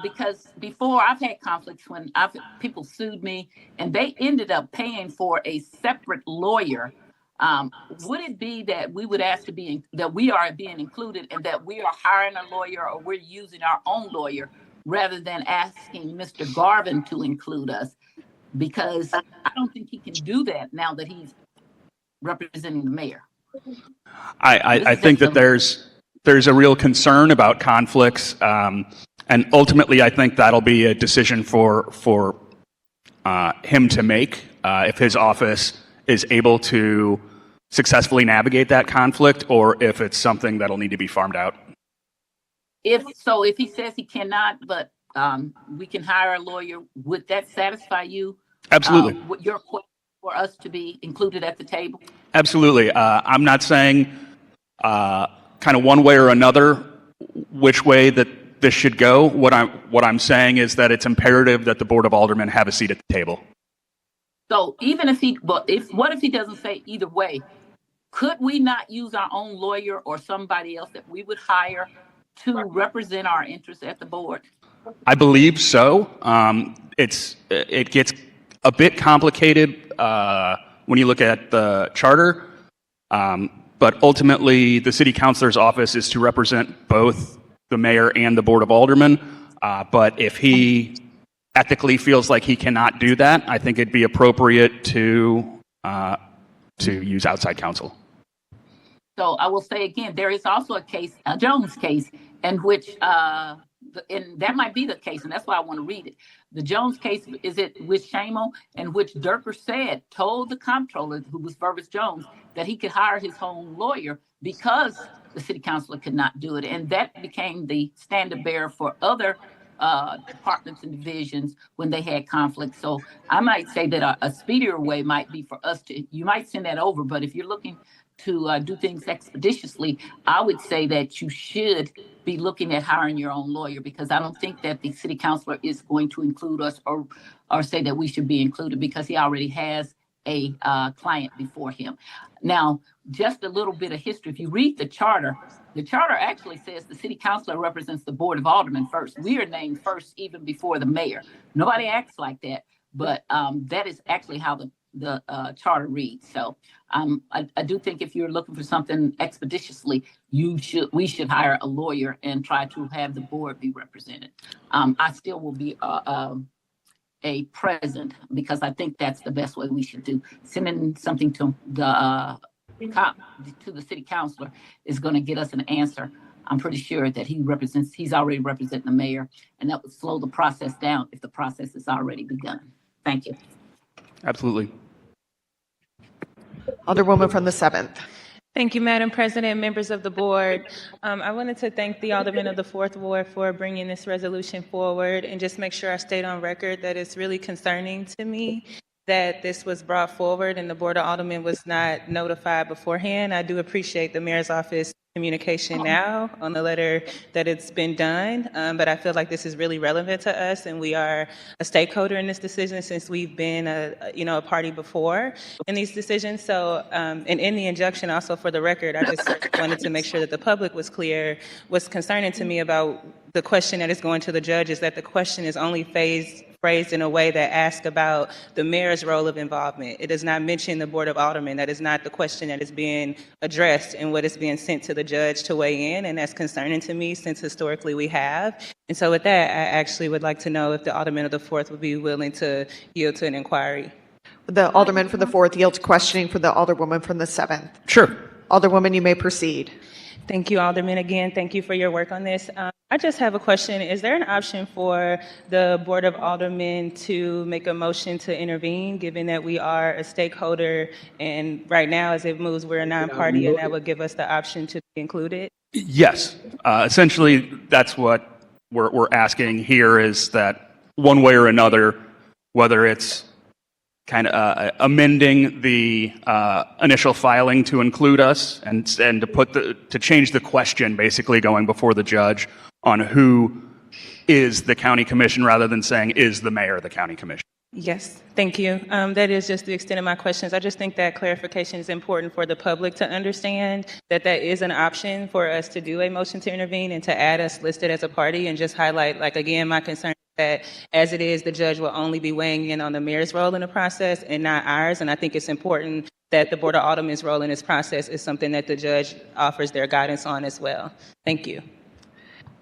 because before I've had conflicts when people sued me and they ended up paying for a separate lawyer. Would it be that we would ask that we are being included and that we are hiring a lawyer, or we're using our own lawyer rather than asking Mr. Garvin to include us? Because I don't think he can do that now that he's representing the mayor. I think that there's a real concern about conflicts, and ultimately I think that'll be a decision for him to make if his office is able to successfully navigate that conflict, or if it's something that'll need to be farmed out. If he says he cannot, but we can hire a lawyer, would that satisfy you? Absolutely. With your question for us to be included at the table? Absolutely. I'm not saying kind of one way or another which way that this should go. What I'm saying is that it's imperative that the Board of Aldermen have a seat at the table. So even what if he doesn't say either way? Could we not use our own lawyer or somebody else that we would hire to represent our interests at the board? I believe so. It gets a bit complicated when you look at the charter, but ultimately the city councilor's office is to represent both the mayor and the Board of Aldermen. But if he ethically feels like he cannot do that, I think it'd be appropriate to use outside counsel. So I will say again, there is also a case, a Jones case, in which, and that might be the case, and that's why I want to read it. The Jones case is it with Shamo, in which Durker told the comptroller, who was Vervis Jones, that he could hire his own lawyer because the city councilor could not do it, and that became the standard bearer for other departments and divisions when they had conflicts. So I might say that a speedier way might be for us to, you might send that over, but if you're looking to do things expeditiously, I would say that you should be looking at hiring your own lawyer, because I don't think that the city councilor is going to include us or say that we should be included, because he already has a client before him. Now, just a little bit of history. If you read the charter actually says the city councilor represents the board of aldermen first. We are named first even before the mayor. Nobody acts like that, but that is actually how the charter reads. So I do think if you're looking for something expeditiously, we should hire a lawyer and try to have the board be represented. I still will be a present because I think that's the best way we should do. Sending something to the city councilor is going to get us an answer. I'm pretty sure that he's already representing the mayor, and that would slow the process down if the process has already begun. Thank you. Absolutely. Alderwoman from the 7th. Thank you, Madam President, members of the board. I wanted to thank the Aldermen of the 4th Ward for bringing this resolution forward and just make sure I state on record that it's really concerning to me that this was brought forward and the Board of Aldermen was not notified beforehand. I do appreciate the Mayor's Office communication now on the letter that it's been done, but I feel like this is really relevant to us, and we are a stakeholder in this decision since we've been a party before in these decisions. So, and in the injunction, also for the record, I just wanted to make sure that the public was clear. What's concerning to me about the question that is going to the judge is that the question is only phrased in a way that asks about the mayor's role of involvement. It does not mention the Board of Aldermen. That is not the question that is being addressed in what is being sent to the judge to weigh in, and that's concerning to me since historically we have. And so with that, I actually would like to know if the Alderman of the 4th would be willing to yield to an inquiry. The Alderman from the 4th yields questioning for the Alderwoman from the 7th. Sure. Alderwoman, you may proceed. Thank you, Alderman. Again, thank you for your work on this. I just have a question. Is there an option for the Board of Aldermen to make a motion to intervene, given that we are a stakeholder and right now, as it moves, we're a non-party, and that would give us the option to be included? Yes. Essentially, that's what we're asking here is that one way or another, whether it's kind of amending the initial filing to include us and to change the question, basically going before the judge on who is the county commission rather than saying is the mayor the county commission. Yes, thank you. That is just the extent of my questions. I just think that clarification is important for the public to understand that that is an option for us to do a motion to intervene and to add us listed as a party, and just highlight, like, again, my concern that as it is, the judge will only be weighing in on the mayor's role in the process and not ours. And I think it's important that the Board of Aldermen's role in this process is something that the judge offers their guidance on as well. Thank you.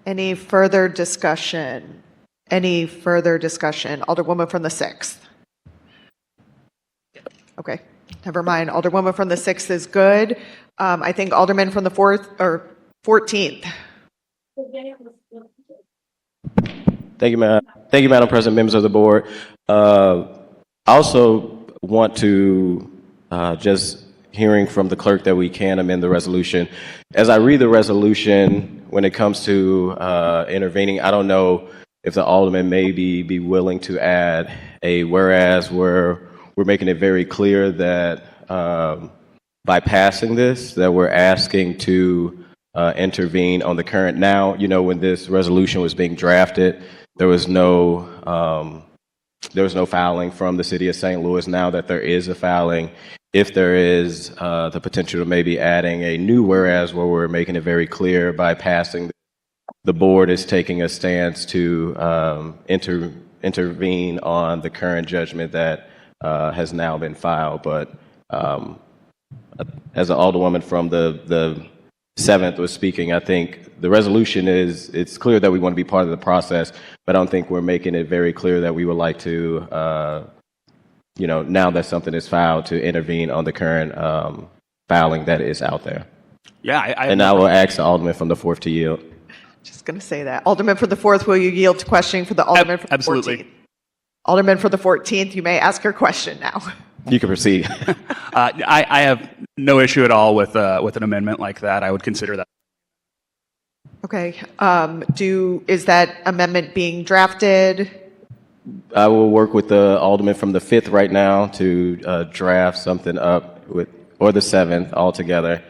Any further discussion? Any further discussion? Alderwoman from the 6th. Okay, never mind. Alderwoman from the 6th is good. I think Alderman from the 4th or 14th. Thank you, Madam President, members of the board. I also want to just hearing from the clerk that we can amend the resolution. As I read the resolution, when it comes to intervening, I don't know if the alderman may be willing to add a whereas where we're making it very clear that by passing this, that we're asking to intervene on the current. Now, you know, when this resolution was being drafted, there was no filing from the city of St. Louis. Now that there is a filing, if there is the potential of maybe adding a new whereas where we're making it very clear by passing, the board is taking a stance to intervene on the current judgment that has now been filed. But as an alderwoman from the 7th was speaking, I think the resolution it's clear that we want to be part of the process, but I don't think we're making it very clear that we would like to, now that something is filed, to intervene on the current filing that is out there. Yeah, I will ask the alderman from the 4th to yield. Just going to say that. Alderman for the 4th, will you yield to questioning for the Alderman from the 14th? Absolutely. Alderman for the 14th, you may ask your question now. You can proceed. I have no issue at all with an amendment like that. I would consider that. Okay. Is that amendment being drafted? I will work with the alderman from the 5th right now to draft something up or the 7th altogether,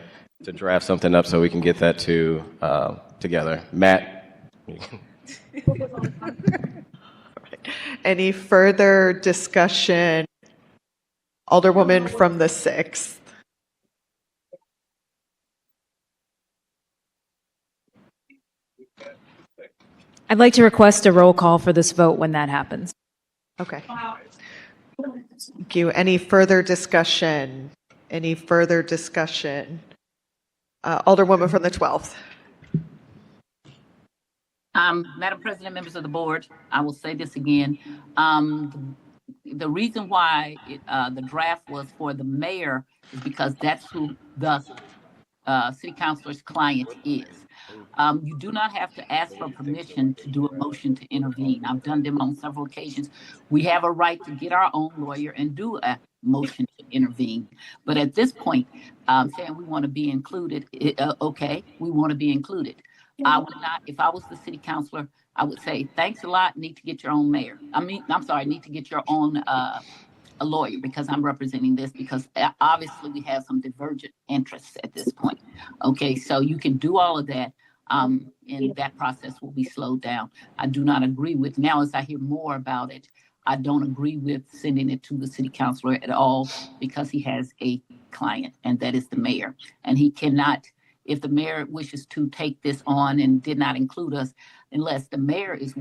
to draft something up so we can get that together. Matt? Any further discussion? Alderwoman from the 6th. I'd like to request a roll call for this vote when that happens. Okay. Thank you. Any further discussion? Any further discussion? Alderwoman from the 12th. Madam President, members of the board, I will say this again. The reason why the draft was for the mayor is because that's who the city councilor's client is. You do not have to ask for permission to do a motion to intervene. I've done them on several occasions. We have a right to get our own lawyer and do a motion to intervene. But at this point, saying we want to be included, okay, we want to be included. I would not, if I was the city councilor, I would say, thanks a lot, need to get your own mayor. Need to get your own a lawyer, because I'm representing this, because obviously we have some divergent interests at this point. Okay, so you can do all of that, and that process will be slowed down. I do not agree with, now as I hear more about it, I don't agree with sending it to the city councilor at all, because he has a client, and that is the mayor. And he cannot, if the mayor wishes to take this on and did not include us, unless the mayor is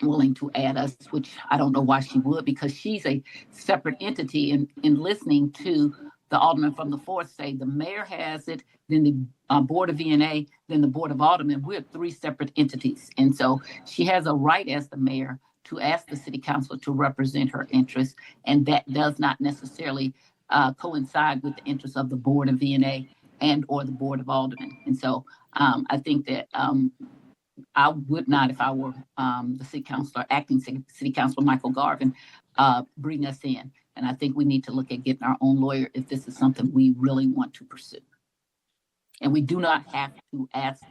willing to add us, which I don't know why she would, because she's a separate entity. In listening to the alderman from the 4th say the mayor has it, then the board of VNA, then the board of aldermen, we're 3 separate entities. And so she has a right as the mayor to ask the city council to represent her interests, and that does not necessarily coincide with the interests of the board of VNA and or the board of aldermen. And so I think that I would not, if I were the city councilor, acting city councilor Michael Garvin, bring us in. And I think we need to look at getting our own lawyer if this is something we really want to pursue. And we do not have to ask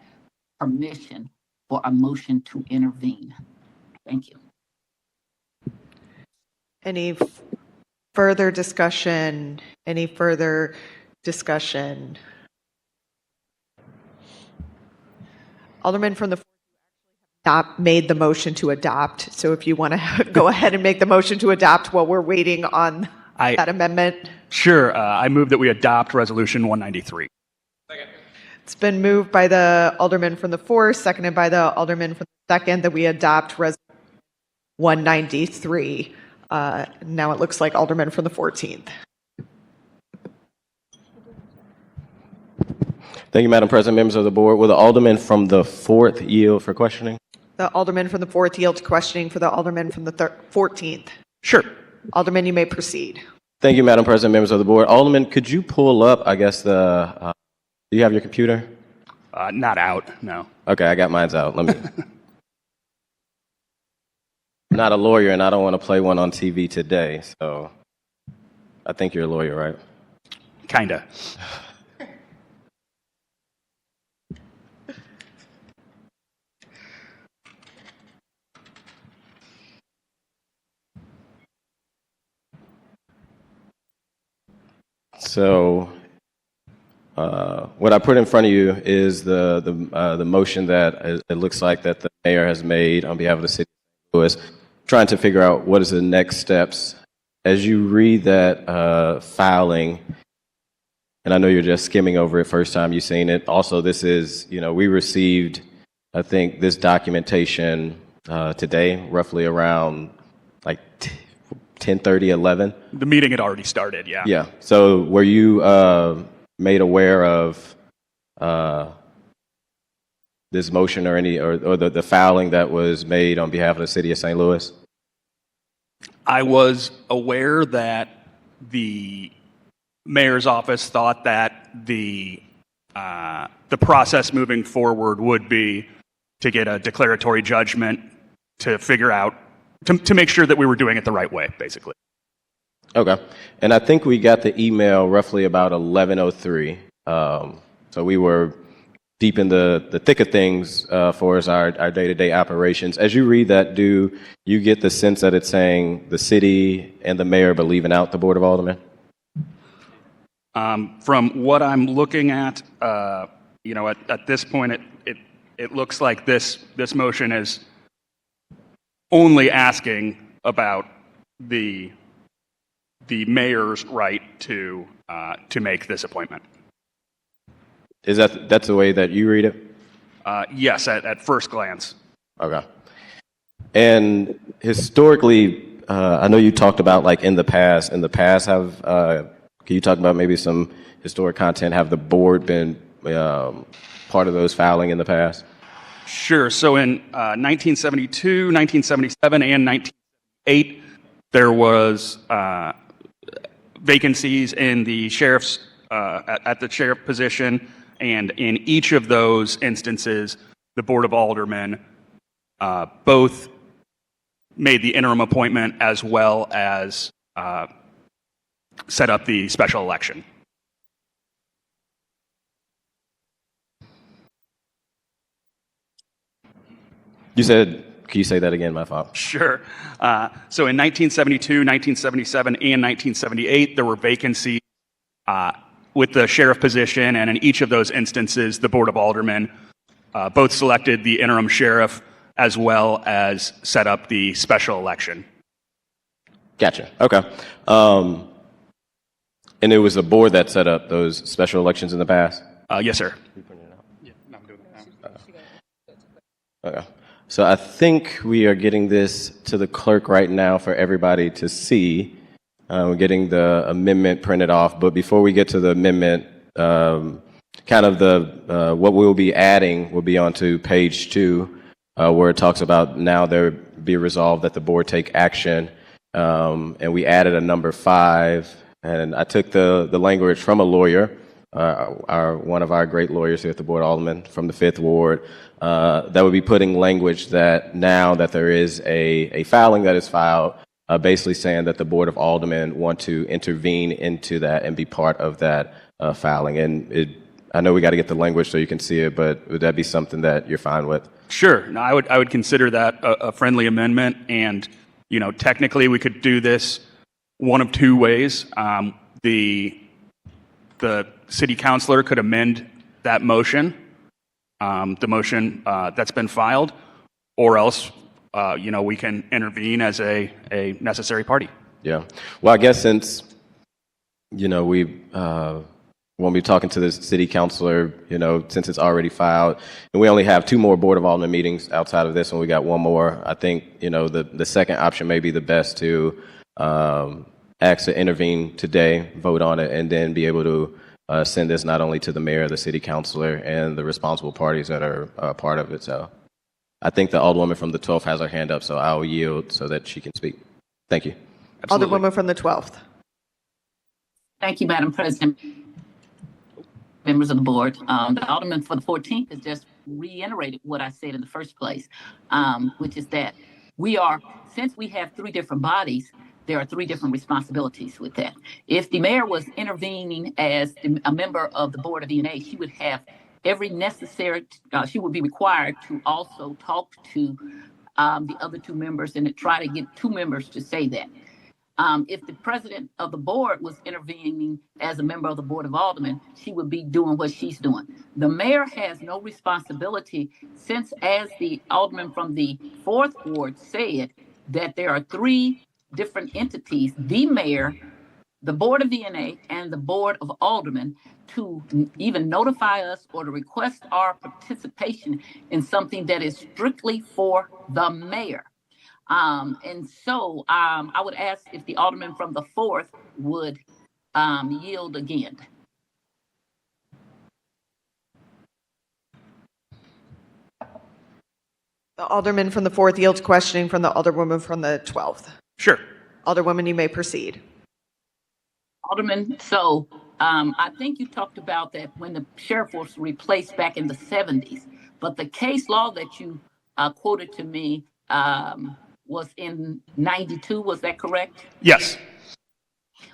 permission for a motion to intervene. Thank you. Any further discussion? Any further discussion? Alderman from the 4th not made the motion to adopt. So if you want to go ahead and make the motion to adopt while we're waiting on that amendment. Sure. I move that we adopt Resolution 193. It's been moved by the Alderman from the 4th, seconded by the Alderman from the 2nd, that we adopt Resolution 193. Now it looks like Alderman from the 14th. Thank you, Madam President, members of the board. Will the alderman from the 4th yield for questioning? The Alderman from the 4th yield to questioning for the Alderman from the 14th. Sure. Alderman, you may proceed. Thank you, Madam President, members of the board. Alderman, could you pull up, I guess, do you have your computer? Not out, no. Okay, I got mine's out. Let me. I'm not a lawyer, and I don't want to play one on TV today, so I think you're a lawyer, right? Kinda. So what I put in front of you is the motion that it looks like that the mayor has made on behalf of the city of St. Louis, trying to figure out what is the next steps. As you read that filing, and I know you're just skimming over it first time you've seen it. Also, this is, we received, I think, this documentation today, roughly around like 10:30, 11. The meeting had already started, yeah. Yeah. So were you made aware of this motion or the filing that was made on behalf of the city of St. Louis? I was aware that the mayor's office thought that the process moving forward would be to get a declaratory judgment to figure out, to make sure that we were doing it the right way, basically. Okay. And I think we got the email roughly about 11:03. So we were deep in the thick of things for us, our day-to-day operations. As you read that, do you get the sense that it's saying the city and the mayor are leaving out the Board of Aldermen? From what I'm looking at, at this point, it looks like this motion is only asking about the the mayor's right to make this appointment. That's the way that you read it? Yes, at first glance. Okay. And historically, I know you talked about like in the past have, can you talk about maybe some historic content? Have the board been part of those filing in the past? Sure. So in 1972, 1977, and 1978, there was vacancies in the sheriff's at the sheriff position, and in each of those instances, the Board of Aldermen both made the interim appointment as well as set up the special election. Can you say that again, my fault? Sure. So in 1972, 1977, and 1978, there were vacancies with the sheriff position, and in each of those instances, the Board of Aldermen both selected the interim sheriff as well as set up the special election. Gotcha. Okay. And it was the board that set up those special elections in the past? Yes, sir. Okay. So I think we are getting this to the clerk right now for everybody to see. We're getting the amendment printed off, but before we get to the amendment, kind of what we'll be adding will be onto page 2, where it talks about now there be resolved that the board take action, and we added a number 5, and I took the language from a lawyer, one of our great lawyers here at the Board of Aldermen from the 5th Ward, that would be putting language that now that there is a filing that is filed, basically saying that the Board of Aldermen want to intervene into that and be part of that filing. And I know we got to get the language so you can see it, but would that be something that you're fine with? Sure. No, I would consider that a friendly amendment, and technically we could do this one of 2 ways. The city councilor could amend that motion, the motion that's been filed, or else we can intervene as a necessary party. Yeah. Well, I guess since we won't be talking to the city councilor, since it's already filed, and we only have 2 more Board of Aldermen meetings outside of this one, we got 1 more. I think the second option may be the best to ask to intervene today, vote on it, and then be able to send this not only to the mayor, the city councilor, and the responsible parties that are part of it. So I think the Alderwoman from the 12th has her hand up, so I'll yield so that she can speak. Thank you. Absolutely. Alderwoman from the 12th. Thank you, Madam President. Members of the board, the Alderman for the 14th has just reiterated what I said in the first place, which is that since we have 3 different bodies, there are 3 different responsibilities with that. If the mayor was intervening as a member of the Board of ENA, she would have every necessary, she would be required to also talk to the other 2 members and to try to get 2 members to say that. If the president of the board was intervening as a member of the Board of Aldermen, she would be doing what she's doing. The mayor has no responsibility, since as the alderman from the 4th Ward said that there are 3 different entities, the mayor, the Board of DNA, and the Board of Aldermen, to even notify us or to request our participation in something that is strictly for the mayor. And so I would ask if the Alderman from the 4th would yield again. The Alderman from the 4th yields questioning from the Alderwoman from the 12th. Sure. Alderwoman, you may proceed. Alderman, so I think you talked about that when the sheriff was replaced back in the 70s, but the case law that you quoted to me was in 92, was that correct? Yes.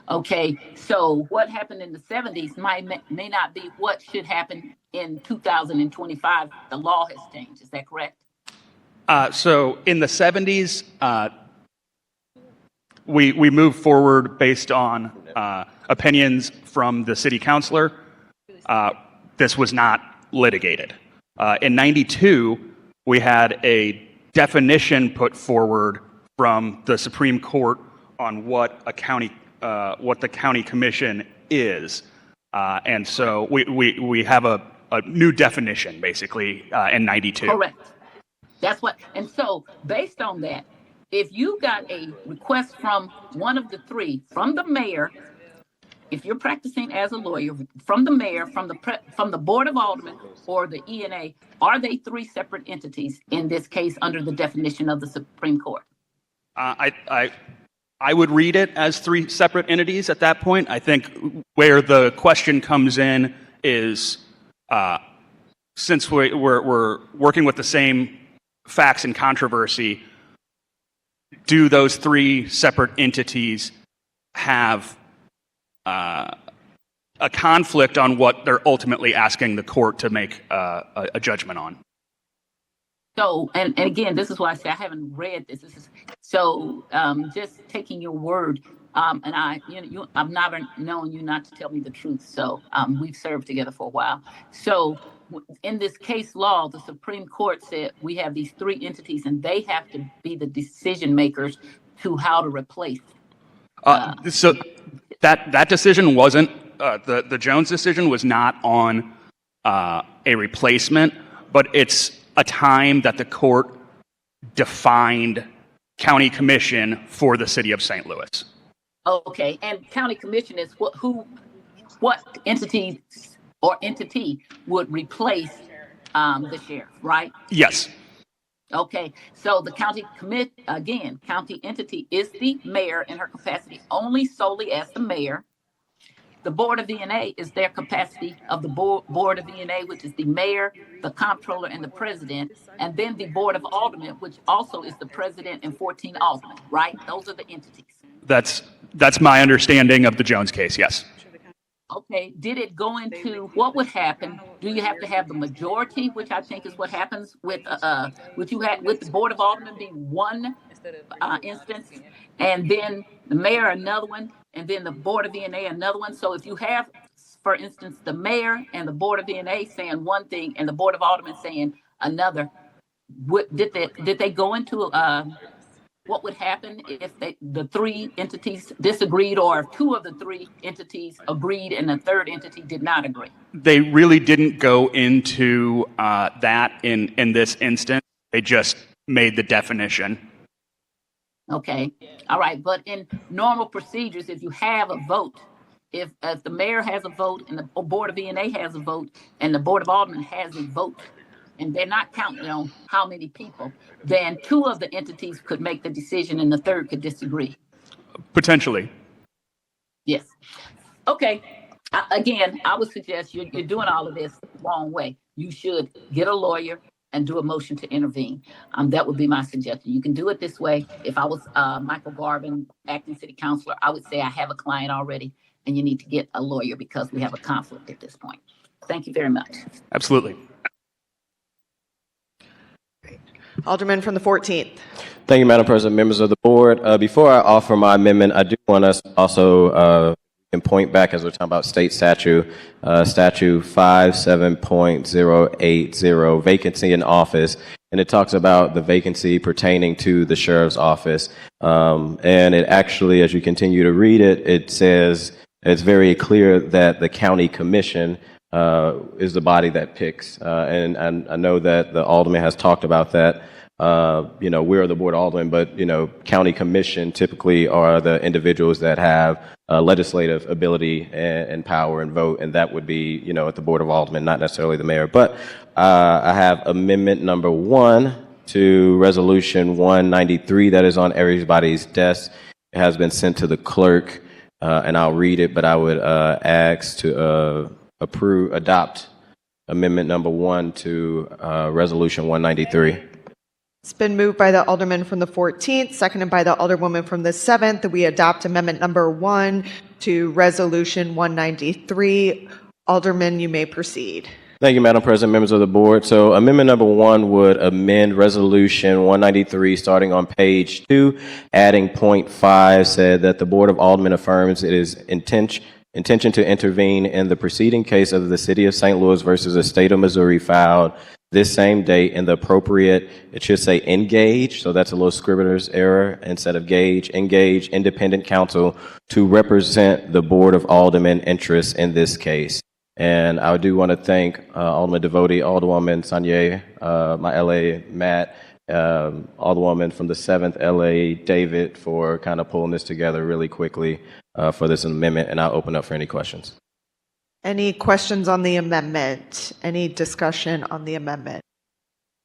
Okay, so what happened in the 70s may not be what should happen in 2025. The law has changed, is that correct? So in the 70s, we moved forward based on opinions from the city councilor. This was not litigated. In 92, we had a definition put forward from the Supreme Court on what a county what the county commission is. And so we have a new definition, basically, in 92. Correct. That's what, and so based on that, if you got a request from one of the three, from the mayor, if you're practicing as a lawyer, from the mayor, from the Board of Aldermen, or the ENA, are they three separate entities in this case under the definition of the Supreme Court? I would read it as three separate entities at that point. I think where the question comes in is, since we're working with the same facts and controversy, do those three separate entities have a conflict on what they're ultimately asking the court to make a judgment on? So, and again, this is why I say I haven't read this. Just taking your word, and I've never known you not to tell me the truth. So, we've served together for a while. So, in this case law, the Supreme Court said we have these three entities, and they have to be the decision makers to how to replace. So that decision wasn't the Jones decision was not on a replacement, but it's a time that the court defined county commission for the city of St. Louis. Okay, and county commission is what entity or entity would replace the sheriff, right? Yes. Okay, so the county county entity is the mayor in her capacity only solely as the mayor. The Board of VNA is their capacity of the Board of VNA, which is the mayor, the comptroller, and the president, and then the Board of Aldermen, which also is the president and 14 aldermen, right? Those are the entities. That's my understanding of the Jones case, yes. Okay, did it go into what would happen? Do you have to have the majority, which I think is what happens with with the Board of Aldermen being one instance, and then the mayor another one, and then the Board of VNA another one? So if you have, for instance, the mayor and the Board of VNA saying one thing and the Board of Aldermen saying another, did they go into what would happen if the three entities disagreed, or if two of the three entities agreed and the third entity did not agree? They really didn't go into that in this instance. They just made the definition. Okay, all right. But in normal procedures, if you have a vote, if the mayor has a vote and the Board of VNA has a vote and the Board of Aldermen has a vote, and they're not counting on how many people, then two of the entities could make the decision and the third could disagree. Potentially. Yes. Okay. Again, I would suggest you're doing all of this the wrong way. You should get a lawyer and do a motion to intervene. That would be my suggestion. You can do it this way. If I was Michael Garvin, acting city councilor, I would say I have a client already and you need to get a lawyer because we have a conflict at this point. Thank you very much. Absolutely. Alderman from the 14th. Thank you, Madam President, members of the board. Before I offer my amendment, I do want us also and point back as we're talking about state statute, statute 57.080, vacancy in office, and it talks about the vacancy pertaining to the sheriff's office. And it actually, as you continue to read it, it says it's very clear that the county commission is the body that picks. And I know that the alderman has talked about that. We're the board of aldermen, but, county commission typically are the individuals that have legislative ability and power and vote, and that would be, at the board of aldermen, not necessarily the mayor. But I have amendment number 1 to resolution 193 that is on everybody's desk. It has been sent to the clerk, and I'll read it, but I would ask to adopt amendment number 1 to resolution 193. It's been moved by the Alderman from the 14th, seconded by the Alderwoman from the 7th, that we adopt amendment number 1 to resolution 193. Alderman, you may proceed. Thank you, Madam President, members of the board. So amendment number 1 would amend resolution 193 starting on page 2, adding point 5, said that the Board of Aldermen affirms it is intention to intervene in the preceding case of the City of St. Louis versus the State of Missouri filed this same date in the appropriate, it should say engage, so that's a little scrivener's error, instead of engage independent counsel to represent the Board of Aldermen interests in this case. And I do want to thank Alderman Devotee, Alderwoman Sanye, my LA Matt, Alderwoman from the 7th LA David for kind of pulling this together really quickly for this amendment, and I'll open up for any questions. Any questions on the amendment? Any discussion on the amendment?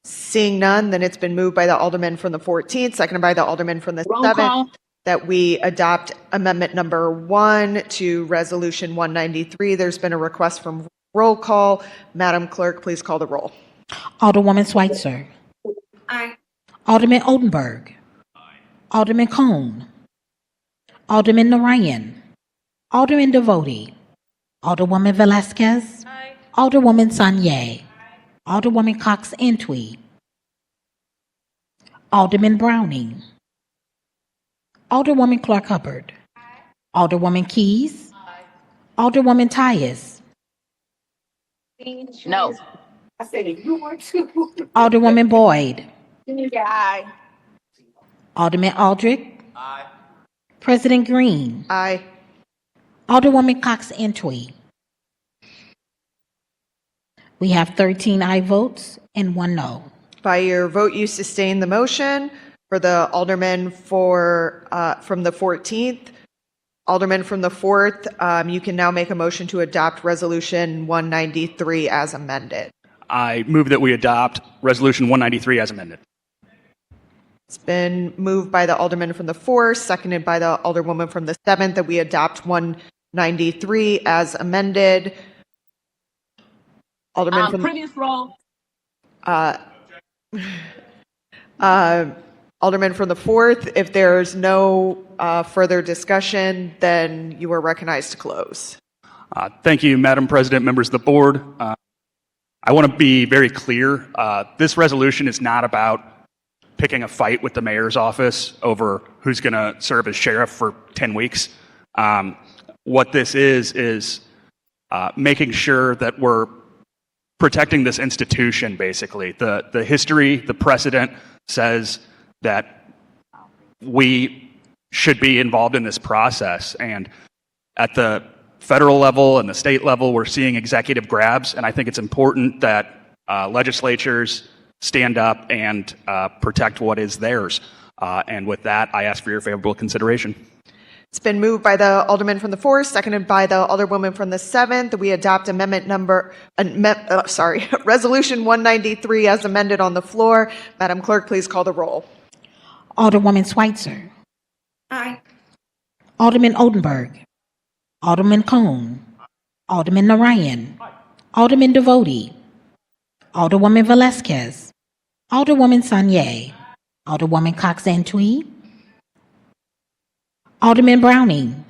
Seeing none, then it's been moved by the Alderman from the 14th, seconded by the Alderman from the 7th, that we adopt amendment number 1 to Resolution 193. There's been a request from roll call. Madam Clerk, please call the roll. Alderwoman Schweitzer. Aye. Alderman Oldenburg. Alderman Cone. Alderman Narayan. Alderman Devotee. Alderwoman Velasquez. Aye. Alderwoman Sanye. Alderwoman Cox Antwi. Alderman Browning. Alderwoman Clark Hubbard. Alderwoman Keys. Alderwoman Tyus. No. I said if you were to. Alderwoman Boyd. Aye. Alderman Aldrich. Aye. President Green. Aye. Alderwoman Cox Antwi. We have 13 aye votes and 1 no. By your vote, you sustain the motion. For the Alderman from the 14th, Alderman from the 4th, you can now make a motion to adopt Resolution 193 as amended. I move that we adopt Resolution 193 as amended. It's been moved by the Alderman from the 4th, seconded by the Alderwoman from the 7th, that we adopt 193 as amended. Alderman from Previous roll. Alderman from the 4th, if there's no further discussion, then you are recognized to close. Thank you, Madam President, members of the board. I want to be very clear. This resolution is not about picking a fight with the mayor's office over who's going to serve as sheriff for 10 weeks. What this is making sure that we're protecting this institution, basically. The history, the precedent says that we should be involved in this process. And at the federal level and the state level, we're seeing executive grabs. And I think it's important that legislatures stand up and protect what is theirs. And with that, I ask for your favorable consideration. It's been moved by the Alderman from the 4th, seconded by the Alderwoman from the 7th, that we adopt Resolution 193 as amended on the floor. Madam Clerk, please call the roll. Alderwoman Schweitzer. Aye. Alderman Oldenburg. Alderman Cone. Alderman Narayan. Alderman Devotee. Alderwoman Velasquez. Alderwoman Sanye. Alderwoman Cox Antwi. Alderman Browning.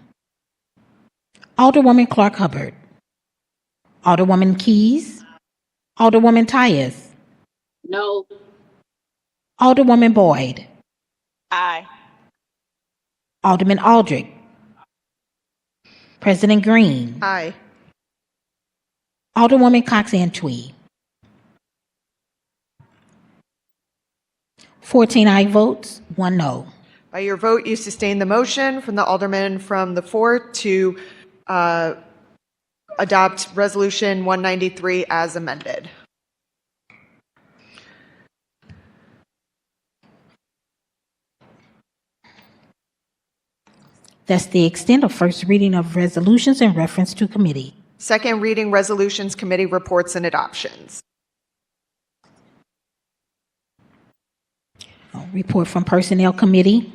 Alderwoman Clark Hubbard. Alderwoman Keys. Alderwoman Tyus. No. Alderwoman Boyd. Aye. Alderman Aldrich. President Green. Aye. Alderwoman Cox Antwi. 14 aye votes, 1 no. By your vote, you sustain the motion from the Alderman from the 4th to adopt Resolution 193 as amended. That's the extent of first reading of resolutions in reference to committee. Second reading resolutions, committee reports and adoptions. Report from Personnel Committee.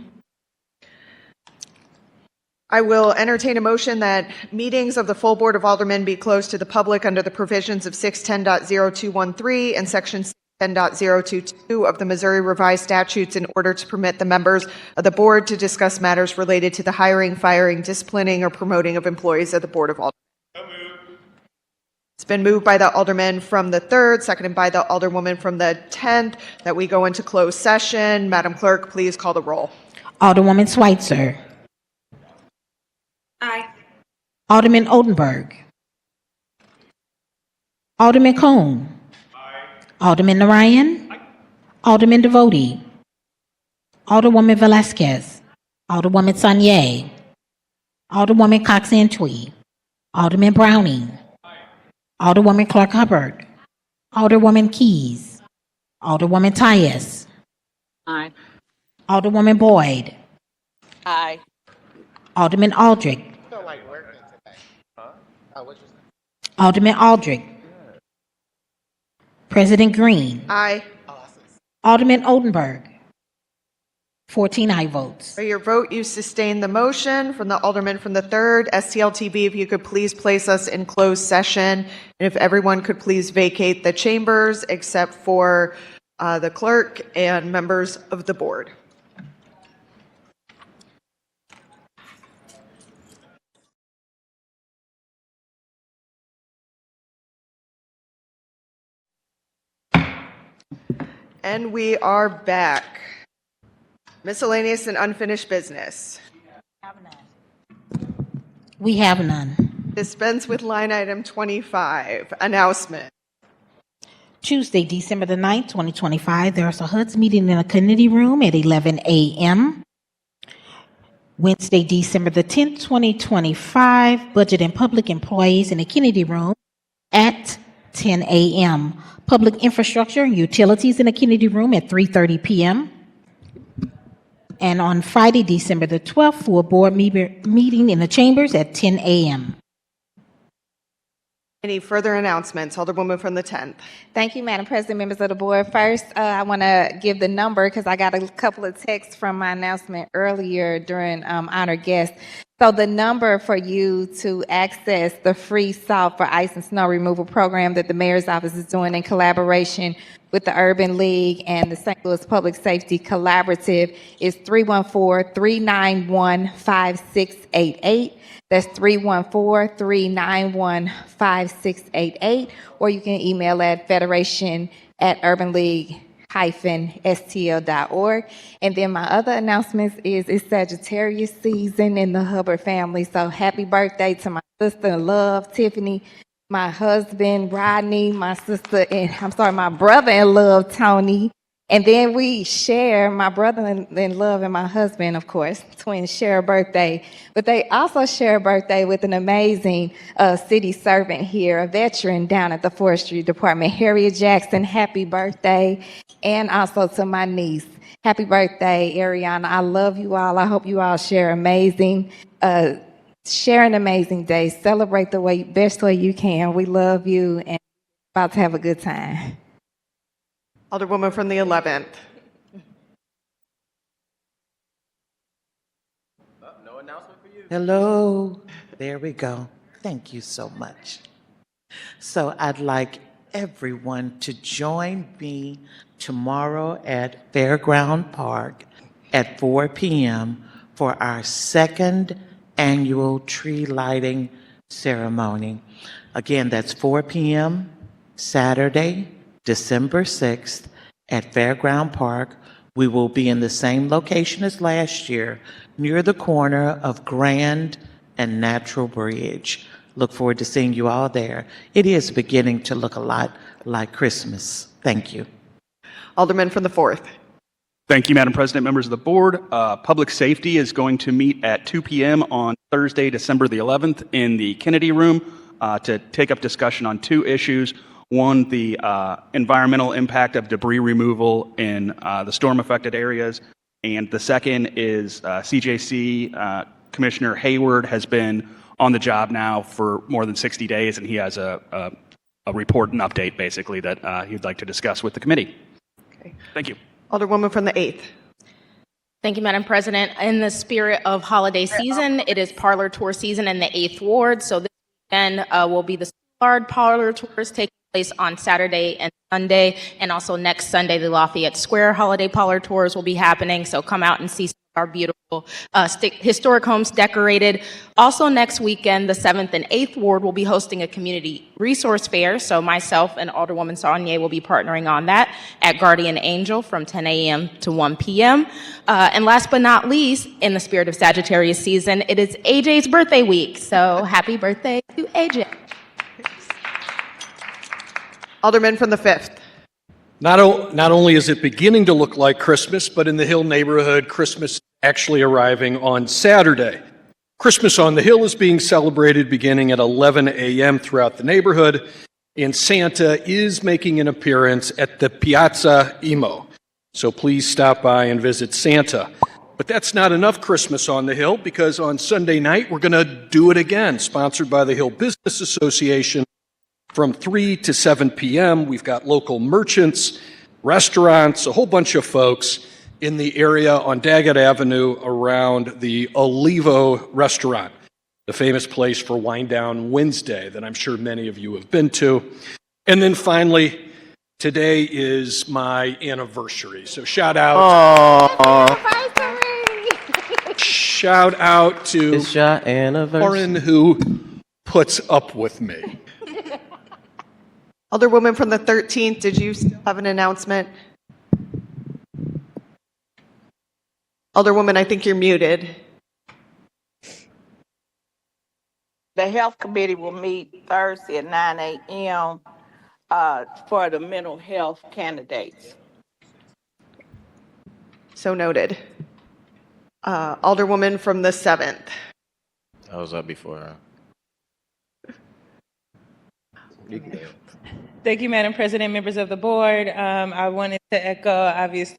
I will entertain a motion that meetings of the full Board of Aldermen be closed to the public under the provisions of 610.0213 and Section 610.022 of the Missouri Revised Statutes in order to permit the members of the board to discuss matters related to the hiring, firing, disciplining, or promoting of employees of the Board of Aldermen. It's been moved by the Alderman from the 3rd, seconded by the Alderwoman from the 10th, that we go into closed session. Madam Clerk, please call the roll. Alderwoman Schweitzer. Aye. Alderman Oldenburg. Alderman Cone. Alderman Narayan. Alderman Devoti. Alderwoman Velasquez. Alderwoman Sanye. Alderwoman Cox Antwi. Alderman Browning. Alderwoman Clark Hubbard. Alderwoman Keys. Alderwoman Tyus. Aye. Alderwoman Boyd. Aye. Alderman Aldrich. Alderman Aldrich. President Green. Aye. Alderman Oldenburg. 14 aye votes. For your vote, you sustain the motion. From the Alderman from the 3rd, STLTB, if you could please place us in closed session, and if everyone could please vacate the chambers except for the clerk and members of the board. And we are back. Miscellaneous and unfinished business. We have none. Dispense with line item 25, announcement. Tuesday, December the 9th, 2025, there's a HUD's meeting in a committee room at 11 a.m. Wednesday, December the 10th, 2025, Budget and Public Employees in a Kennedy Room at 10 a.m. Public Infrastructure and Utilities in a Kennedy Room at 3:30 p.m. And on Friday, December the 12th, full board meeting in the chambers at 10 a.m. Any further announcements? Alderwoman from the 10th. Thank you, Madam President, members of the board. First, I want to give the number because I got a couple of texts from my announcement earlier during honored guests. So the number for you to access the free salt for ice and snow removal program that the mayor's office is doing in collaboration with the Urban League and the St. Louis Public Safety Collaborative is 314-391-5688. That's 314-391-5688. Or you can email at federation@urbanleague-stl.org. And then my other announcements is it's Sagittarius season in the Hubbard family. So happy birthday to my sister in love, Tiffany, my husband, Rodney, my brother-in-law, Tony. And then we share, my brother-in-law and my husband, of course, twins share a birthday. But they also share a birthday with an amazing city servant here, a veteran down at the Forestry Department, Harriet Jackson. Happy birthday. And also to my niece. Happy birthday, Ariana. I love you all. I hope you all share an amazing day. Celebrate the best way you can. We love you and about to have a good time. Alderwoman from the 11th. No announcement for you. Hello. There we go. Thank you so much. So I'd like everyone to join me tomorrow at Fairground Park at 4 p.m. for our second annual tree lighting ceremony. Again, that's 4 p.m. Saturday, December 6th at Fairground Park. We will be in the same location as last year, near the corner of Grand and Natural Bridge. Look forward to seeing you all there. It is beginning to look a lot like Christmas. Thank you. Alderman from the 4th. Thank you, Madam President, members of the board. Public Safety is going to meet at 2 p.m. on Thursday, December the 11th in the Kennedy Room to take up discussion on two issues. One, the environmental impact of debris removal in the storm-affected areas. And the second is CJC Commissioner Hayward has been on the job now for more than 60 days, and he has a report and update, basically, that he'd like to discuss with the committee. Okay. Thank you. Alderwoman from the 8th. Thank you, Madam President. In the spirit of holiday season, it is parlor tour season in the 8th Ward. So this weekend will be the Boulevard parlor tours taking place on Saturday and Sunday. And also next Sunday, the Lafayette Square holiday parlor tours will be happening. So come out and see some of our beautiful historic homes decorated. Also next weekend, the 7th and 8th Ward will be hosting a community resource fair. So myself and Alderwoman Saunier will be partnering on that at Guardian Angel from 10 a.m. to 1 p.m. And last but not least, in the spirit of Sagittarius season, it is AJ's birthday week. So happy birthday to AJ. Alderman from the 5th. Not only is it beginning to look like Christmas, but in the Hill neighborhood, Christmas is actually arriving on Saturday. Christmas on the Hill is being celebrated beginning at 11 a.m. throughout the neighborhood, and Santa is making an appearance at the Piazza Imo. So please stop by and visit Santa. But that's not enough Christmas on the Hill, because on Sunday night we're going to do it again, sponsored by the Hill Business Association. From 3 to 7 p.m., we've got local merchants, restaurants, a whole bunch of folks in the area on Daggett Avenue around the Olivo restaurant, the famous place for Wine Down Wednesday that I'm sure many of you have been to. And then finally, today is my anniversary. So shout out. Shout out to It's your anniversary. Lauren, who puts up with me. Alderwoman from the 13th, did you still have an announcement? Alderwoman, I think you're muted. The Health Committee will meet Thursday at 9 a.m. For the mental health candidates. So noted. Alderwoman from the 7th. I was up before. You can go. Thank you, Madam President, members of the board. I wanted to echo, obviously,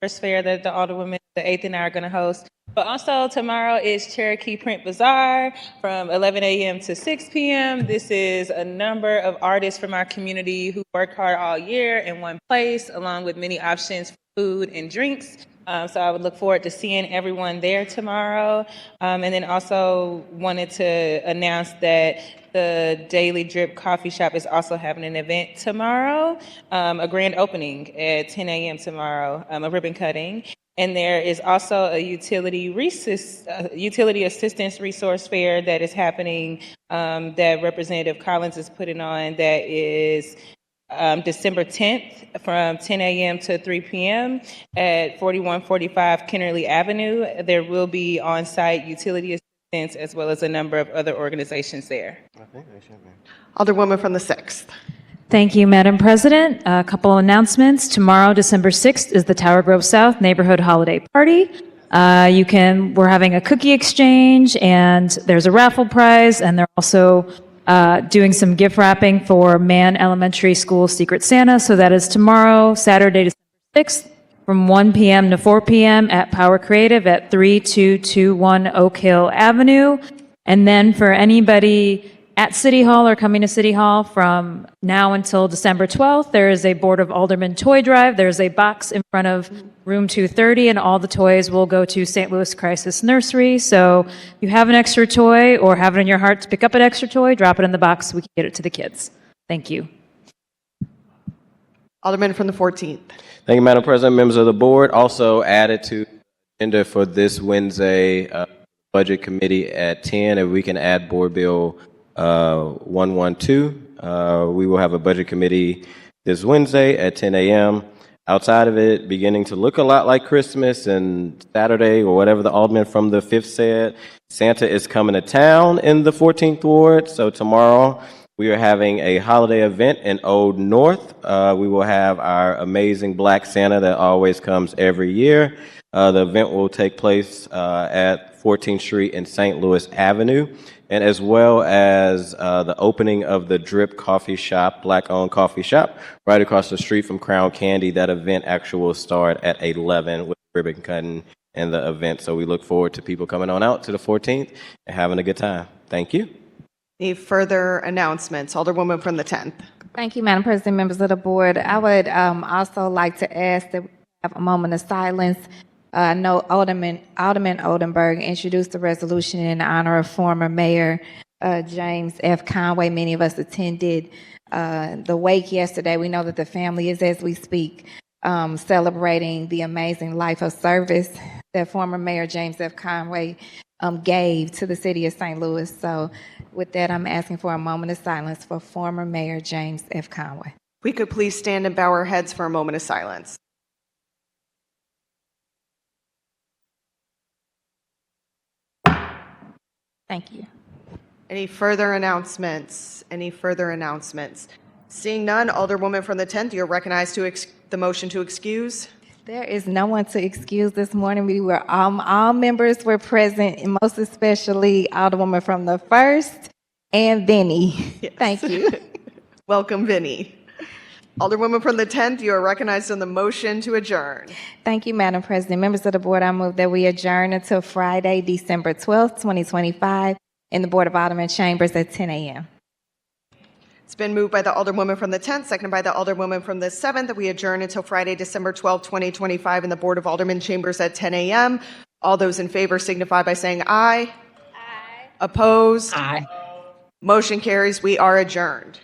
the first fair that the Alderwomen, the 8th and I are going to host. But also tomorrow is Cherokee Print Bazaar from 11 a.m. to 6 p.m. This is a number of artists from our community who work hard all year in one place, along with many options for food and drinks. So I would look forward to seeing everyone there tomorrow. And then also wanted to announce that the Daily Drip Coffee Shop is also having an event tomorrow, a grand opening at 10 a.m. tomorrow, a ribbon cutting. And there is also a utility assistance resource fair that is happening that Representative Collins is putting on, that is December 10th from 10 a.m. to 3 p.m. at 4145 Kennerly Avenue. There will be on-site utility assistance as well as a number of other organizations there. I think they should be. Alderwoman from the 6th. Thank you, Madam President. A couple of announcements. Tomorrow, December 6th, is the Tower Grove South Neighborhood Holiday Party. We're having a cookie exchange, and there's a raffle prize, and they're also doing some gift wrapping for Mann Elementary School Secret Santa. So that is tomorrow, Saturday, December 6th, from 1 p.m. to 4 p.m. at Power Creative at 3221 Oak Hill Avenue. And then for anybody at City Hall or coming to City Hall from now until December 12th, there is a Board of Aldermen toy drive. There's a box in front of room 230, and all the toys will go to St. Louis Crisis Nursery. So if you have an extra toy or have it in your heart to pick up an extra toy, drop it in the box so we can get it to the kids. Thank you. Alderman from the 14th. Thank you, Madam President, members of the board. Also added to the agenda for this Wednesday, Budget Committee at 10, if we can add Board Bill 112. We will have a budget committee this Wednesday at 10 a.m. Outside of it, beginning to look a lot like Christmas, and Saturday, or whatever the alderman from the 5th said, Santa is coming to town in the 14th Ward. So tomorrow we are having a holiday event in Old North. We will have our amazing Black Santa that always comes every year. The event will take place at 14th Street and St. Louis Avenue, and as well as the opening of the Drip Coffee Shop, Black-owned coffee shop, right across the street from Crown Candy. That event actually will start at 11 with ribbon cutting and the event. So we look forward to people coming on out to the 14th and having a good time. Thank you. Any further announcements? Alderwoman from the 10th. Thank you, Madam President, members of the board. I would also like to ask that we have a moment of silence. I know Alderman Oldenburg introduced the resolution in honor of former Mayor James F. Conway. Many of us attended the wake yesterday. We know that the family is, as we speak, celebrating the amazing life of service that former Mayor James F. Conway gave to the city of St. Louis. So with that, I'm asking for a moment of silence for former Mayor James F. Conway. We could please stand and bow our heads for a moment of silence. Thank you. Any further announcements? Any further announcements? Seeing none, Alderwoman from the 10th, you're recognized to the motion to excuse. There is no one to excuse this morning. We were all members were present, and most especially Alderwoman from the 1st and Vinny. Yes. Thank you. Welcome, Vinny. Alderwoman from the 10th, you are recognized on the motion to adjourn. Thank you, Madam President. Members of the board, I move that we adjourn until Friday, December 12th, 2025, in the Board of Aldermen chambers at 10 a.m. It's been moved by the Alderwoman from the 10th, seconded by the Alderwoman from the 7th, that we adjourn until Friday, December 12th, 2025, in the Board of Aldermen chambers at 10 a.m. All those in favor signify by saying aye. Aye. Opposed? Aye. Motion carries. We are adjourned.